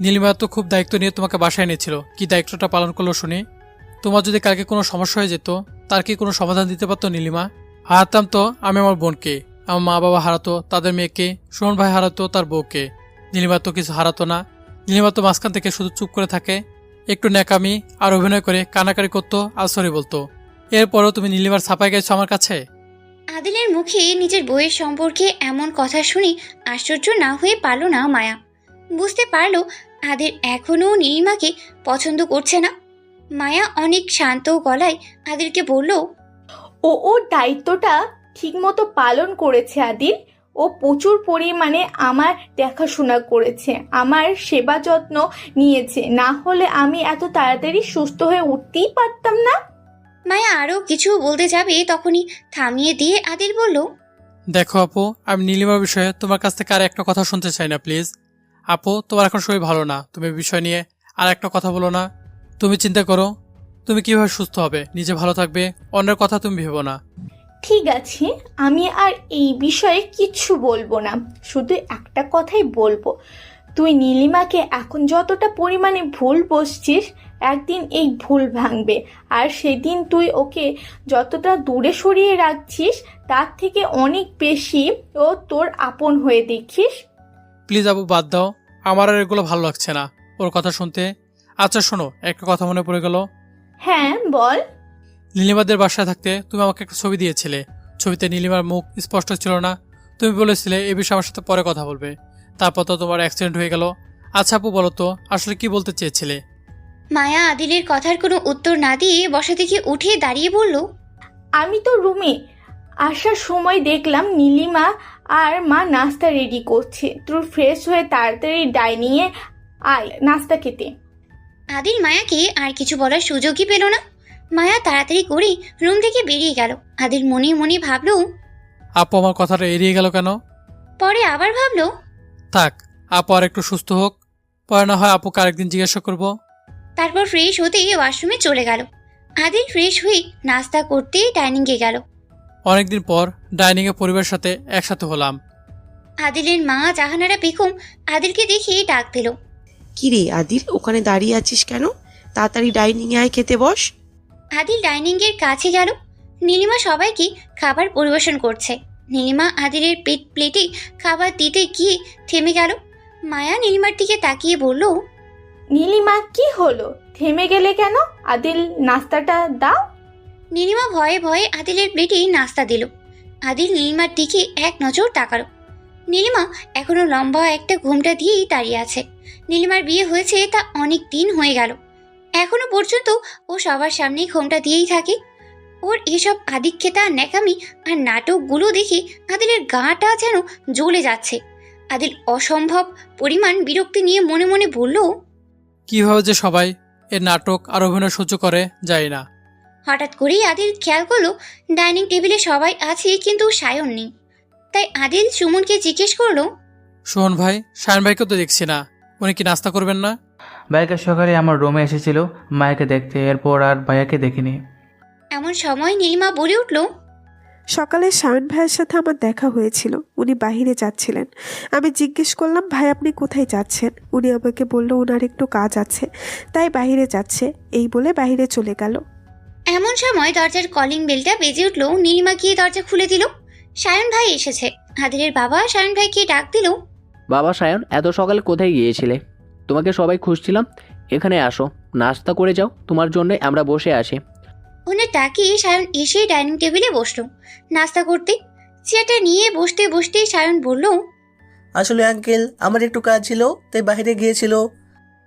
নীলিমা তো খুব দায়িত্ব নিয়ে তোমাকে বাসায় এনেছিল, কি দায়িত্বটা পালন করলো শুনি। তোমার যদি কালকে কোনো সমস্যা হয়ে যেত, তার কি কোনো সমাধান দিতে পারতো নীলিমা? হারাতাম তো আমি আমার বোনকে, আমার মা বাবা হারাতো তাদের মেয়েকে, সুমন ভাই হারাতো তার বউকে। নীলিমা তো কিছু হারাতো না। নীলিমা তো মাঝখান থেকে শুধু চুপ করে থাকে, একটু ন্যাকামি আর অভিনয় করে কানাকারি করতো আর সরি বলতো। এরপরও তুমি নীলিমার ছাপাই গেছো আমার কাছে। আদিলের মুখে নিজের বইয়ের সম্পর্কে এমন কথা শুনে আশ্চর্য না হয়ে পারল না মায়া। বুঝতে পারলো আদিল এখনও নীলিমাকে পছন্দ করছে না। মায়া অনেক শান্ত গলায় আদিলকে বলল, ওর দায়িত্বটা ঠিকমতো পালন করেছে আদিল। ও প্রচুর পরিমাণে আমার দেখাশোনা করেছে, আমার সেবা যত্ন নিয়েছে। না হলে আমি এত তাড়াতাড়ি সুস্থ হয়ে উঠতেই পারতাম না। মায়া আরও কিছু বলতে যাবে তখনই থামিয়ে দিয়ে আদিল বলল, দেখো আপু, আমি নীলিমার বিষয়ে তোমার কাছ থেকে আর একটা কথা শুনতে চাই না প্লিজ। আপু তোমার এখন শরীর ভালো না, তুমি এই বিষয় নিয়ে আর একটা কথা বলো না। তুমি চিন্তা করো তুমি কিভাবে সুস্থ হবে, নিজে ভালো থাকবে, অন্যের কথা তুমি ভেবো না। ঠিক আছে, আমি আর এই বিষয়ে কিচ্ছু বলবো না, শুধু একটা কথাই বলবো, তুই নীলিমাকে এখন যতটা পরিমাণে ভুল বসছিস, একদিন এই ভুল ভাঙবে। আর সেদিন তুই ওকে যতটা দূরে সরিয়ে রাখছিস, তার থেকে অনেক বেশি ও তোর আপন হয়ে দেখিস। প্লিজ আপু বাদ দাও, আমার আর এগুলো ভালো লাগছে না ওর কথা শুনতে। আচ্ছা শোনো, একটা কথা মনে পড়ে গেল। হ্যাঁ বল। নীলিমাদের বাসায় থাকতে তুমি আমাকে একটা ছবি দিয়েছিলে, ছবিতে নীলিমার মুখ স্পষ্ট ছিল না। তুমি বলেছিলে এ বিষয়ে আমার সাথে পরে কথা বলবে, তারপর তো তোমার অ্যাক্সিডেন্ট হয়ে গেল। আচ্ছা আপু বলো তো আসলে কি বলতে চেয়েছিলে? মায়া আদিলের কথার কোনো উত্তর না দিয়ে বসা থেকে উঠে দাঁড়িয়ে বলল, আমি তো রুমে আসার সময় দেখলাম নীলিমা আর মা নাস্তা রেডি করছে, তুই ফ্রেশ হয়ে তাড়াতাড়ি ডাইনিংয়ে আয় নাস্তা খেতে। আদিল মায়াকে আর কিছু বলার সুযোগই পেল না। মায়া তাড়াতাড়ি করে রুম থেকে বেরিয়ে গেল। আদিল মনে মনে ভাবল, আপু আমার কথাটা এড়িয়ে গেল কেন? পরে আবার ভাবল, থাক, আপু আর একটু সুস্থ হোক, পরে না হয় আপুকে আরেকদিন জিজ্ঞাসা করবো। তারপর ফ্রেশ হতে ওয়াশরুমে চলে গেল। আদিল ফ্রেশ হয়ে নাস্তা করতে ডাইনিংয়ে গেল। অনেকদিন পর ডাইনিংয়ে পরিবারের সাথে একসাথে হলাম। আদিলের মা জাহানারা বেগম আদিলকে দেখে ডাক দিল। কি রে আদিল, ওখানে দাঁড়িয়ে আছিস কেন? তাড়াতাড়ি ডাইনিংয়ে আয়, খেতে বস। আদিল ডাইনিংয়ের কাছে গেল। নীলিমা সবাইকে খাবার পরিবেশন করছে। নীলিমা আদিলের প্লেটে খাবার দিতে গিয়ে থেমে গেল। মায়া নীলিমার দিকে তাকিয়ে বলল, নীলিমা কি হলো, থেমে গেলে কেন? আদিল নাস্তাটা দাও। নীলিমা ভয়ে ভয়ে আদিলের প্লেটে নাস্তা দিল। আদিল নীলিমার দিকে এক নজর তাকালো। নীলিমা এখনো লম্বা একটা ঘোমটা দিয়েই দাঁড়িয়ে আছে। নীলিমার বিয়ে হয়েছে তা অনেক দিন হয়ে গেল, এখনো পর্যন্ত ও সবার সামনেই ঘোমটা দিয়েই থাকে। ওর এসব আদিক্ষেতা ন্যাকামি আর নাটকগুলো দেখে আদিলের গাটা যেন জ্বলে যাচ্ছে। আদিল অসম্ভব পরিমাণ বিরক্তি নিয়ে মনে মনে বলল, কিভাবে যে সবাই এর নাটক আর অভিনয় সহ্য করে যায় না। হঠাৎ করেই আদিল খেয়াল করলো ডাইনিং টেবিলে সবাই আছে কিন্তু সায়ন নেই। তাই আদিল সুমনকে জিজ্ঞেস করলো, সোহন ভাই, শায়ন ভাইকে তো দেখছি না, উনি কি নাস্তা করবেন না? ভাইয়াকে সকালে আমার রুমে এসেছিল মায়াকে দেখতে, এরপর আর ভাইয়াকে দেখিনি। এমন সময় নীলিমা বলে উঠল, সকালে শায়ন ভাইয়ের সাথে আমার দেখা হয়েছিল, উনি বাইরে যাচ্ছিলেন। আমি জিজ্ঞেস করলাম ভাই আপনি কোথায় যাচ্ছেন? উনি আমাকে বলল ওনার একটু কাজ আছে, তাই বাইরে যাচ্ছে, এই বলে বাইরে চলে গেল। এমন সময় দরজার কলিং বেলটা বেজে উঠল। নীলিমা গিয়ে দরজা খুলে দিল। সায়ন ভাই এসেছে। আদিলের বাবা সায়ন ভাইকে ডাক দিল। বাবা সায়ন, এত সকালে কোথায় গিয়েছিলে? তোমাকে সবাই খুঁজছিলাম। এখানে আসো, নাস্তা করে যাও, তোমার জন্য আমরা বসে আছি। ওনার ডাকে সায়ন এসে ডাইনিং টেবিলে বসলো নাস্তা করতে। চেয়ারটা নিয়ে বসতে বসতে সায়ন বলল, আসলে আঙ্কেল আমার একটু কাজ ছিল, তাই বাইরে গিয়েছিল।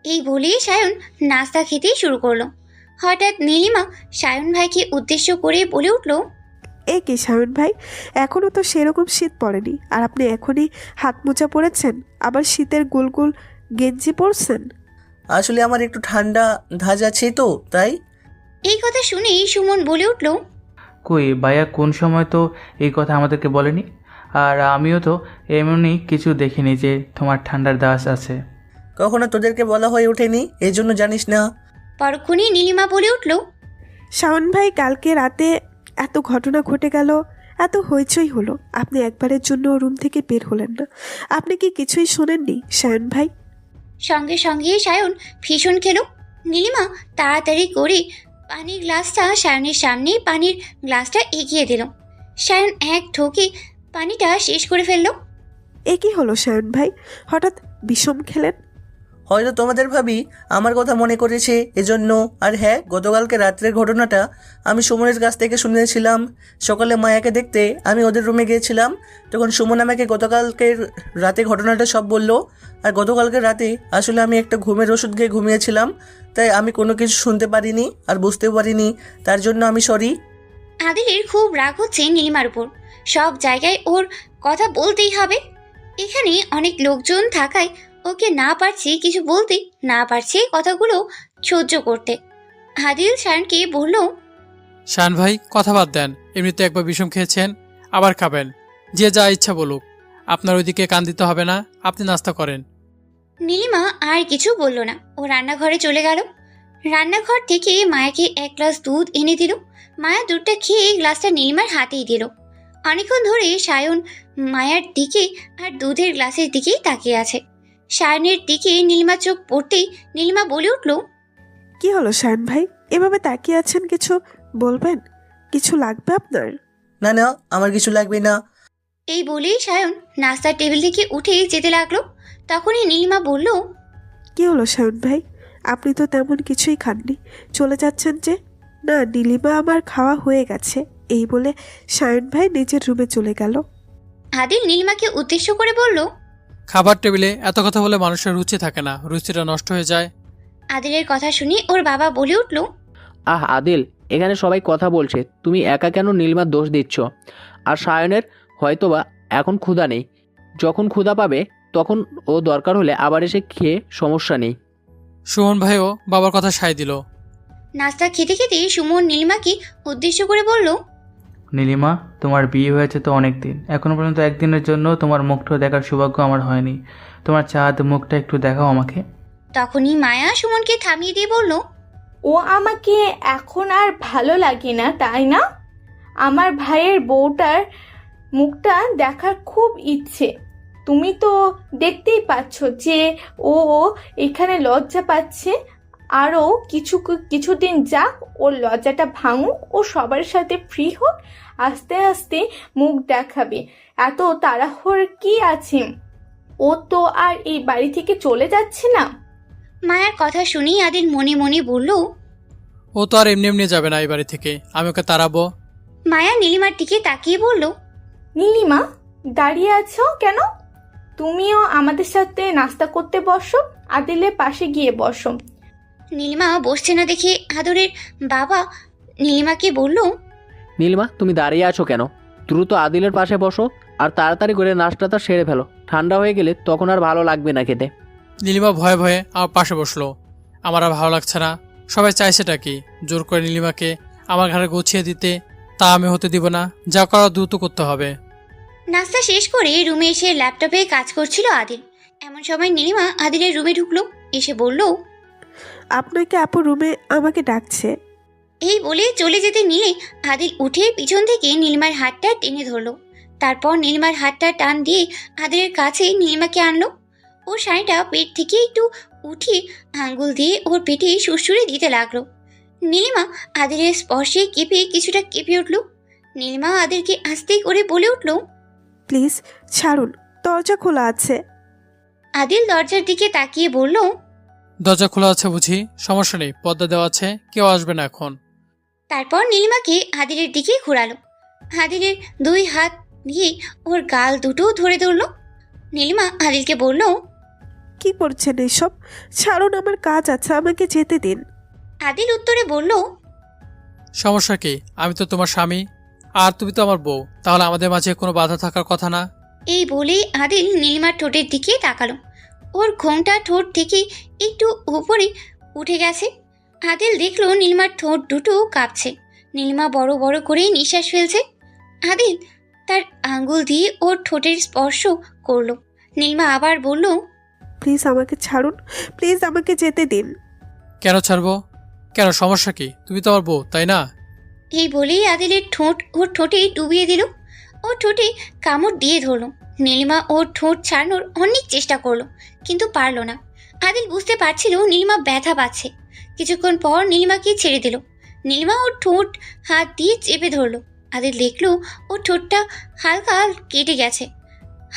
এই বলে সায়ন নাস্তা খেতে শুরু করলো। হঠাৎ নীলিমা সায়ন ভাইকে উদ্দেশ্য করে বলে উঠল, এ কি শায়ন ভাই, এখনো তো সেরকম শীত পড়েনি, আর আপনি এখনই হাত মোজা পরেছেন, আবার শীতের গোল গোল গেঞ্জি পরছেন। আসলে আমার একটু ঠান্ডা ধাজ আছে তো তাই। এই কথা শুনেই সুমন বলে উঠল, কই ভাইয়া কোন সময় তো এই কথা আমাদেরকে বলেনি, আর আমিও তো এমনই কিছু দেখিনি যে তোমার ঠান্ডার দাস আছে। কখনো তোদেরকে বলা হয়ে ওঠেনি, এই জন্য জানিস না। পরক্ষণে নীলিমা বলে উঠল, শাওন ভাই কালকে রাতে এত ঘটনা ঘটে গেল, এত হইচই হলো, আপনি একবারের জন্য রুম থেকে বের হলেন না। আপনি কি কিছুই শোনেননি শায়ন ভাই? সঙ্গে সঙ্গে সায়ন ভীষণ খেলো। নীলিমা তাড়াতাড়ি করে পানির গ্লাসটা সায়নের সামনে পানির গ্লাসটা এগিয়ে দিল। সায়ন এক ঢোকে পানিটা শেষ করে ফেললো। এ কি হলো শায়ন ভাই, হঠাৎ বিষম খেলেন? হয়তো তোমাদের ভাবি আমার কথা মনে করেছে এজন্য। আর হ্যাঁ, গতকালকে রাত্রের ঘটনাটা আমি সুমনের কাছ থেকে শুনেছিলাম। সকালে মায়াকে দেখতে আমি ওদের রুমে গিয়েছিলাম, তখন সুমন আমাকে গতকালকের রাতে ঘটনাটা সব বলল। আর গতকালকে রাতে আসলে আমি একটা ঘুমের ওষুধ খেয়ে ঘুমিয়েছিলাম, তাই আমি কোনো কিছু শুনতে পারিনি আর বুঝতেও পারিনি, তার জন্য আমি সরি। আদিলের খুব রাগ হচ্ছে নীলিমার উপর। সব জায়গায় ওর কথা বলতেই হবে। এখানে অনেক লোকজন থাকায় ওকে না পারছে কিছু বলতে, না পারছে কথাগুলো সহ্য করতে। আদিল শায়নকে বলল, শায়ন ভাই কথা বাদ দেন, এমনিতে একবার বিষম খেয়েছেন, আবার খাবেন, যে যা ইচ্ছা বলুক, আপনার ওইদিকে কান দিতে হবে না, আপনি নাস্তা করেন। নীলিমা আর কিছু বলল না, ও রান্নাঘরে চলে গেল। রান্নাঘর থেকে মায়াকে এক গ্লাস দুধ এনে দিল। মায়া দুধটা খেয়ে গ্লাসটা নীলিমার হাতেই দিল। অনেকক্ষণ ধরে সায়ন মায়ার দিকে আর দুধের গ্লাসের দিকেই তাকিয়ে আছে। সায়নের দিকে নীলিমা চোখ পড়তেই নীলিমা বলে উঠল, কি হলো শায়ন ভাই, এভাবে তাকিয়ে আছেন? কিছু বলবেন? কিছু লাগবে আপনার? না না, আমার কিছু লাগবে না। এই বলেই সায়ন নাস্তার টেবিল থেকে উঠে যেতে লাগলো। তখনই নীলিমা বলল, কি হলো শায়ন ভাই, আপনি তো তেমন কিছুই খাননি, চলে যাচ্ছেন যে? না, নীলিমা আমার খাওয়া হয়ে গেছে, এই বলে শায়ন ভাই নিজের রুমে চলে গেল। আদিল নীলিমাকে উদ্দেশ্য করে বলল, খাবার টেবিলে এত কথা বলে মানুষের রুচি থাকে না, রুচিটা নষ্ট হয়ে যায়। আদিলের কথা শুনে ওর বাবা বলে উঠল, আদিল, এখানে সবাই কথা বলছে, তুমি একা কেন নীলিমার দোষ দিচ্ছ? আর সায়নের হয়তোবা এখন ক্ষুধা নেই, যখন ক্ষুধা পাবে তখন ও দরকার হলে আবার এসে খেয়ে, সমস্যা নেই। সুমন ভাইও বাবার কথা সায় দিল। নাস্তা খেতে খেতে সুমন নীলিমাকে উদ্দেশ্য করে বলল, নীলিমা, তোমার বিয়ে হয়েছে তো অনেক দিন, এখনো পর্যন্ত একদিনের জন্য তোমার মুখটা দেখার সৌভাগ্য আমার হয়নি। তোমার চাঁদ মুখটা একটু দেখাও আমাকে। তখনই মায়া সুমনকে থামিয়ে দিয়ে বলল, ও আমাকে এখন আর ভালো লাগে না, তাই না? আমার ভাইয়ের বউটার মুখটা দেখার খুব ইচ্ছে। তুমি তো দেখতেই পাচ্ছ যে ও এখানে লজ্জা পাচ্ছে। আরও কিছুদিন যাক, ওর লজ্জাটা ভাঙুক, ও সবার সাথে ফ্রি হোক, আস্তে আস্তে মুখ দেখাবে। এত তাড়াহুড়োর কি আছে? ও তো আর এই বাড়ি থেকে চলে যাচ্ছে না। মায়ার কথা শুনেই আদিল মনে মনে বলল, ও তো আর এমনি এমনি যাবে না এই বাড়ি থেকে, আমি ওকে তাড়াবো। মায়া নীলিমার দিকে তাকিয়ে বলল, নীলিমা, দাঁড়িয়ে আছো কেন? তুমিও আমাদের সাথে নাস্তা করতে বসো, আদিলের পাশে গিয়ে বসো। নীলিমা বসছে না দেখে আদরের বাবা নীলিমাকে বলল, নীলিমা, তুমি দাঁড়িয়ে আছো কেন? দ্রুত আদিলের পাশে বসো আর তাড়াতাড়ি করে নাস্তাটা সেরে ফেলো, ঠান্ডা হয়ে গেলে তখন আর ভালো লাগবে না খেতে। নীলিমা ভয়ে ভয়ে আমার পাশে বসলো। আমার আর ভালো লাগছে না। সবাই চাইছেটা কি? জোর করে নীলিমাকে আমার ঘরে গুছিয়ে দিতে, তা আমি হতে দিব না। যা করা দ্রুত করতে হবে। নাস্তা শেষ করে রুমে এসে ল্যাপটপে কাজ করছিল আদিল। এমন সময় নীলিমা আদিলের রুমে ঢুকলো। এসে বলল, আপনাকে আপু রুমে আমাকে ডাকছে। এই বলে চলে যেতে নিলে আদিল উঠে পিছন থেকে নীলিমার হাতটা টেনে ধরলো। তারপর নীলিমার হাতটা টান দিয়ে আদিলের কাছে নীলিমাকে আনলো। ওর শাড়িটা পেট থেকে একটু উঠিয়ে আঙ্গুল দিয়ে ওর পেটে সুড়সুড়ে দিতে লাগলো। নীলিমা আদিলের স্পর্শে কিছুটা কেঁপে উঠল। নীলিমা আদিলকে আস্তে করে বলে উঠল, প্লিজ ছাড়ুন, দরজা খোলা আছে। আদিল দরজার দিকে তাকিয়ে বলল, দরজা খোলা আছে বুঝি? সমস্যা নেই, পর্দা দেওয়া আছে, কেউ আসবে না এখন। তারপর নীলিমাকে আদিলের দিকে ঘোরালো। আদিলের দুই হাত দিয়ে ওর গাল দুটো ধরে ধরল। নীলিমা আদিলকে বলল, কি করছেন এসব? ছাড়ুন, আমার কাজ আছে, আমাকে যেতে দিন। আদিল উত্তরে বলল, সমস্যা কি? আমি তো তোমার স্বামী, আর তুমি তো আমার বউ, তাহলে আমাদের মাঝে কোনো বাধা থাকার কথা না। এই বলেই আদিল নীলিমার ঠোঁটের দিকে তাকালো। ওর ঘোমটা ঠোঁট থেকে একটু উপরে উঠে গেছে। আদিল দেখলো নীলিমার ঠোঁট দুটো কাঁপছে। নীলিমা বড় বড় করে নিঃশ্বাস ফেলছে। আদিল তার আঙ্গুল দিয়ে ওর ঠোঁটের স্পর্শ করলো। নীলিমা আবার বলল, প্লিজ আমাকে ছাড়ুন, প্লিজ আমাকে যেতে দিন। কেন ছাড়বো? কেন, সমস্যা কি? তুমি তো আমার বউ, তাই না? এই বলেই আদিলের ঠোঁট ওর ঠোঁটে ডুবিয়ে দিল। ওর ঠোঁটে কামড় দিয়ে ধরলো। নীলিমা ওর ঠোঁট ছাড়ানোর অনেক চেষ্টা করলো, কিন্তু পারলো না। আদিল বুঝতে পারছিল নীলিমা ব্যথা পাচ্ছে। কিছুক্ষণ পর নীলিমাকে ছেড়ে দিল। নীলিমা ওর ঠোঁট হাত দিয়ে চেপে ধরলো। আদিল দেখলো ওর ঠোঁটটা হালকা কেটে গেছে,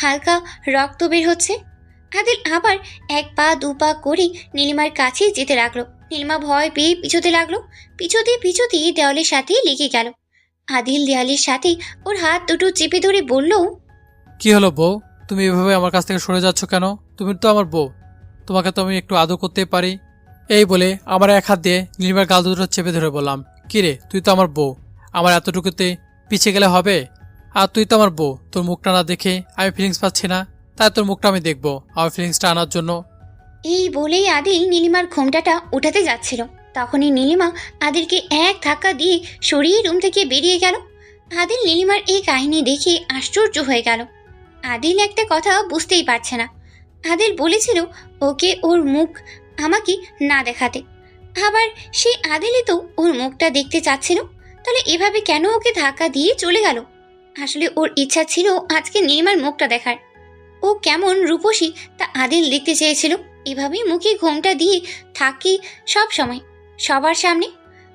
হালকা রক্ত বের হচ্ছে। আদিল আবার এক পা দু পা করে নীলিমার কাছে যেতে লাগলো। নীলিমা ভয় পেয়ে পিছোতে লাগলো। পিছোতে দেওয়ালের সাথে লেগে গেল। আদিল দেওয়ালের সাথে ওর হাত দুটো চেপে ধরে বলল, কি হলো বউ, তুমি এভাবে আমার কাছ থেকে সরে যাচ্ছ কেন? তুমি তো আমার বউ, তোমাকে তো আমি একটু আদর করতে পারি। এই বলে আমার এক হাত দিয়ে নীলিমার গাল দুটো চেপে ধরে বললাম, কিরে, তুই তো আমার বউ, আমার এতটুকুতে পিছিয়ে গেলে হবে? আর তুই তো আমার বউ, তোর মুখটা না দেখে আমি ফিলিংস পাচ্ছি না, তাই তোর মুখটা আমি দেখবো আমার ফিলিংসটা আনার জন্য। এই বলেই আদিল নীলিমার ঘোমটাটা উঠাতে যাচ্ছিল। তখনই নীলিমা আদিলকে এক ধাক্কা দিয়ে সরিয়ে রুম থেকে বেরিয়ে গেল। আদিল নীলিমার এই কাহিনী দেখে আশ্চর্য হয়ে গেল। আদিল একটা কথা বুঝতেই পারছে না। আদিল বলেছিল ওকে ওর মুখ আমাকে না দেখাতে, আবার সেই আদিলই তো ওর মুখটা দেখতে চাচ্ছিল। তাহলে এভাবে কেন ওকে ধাক্কা দিয়ে চলে গেল? আসলে ওর ইচ্ছা ছিল আজকে নীলিমার মুখটা দেখার। ও কেমন রূপসী তা আদিল দেখতে চেয়েছিল। এভাবেই মুখে ঘোমটা দিয়ে থাকি সব সময় সবার সামনে।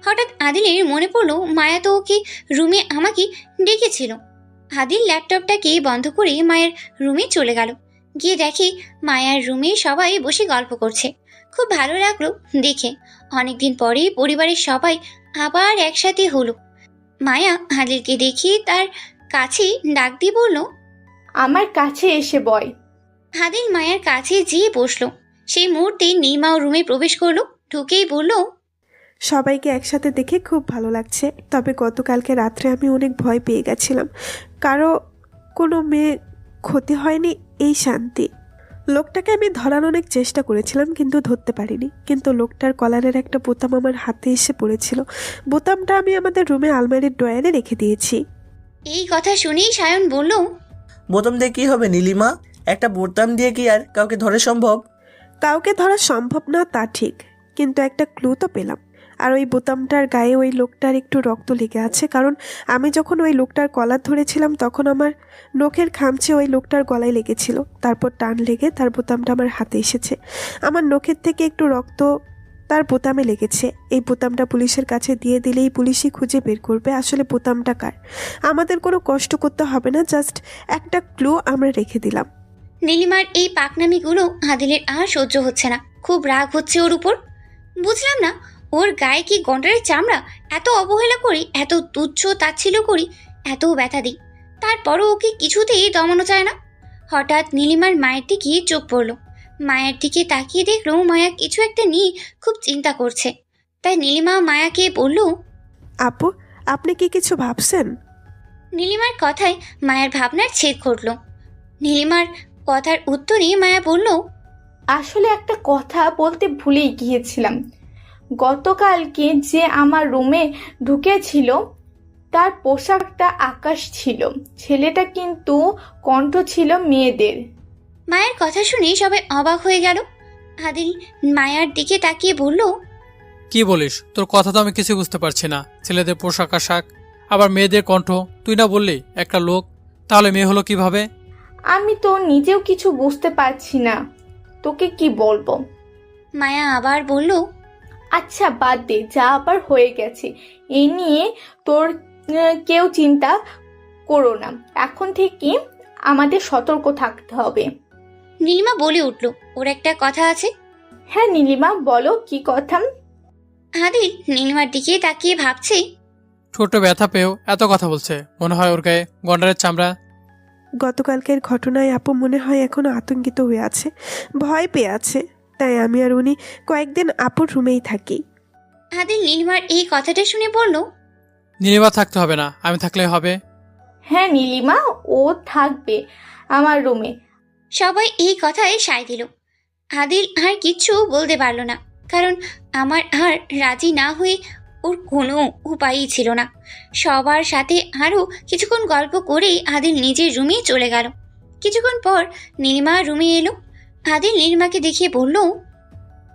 হঠাৎ আদিলের মনে পড়লো মায়া তো ওকে রুমে আমাকে ডেকেছিল। আদিল ল্যাপটপটাকে বন্ধ করে মায়ের রুমে চলে গেল। গিয়ে দেখে মায়ার রুমে সবাই বসে গল্প করছে। খুব ভালো লাগলো দেখে। অনেকদিন পরে পরিবারের সবাই আবার একসাথে হলো। মায়া আদিলকে দেখে তার কাছে ডাক দিয়ে বলল, আমার কাছে এসে বয়। আদিল মায়ার কাছে যেয়ে বসলো। সেই মুহূর্তে নীলিমাও রুমে প্রবেশ করলো। ঢুকেই বলল, সবাইকে একসাথে দেখে খুব ভালো লাগছে, তবে গতকালকে রাত্রে আমি অনেক ভয় পেয়ে গেছিলাম। কারো কোনো মেয়ে ক্ষতি হয়নি, এই শান্তি। লোকটাকে আমি ধরার অনেক চেষ্টা করেছিলাম কিন্তু ধরতে পারিনি। কিন্তু লোকটার কলারের একটা বোতাম আমার হাতে এসে পড়েছিল। বোতামটা আমি আমাদের রুমে আলমারির ড্রয়ারে রেখে দিয়েছি। এই কথা শুনেই সায়ন বলল, বোতাম দিয়ে কী হবে নীলিমা? একটা বোতাম দিয়ে কি আর কাউকে ধরে সম্ভব? কাউকে ধরা সম্ভব না তা ঠিক, কিন্তু একটা ক্লু তো পেলাম। আর ওই বোতামটার গায়ে ওই লোকটার একটু রক্ত লেগে আছে, কারণ আমি যখন ওই লোকটার কলার ধরেছিলাম তখন আমার নখের খামচে ওই লোকটার গলায় লেগেছিল। তারপর টান লেগে তার বোতামটা আমার হাতে এসেছে। আমার নখের থেকে একটু রক্ত তার বোতামে লেগেছে। এই বোতামটা পুলিশের কাছে দিয়ে দিলেই পুলিশই খুঁজে বের করবে আসলে বোতামটা কার। আমাদের কোনো কষ্ট করতে হবে না, জাস্ট একটা ক্লু আমরা রেখে দিলাম। নীলিমার এই পাকনামিগুলো আদিলের আর সহ্য হচ্ছে না। খুব রাগ হচ্ছে ওর উপর। বুঝলাম না ওর গায়ে কি গন্ডারের চামড়া? এত অবহেলা করি, এত তুচ্ছ তাচ্ছিল্য করি, এত ব্যথা দিই, তারপরও ওকে কিছুতেই দমানো যায় না। হঠাৎ নীলিমার মায়ের দিকে চোখ পড়ল। মায়ের দিকে তাকিয়ে দেখলো মায়া কিছু একটা নিয়ে খুব চিন্তা করছে। তাই নীলিমা মায়াকে বলল, আপু, আপনি কি কিছু ভাবছেন? নীলিমার কথায় মায়ের ভাবনার ছেদ ঘটল। নীলিমার কথার উত্তরে মায়া বলল, আসলে একটা কথা বলতে ভুলেই গিয়েছিলাম। গতকালকে যে আমার রুমে ঢুকেছিল তার পোশাকটা আকাশ ছিল, ছেলেটা কিন্তু কণ্ঠ ছিল মেয়েদের। মায়ের কথা শুনে সবাই অবাক হয়ে গেল। আদিল মায়ার দিকে তাকিয়ে বলল, কি বলিস? তোর কথা তো আমি কিছু বুঝতে পারছি না। ছেলেদের পোশাক আশাক, আবার মেয়েদের কণ্ঠ, তুই না বললি একটা লোক, তাহলে মেয়ে হলো কিভাবে? আমি তো নিজেও কিছু বুঝতে পারছি না, তোকে কি বলবো। মায়া আবার বলল, আচ্ছা বাদ দে, যা আবার হয়ে গেছে এই নিয়ে তোর কেউ চিন্তা করো না। এখন থেকে আমাদের সতর্ক থাকতে হবে। নীলিমা বলে উঠল, ওর একটা কথা আছে। হ্যাঁ নীলিমা, বলো কি কথা। আদিল নীলিমার দিকে তাকিয়ে ভাবছে, ছোট ব্যথা পেয়েও এত কথা বলছে, মনে হয় ওর গায়ে গন্ডারের চামড়া। গতকালকের ঘটনায় আপু মনে হয় এখনো আতঙ্কিত হয়ে আছে, ভয় পেয়ে আছে। তাই আমি আর উনি কয়েকদিন আপুর রুমেই থাকি। আদিল নীলিমার এই কথাটা শুনে বলল, নীলিমা থাকতে হবে না, আমি থাকলে হবে। হ্যাঁ নীলিমা, ও থাকবে আমার রুমে। সবাই এই কথায় সায় দিল। আদিল আর কিচ্ছু বলতে পারল না, কারণ আমার আর রাজি না হয়ে ওর কোনো উপায়ই ছিল না। সবার সাথে আরও কিছুক্ষণ গল্প করেই আদিল নিজের রুমে চলে গেল। কিছুক্ষণ পর নীলিমা রুমে এলো। আদিল নীলিমাকে দেখিয়ে বলল,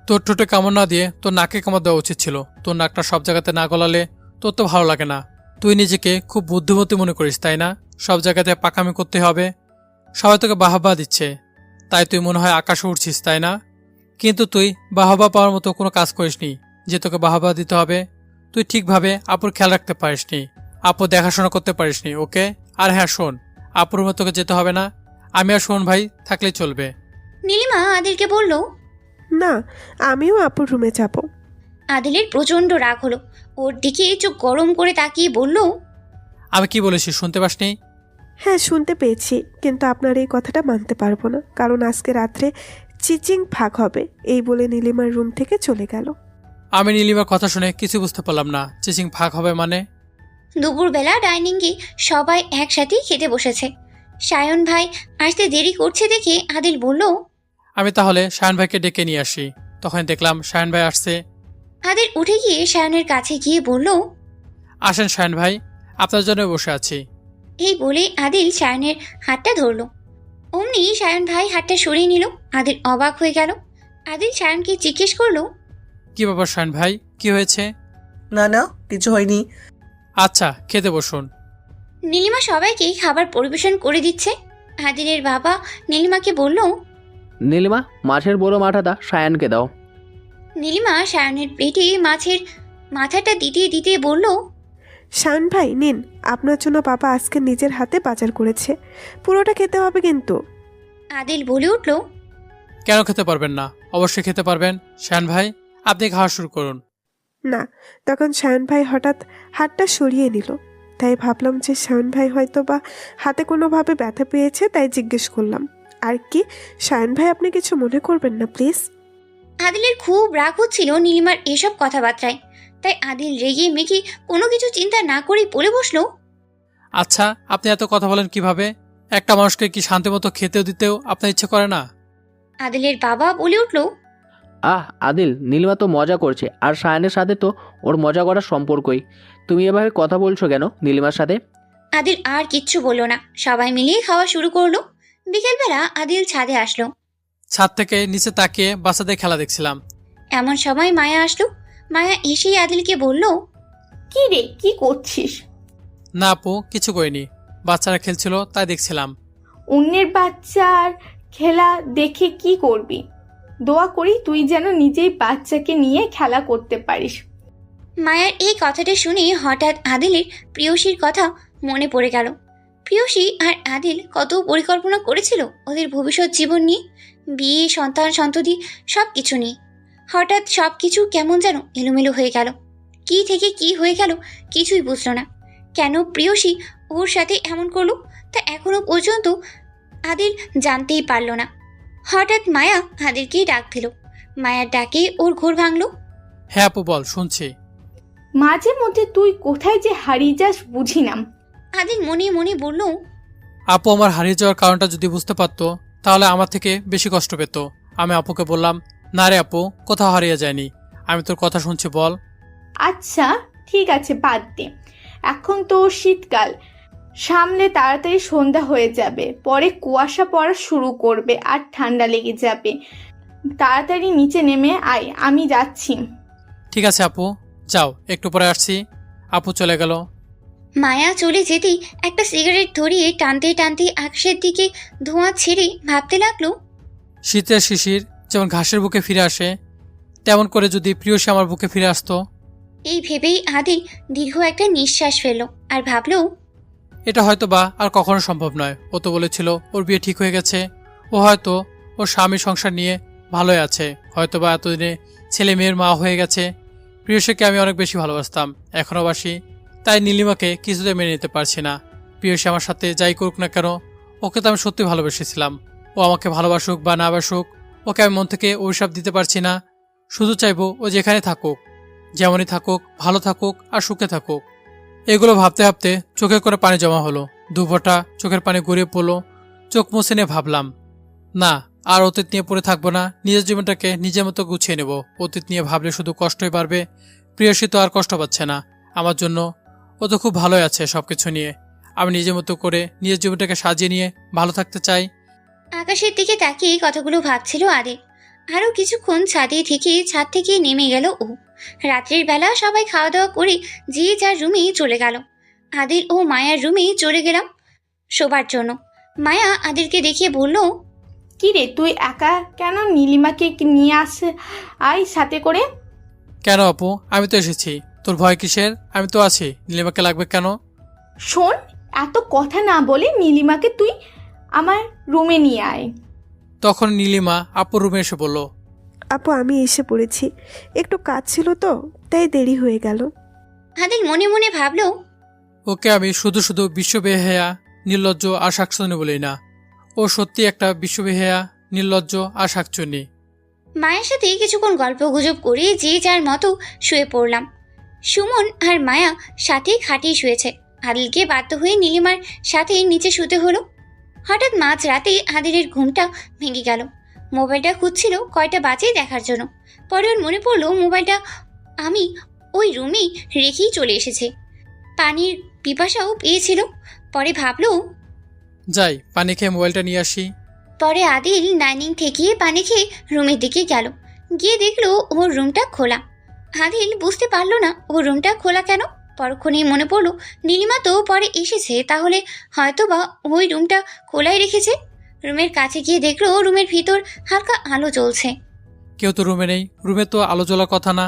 তোর ঠোঁটে কামড় না দিয়ে তোর নাকে কামড় দেওয়া উচিত ছিল। তোর নাকটা সব জায়গাতে না গলালে তোর তো ভালো লাগে না। তুই নিজেকে খুব বুদ্ধিমতী মনে করিস, তাই না? সব জায়গাতে পাকামি করতে হবে, সবাই তোকে বাহাবা দিচ্ছে, তাই তুই মনে হয় আকাশে উঠছিস, তাই না? কিন্তু তুই বাহাবা পাওয়ার মতো কোনো কাজ করিসনি যে তোকে বাহাবা দিতে হবে। তুই ঠিকভাবে আপুর খেয়াল রাখতে পারিসনি, আপু দেখাশোনা করতে পারিসনি, ওকে? আর হ্যাঁ শোন, আপুর রুমে তোকে যেতে হবে না, আমি আর শোন ভাই থাকলেই চলবে। নীলিমা আদিলকে বলল, না, আমিও আপুর রুমে যাব। আদিলের প্রচণ্ড রাগ হলো। ওর দিকে চোখ গরম করে তাকিয়ে বলল, আমি কি বলেছি শুনতে পাসনি? হ্যাঁ শুনতে পেয়েছি, কিন্তু আপনার এই কথাটা মানতে পারবো না, কারণ আজকে রাত্রে চিচিং ফাঁক হবে। এই বলে নীলিমার রুম থেকে চলে গেল। আমি নীলিমার কথা শুনে কিছু বুঝতে পারলাম না। চিচিং ফাঁক হবে মানে? দুপুরবেলা ডাইনিংয়ে সবাই একসাথেই খেতে বসেছে। সায়ন ভাই আসতে দেরি করছে দেখে আদিল বলল, আমি তাহলে শায়ন ভাইকে ডেকে নিয়ে আসি। তখন দেখলাম শায়ন ভাই আসছে। আদিল উঠে গিয়ে সায়নের কাছে গিয়ে বলল, আসেন শায়ন ভাই, আপনার জন্য বসে আছি। এই বলে আদিল সায়নের হাতটা ধরল। অমনি সায়ন ভাই হাতটা সরিয়ে নিল। আদিল অবাক হয়ে গেল। আদিল সায়নকে জিজ্ঞেস করলো, কি ব্যাপার শায়ন ভাই, কি হয়েছে? না না, কিছু হয়নি। আচ্ছা, খেতে বসুন। নীলিমা সবাইকে খাবার পরিবেশন করে দিচ্ছে। আদিলের বাবা নীলিমাকে বলল। নীলিমা, মাছের বড় মাথাটা সায়ানকে দাও। নীলিমা সায়নের পেটে মাছের মাথাটা দিতে দিতে বলল, শান ভাই নিন, আপনার জন্য বাবা আজকে নিজের হাতে বাজার করেছে, পুরোটা খেতে হবে কিন্তু। আদিল বলে উঠল, কেন খেতে পারবেন না? অবশ্যই খেতে পারবেন। শায়ন ভাই, আপনি খাওয়া শুরু করুন। না, তখন শায়ন ভাই হঠাৎ হাতটা সরিয়ে নিল। তাই ভাবলাম যে শায়ন ভাই হয়তো বা হাতে কোনোভাবে ব্যথা পেয়েছে, তাই জিজ্ঞেস করলাম। আর কি শায়ন ভাই, আপনি কিছু মনে করবেন না প্লিজ। আদিলের খুব রাগ হচ্ছিল নীলিমার এসব কথাবার্তায়। তাই আদিল রেগে মেগে কোনো কিছু চিন্তা না করেই বলে বসলো, আচ্ছা, আপনি এত কথা বলেন কিভাবে? একটা মানুষকে কি শান্তি মতো খেতেও দিতেও আপনার ইচ্ছে করে না? আদিলের বাবা বলে উঠল, আদিল, নীলিমা তো মজা করছে, আর সায়ানের সাথে তো ওর মজা করার সম্পর্কই। তুমি এভাবে কথা বলছো কেন নীলিমার সাথে? আদিল আর কিচ্ছু বলল না। সবাই মিলিয়ে খাওয়া শুরু করলো। বিকেলবেলা আদিল ছাদে আসলো। ছাদ থেকে নিচে তাকিয়ে বাচ্চাদের খেলা দেখছিলাম। এমন সময় মায়া আসলো। মায়া এসেই আদিলকে বলল, কি রে, কি করছিস? না আপু, কিছু করিনি, বাচ্চারা খেলছিল তাই দেখছিলাম। অন্যের বাচ্চার খেলা দেখে কি করবি? দোয়া করি তুই যেন নিজেই বাচ্চাকে নিয়ে খেলা করতে পারিস। মায়ার এই কথাটা শুনে হঠাৎ আদিলের প্রিয়সীর কথা মনে পড়ে গেল। প্রিয়সী আর আদিল কত পরিকল্পনা করেছিল ওদের ভবিষ্যৎ জীবন নিয়ে, বিয়ে, সন্তান, সন্ততি, সব কিছু নিয়ে। হঠাৎ সব কিছু কেমন যেন এলোমেলো হয়ে গেল। কি থেকে কি হয়ে গেল কিছুই বুঝল না। কেন প্রিয়সী ওর সাথে এমন করলো তা এখনো পর্যন্ত আদিল জানতেই পারল না। হঠাৎ মায়া আদিলকেই ডাক দিল। মায়ার ডাকে ওর ঘোর ভাঙল। হ্যাঁ আপু, বল, শুনছি। মাঝে মধ্যে তুই কোথায় যে হারিয়ে যাস বুঝি না। আদিল মনে মনে বলল, আপু আমার হারিয়ে যাওয়ার কারণটা যদি বুঝতে পারতো তাহলে আমার থেকে বেশি কষ্ট পেত। আমি আপুকে বললাম, না রে আপু, কোথাও হারিয়ে যায়নি, আমি তোর কথা শুনছি, বল। আচ্ছা ঠিক আছে, বাদ দে। এখন তো শীতকাল, সামনে তাড়াতাড়ি সন্ধ্যা হয়ে যাবে, পরে কুয়াশা পড়া শুরু করবে আর ঠান্ডা লেগে যাবে। তাড়াতাড়ি নিচে নেমে আয়, আমি যাচ্ছি। ঠিক আছে আপু, যাও, একটু পরে আসছি। আপু চলে গেল। মায়া চলে যেতেই একটা সিগারেট ধরিয়ে টানতে টানতে আকাশের দিকে ধোঁয়া ছেড়ে ভাবতে লাগলো, শীতের শিশির যেমন ঘাসের বুকে ফিরে আসে, তেমন করে যদি প্রিয়সী আমার বুকে ফিরে আসতো। এই ভেবেই আদিল দীর্ঘ একটা নিঃশ্বাস ফেলল আর ভাবলো, এটা হয়তো বা আর কখনো সম্ভব নয়। ও তো বলেছিল ওর বিয়ে ঠিক হয়ে গেছে, ও হয়তো ওর স্বামী সংসার নিয়ে ভালোই আছে, হয়তো বা এতদিনে ছেলে মেয়ের মা হয়ে গেছে। প্রিয়সীকে আমি অনেক বেশি ভালোবাসতাম, এখনও বাসি, তাই নীলিমাকে কিছুতে মেনে নিতে পারছি না। প্রিয়সী আমার সাথে যাই করুক না কেন, ওকে তো আমি সত্যি ভালোবেসেছিলাম। ও আমাকে ভালোবাসুক বা না বাসুক, ওকে আমি মন থেকে অভিশাপ দিতে পারছি না। শুধু চাইবো ও যেখানে থাকুক, যেমনই থাকুক, ভালো থাকুক আর সুখে থাকুক। এগুলো ভাবতে ভাবতে চোখে করে পানি জমা হলো, দুফোঁটা চোখের পানি গড়িয়ে পড়লো। চোখ মুছে নিয়ে ভাবলাম, না, আর অতীত নিয়ে পড়ে থাকবো না, নিজের জীবনটাকে নিজের মতো গুছিয়ে নেব। অতীত নিয়ে ভাবলে শুধু কষ্টই বাড়বে। প্রিয়সী তো আর কষ্ট পাচ্ছে না আমার জন্য, ও তো খুব ভালোই আছে সবকিছু নিয়ে। আমি নিজের মতো করে নিজের জীবনটাকে সাজিয়ে নিয়ে ভালো থাকতে চাই। আকাশের দিকে তাকিয়ে কথাগুলো ভাবছিল আদিল। আরো কিছুক্ষণ ছাদে থেকে ছাদ থেকে নেমে গেল ও। রাত্রির বেলা সবাই খাওয়া দাওয়া করে যে যার রুমে চলে গেল। আদিল ও মায়ার রুমে চলে গেলাম শোবার জন্য। মায়া আদিলকে দেখিয়ে বলল, কি রে, তুই একা কেন? নীলিমাকে নিয়ে আসে আয় সাথে করে। কেন আপু, আমি তো এসেছি, তোর ভয় কিসের? আমি তো আছি, নীলিমাকে লাগবে কেন? শোন, এত কথা না বলে নীলিমাকে তুই আমার রুমে নিয়ে আয়। তখন নীলিমা আপুর রুমে এসে বলল, আপু আমি এসে পড়েছি, একটু কাজ ছিল তো তাই দেরি হয়ে গেল। আদিল মনে মনে ভাবলো, ওকে আমি শুধু শুধু বিশ্ববেহেয়া, নির্লজ্জ আর শাকচুনি বলি না, ও সত্যি একটা বিশ্ববেহেয়া, নির্লজ্জ আর শাকচুনি। মায়ের সাথে কিছুক্ষণ গল্প গুজব করে যে যার মতো শুয়ে পড়লাম। সুমন আর মায়া সাথে খাটেই শুয়েছে। আদিলকে বাধ্য হয়ে নীলিমার সাথে নিচে শুতে হলো। হঠাৎ মাঝ রাতে আদিলের ঘুমটা ভেঙে গেল। মোবাইলটা খুঁজছিল কয়টা বাজে দেখার জন্য। পরে ওর মনে পড়লো মোবাইলটা আমি ওই রুমেই রেখেই চলে এসেছে। পানির পিপাসাও পেয়েছিল। পরে ভাবলো, যাই, পানি খেয়ে মোবাইলটা নিয়ে আসি। পরে আদিল ডাইনিং থেকে পানি খেয়ে রুমের দিকে গেল। গিয়ে দেখলো ওর রুমটা খোলা। আদিল বুঝতে পারলো না ওর রুমটা খোলা কেন। পরক্ষণেই মনে পড়লো নীলিমা তো পরে এসেছে, তাহলে হয়তো বা ওই রুমটা খোলাই রেখেছে। রুমের কাছে গিয়ে দেখলো রুমের ভিতর হালকা আলো জ্বলছে। কেউ তো রুমে নেই, রুমে তো আলো জ্বলার কথা না।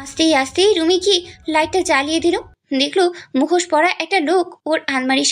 আস্তেই আস্তেই রুমে গিয়ে লাইটটা জ্বালিয়ে দিল। দেখলো মুখোশ পরা একটা লোক ওর আলমারির